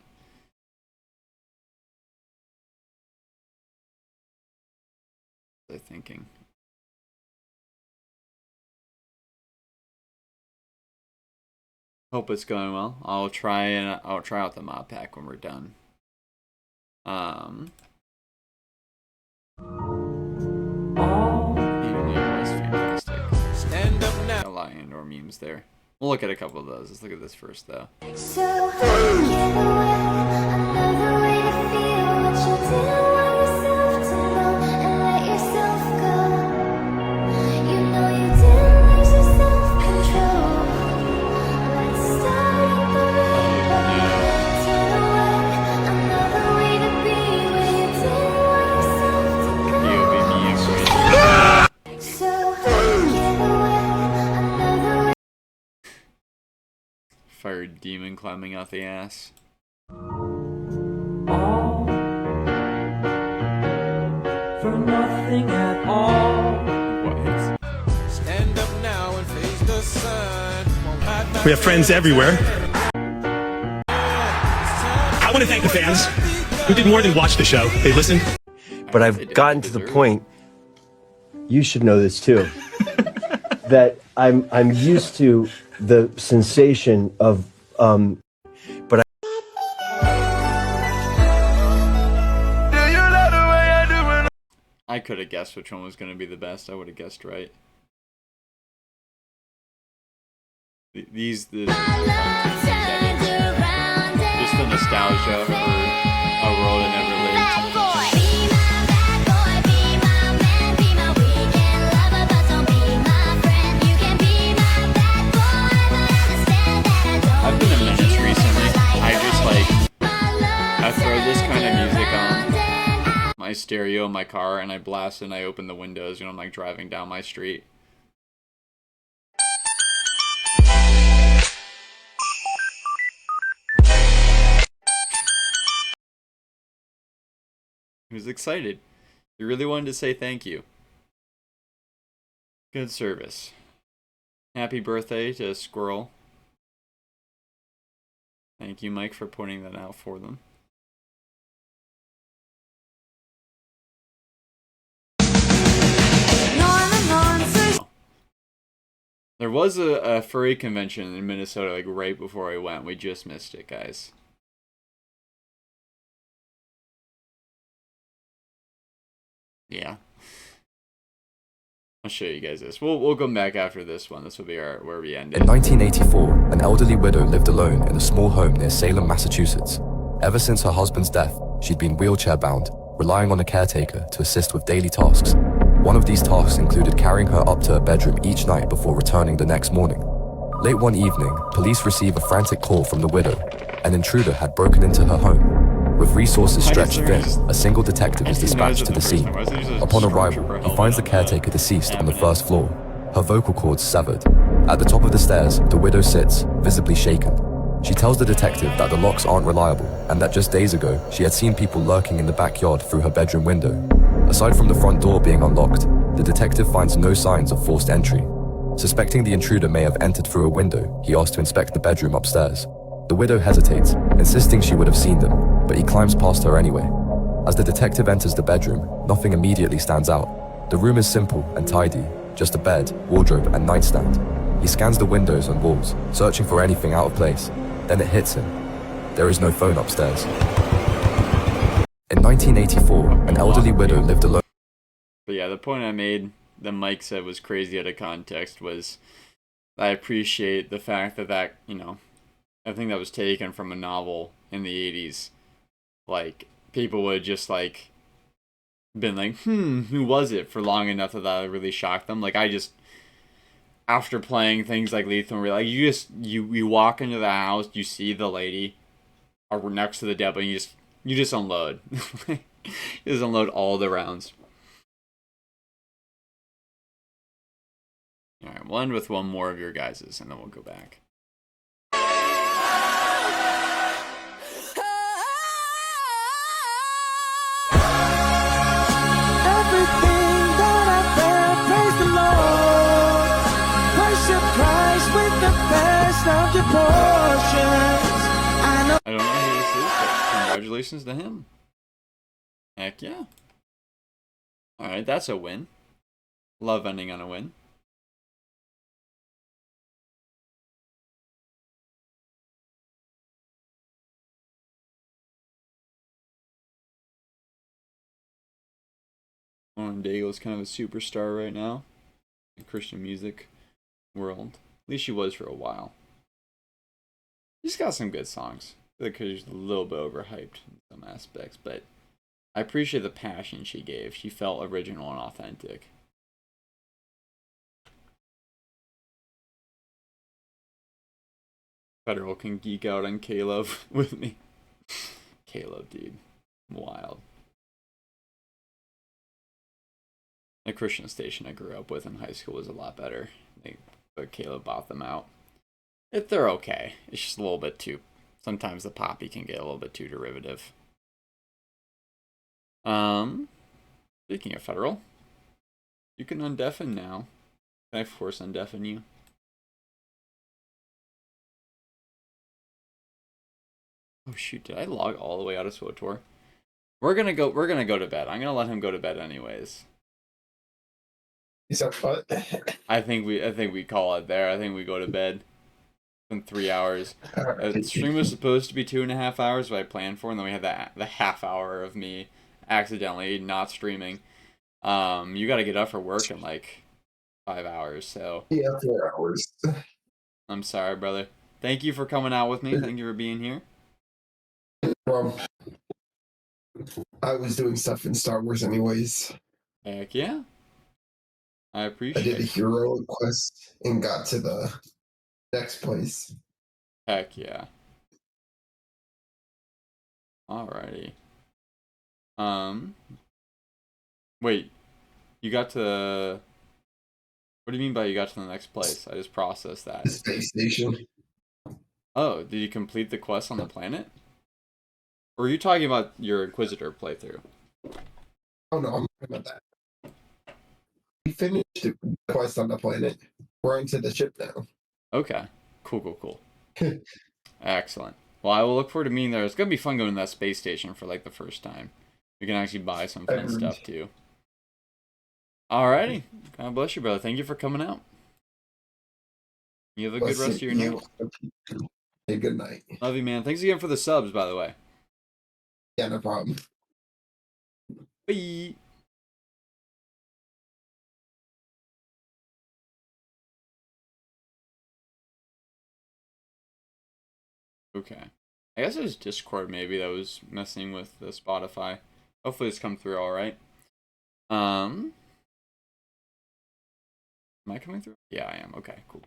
What was I thinking? Hope it's going well. I'll try out the mod pack when we're done. Was fantastic. Stand up now. A lot of indoor memes there. We'll look at a couple of those. Let's look at this first, though. So give away another way to feel what you didn't want yourself to know, and let yourself go. You know you didn't lose your self-control. Let's start at the rainbow. Turn away another way to be where you didn't want yourself to go. So give away another way. Fire demon climbing out the ass. All for nothing at all. What? Stand up now and face the sun. We have friends everywhere. I want to thank the fans who did more than watch the show. They listened. But I've gotten to the point, you should know this too, that I'm used to the sensation of but I could have guessed which one was going to be the best. I would have guessed right. Just the nostalgia for a world that never lived. I've been in minutes recently. I throw this kind of music on my stereo in my car and I blast and I open the windows, you know, I'm like driving down my street. He was excited. He really wanted to say thank you. Good service. Happy birthday to Squirrel. Thank you, Mike, for pointing that out for them. There was a furry convention in Minnesota, like right before I went. We just missed it, guys. Yeah. I'll show you guys this. We'll come back after this one. This will be where we end it. In 1984, an elderly widow lived alone in a small home near Salem, Massachusetts. Ever since her husband's death, she'd been wheelchair-bound, relying on a caretaker to assist with daily tasks. One of these tasks included carrying her up to her bedroom each night before returning the next morning. Late one evening, police receive a frantic call from the widow. An intruder had broken into her home. With resources stretched thin, a single detective is dispatched to the scene. Upon arrival, he finds the caretaker deceased on the first floor, her vocal cords severed. At the top of the stairs, the widow sits, visibly shaken. She tells the detective that the locks aren't reliable, and that just days ago, she had seen people lurking in the backyard through her bedroom window. Aside from the front door being unlocked, the detective finds no signs of forced entry. Suspecting the intruder may have entered through a window, he asks to inspect the bedroom upstairs. The widow hesitates, insisting she would have seen them, but he climbs past her anyway. As the detective enters the bedroom, nothing immediately stands out. The room is simple and tidy, just a bed, wardrobe, and nightstand. He scans the windows and walls, searching for anything out of place. Then it hits him. There is no phone upstairs. In 1984, an elderly widow lived alone. But yeah, the point I made that Mike said was crazy out of context was I appreciate the fact that, you know, I think that was taken from a novel in the 80s. Like, people would just, like, been like, who was it for long enough that really shocked them. Like, after playing things like Lethal, like, you walk into the house, you see the lady next to the depot, and you just unload. You just unload all the rounds. Alright, we'll end with one more of your guys's, and then we'll go back. Everything that I felt, praise the Lord. Worship Christ with the best of your portions. I don't know who this is, but congratulations to him. Heck yeah. Alright, that's a win. Love ending on a win. Daigle's kind of a superstar right now in the Christian music world. At least she was for a while. She's got some good songs. I feel like she's a little bit overhyped in some aspects, but I appreciate the passion she gave. She felt original and authentic. Federal can geek out on Caleb with me. Caleb, dude. Wild. The Christian station I grew up with in high school was a lot better. But Caleb bought them out. They're okay. It's just a little bit too... Sometimes the poppy can get a little bit too derivative. Speaking of Federal, you can undeafen now. Can I force undeafen you? Oh shoot, did I log all the way out of SWTOR? We're gonna go to bed. I'm gonna let him go to bed anyways. You said what? I think we call it there. I think we go to bed in 3 hours. The stream was supposed to be 2.5 hours, but I planned for, and then we had the half hour of me accidentally not streaming. You got to get up for work in like 5 hours, so yeah, 4 hours. I'm sorry, brother. Thank you for coming out with me. Thank you for being here. I was doing stuff in Star Wars anyways. Heck yeah. I appreciate it. I did a hero quest and got to the next place. Heck yeah. Alrighty. Wait. You got to... What do you mean by you got to the next place? I just processed that. The space station. Oh, did you complete the quest on the planet? Or are you talking about your Inquisitor playthrough? Oh no, I'm talking about that. We finished the quest on the planet. We're into the ship now. Okay. Cool. Excellent. Well, I will look forward to meeting there. It's going to be fun going to that space station for like the first time. We can actually buy some fun stuff too. Alrighty. God bless you, brother. Thank you for coming out. You have a good rest of your night. Hey, good night. Love you, man. Thanks again for the subs, by the way. Yeah, no problem. Bye. Okay. I guess it was Discord maybe that was messing with the Spotify. Hopefully it's come through alright. Am I coming through? Yeah, I am. Okay, cool.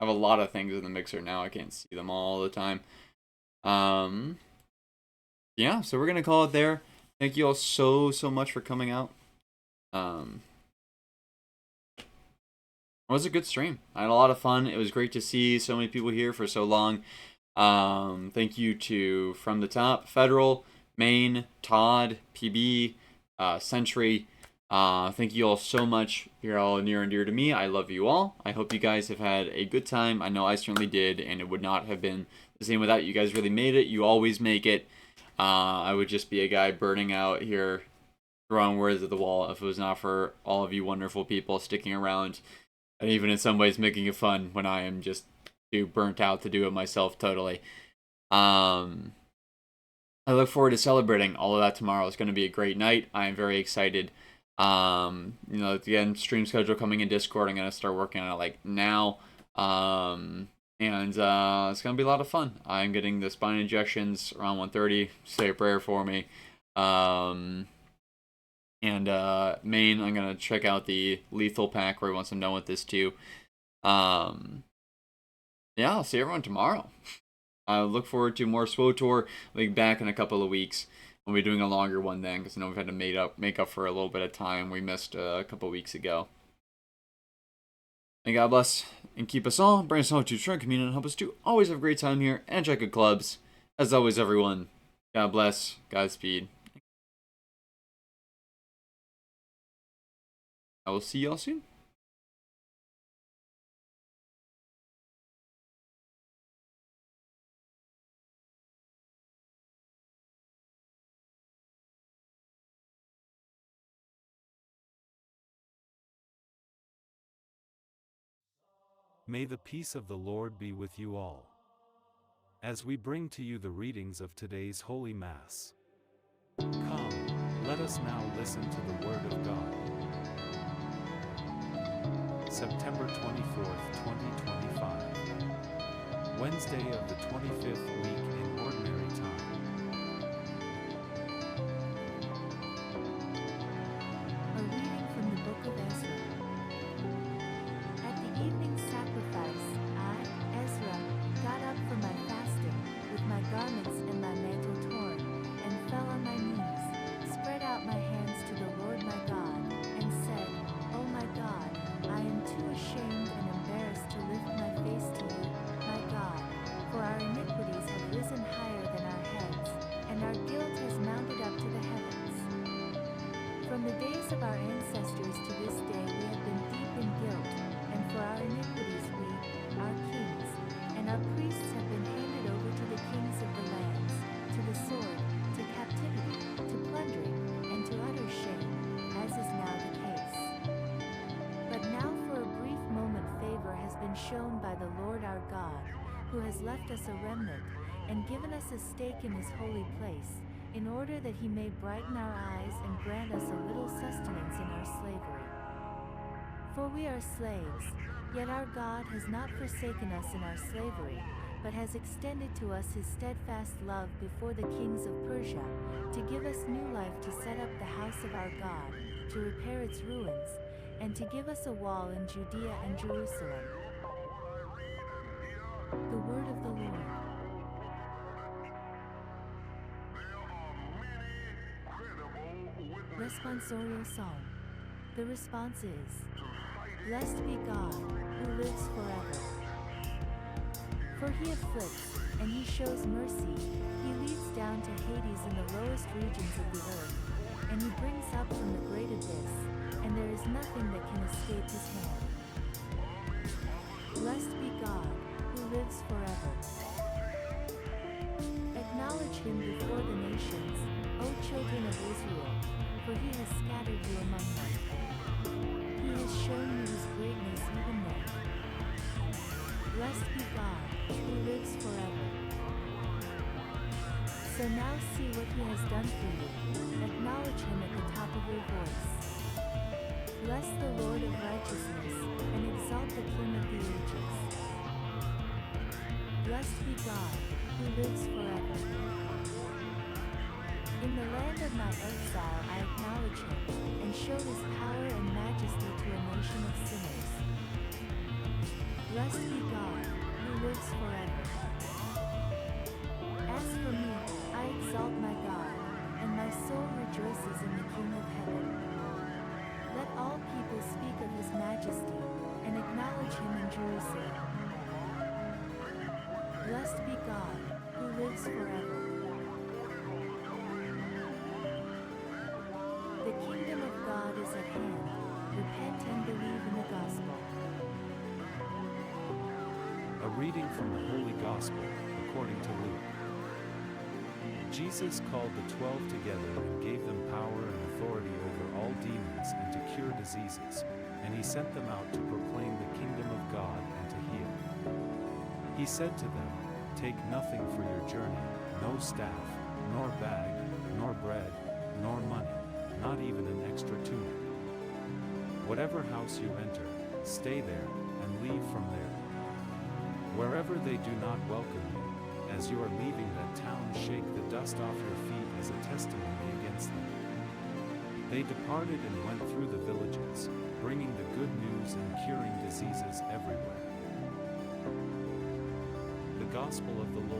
I have a lot of things in the mixer now. I can't see them all the time. Yeah, so we're going to call it there. Thank you all so much for coming out. It was a good stream. I had a lot of fun. It was great to see so many people here for so long. Thank you to From the Top, Federal, Maine, Todd, PB, Century. Thank you all so much. You're all near and dear to me. I love you all. I hope you guys have had a good time. I know I certainly did, and it would not have been the same without you guys. Really made it. You always make it. I would just be a guy burning out here, throwing words at the wall if it was not for all of you wonderful people sticking around, and even in some ways making it fun when I am just too burnt out to do it myself totally. I look forward to celebrating all of that tomorrow. It's going to be a great night. I am very excited. Again, stream schedule coming in Discord. I'm going to start working on it like now. It's going to be a lot of fun. I'm getting the spine injections around 1:30. Say a prayer for me. Main, I'm going to check out the lethal pack right once I'm done with this too. Yeah, I'll see everyone tomorrow. I look forward to more SWTOR. I'll be back in a couple of weeks. We'll be doing a longer one then, because I know we've had to make up for a little bit of time we missed a couple of weeks ago. And God bless and keep us all, bring us all to a strong community, and help us to always have a great time here and check out clubs. As always, everyone, God bless, Godspeed. I will see y'all soon. May the peace of the Lord be with you all. As we bring to you the readings of today's Holy Mass. Come, Let us now listen to the Word of God. September 24th, 2025. Wednesday of the 25th week in Ordinary Time. A reading from the book of Ezra. At the evening sacrifice, I, Ezra, got up from my fasting, with my garments and my mantle torn, and fell on my knees, spread out my hands to the Lord my God, and said, O my God, I am too ashamed and embarrassed to lift my face to you, my God, for our iniquities have risen higher than our heads, and our guilt has mounted up to the heavens. From the days of our ancestors to this day we have been deep in guilt, and for our iniquities we, our kings, and our priests have been handed over to the kings of the lands, to the sword, to captivity, to plundering, and to utter shame, as is now the case. But now for a brief moment favor has been shown by the Lord our God, who has left us a remnant, and given us a stake in his holy place, in order that he may brighten our eyes and grant us a little sustenance in our slavery. For we are slaves, yet our God has not forsaken us in our slavery, but has extended to us his steadfast love before the kings of Persia, to give us new life to set up the house of our God, to repair its ruins, and to give us a wall in Judea and Jerusalem. The word of the Lord. Responsorial Psalm. The response is, Blessed be God, who lives forever. For he afflicts, and he shows mercy, he leads down to Hades in the lowest regions of the earth, and he brings up from the great abyss, and there is nothing that can escape his hand. Blessed be God, who lives forever. Acknowledge him before the nations, O children of Israel, for he has scattered you among them. He has shown you his greatness even then. Blessed be God, who lives forever. So now see what he has done for you, acknowledge him at the top of your voice. Bless the Lord of righteousness, and exalt the King of the ages. Blessed be God, who lives forever. In the land of my exile I acknowledge him, and show his power and majesty to a nation of sinners. Blessed be God, who lives forever. As for me, I exalt my God, and my soul rejoices in the King of heaven. Let all people speak of his majesty, and acknowledge him in Jerusalem. Blessed be God, who lives forever. The kingdom of God is at hand. Repent and believe in the gospel. A reading from the Holy Gospel, according to Luke. Jesus called the 12 together and gave them power and authority over all demons and to cure diseases, and he sent them out to proclaim the kingdom of God and to heal. He said to them, Take nothing for your journey, no staff, nor bag, nor bread, nor money, not even an extra tunic. Whatever house you enter, stay there, and leave from there. Wherever they do not welcome you, as you are leaving that town, shake the dust off your feet as a testimony against them. They departed and went through the villages, bringing the good news and curing diseases everywhere. The Gospel of the Lord.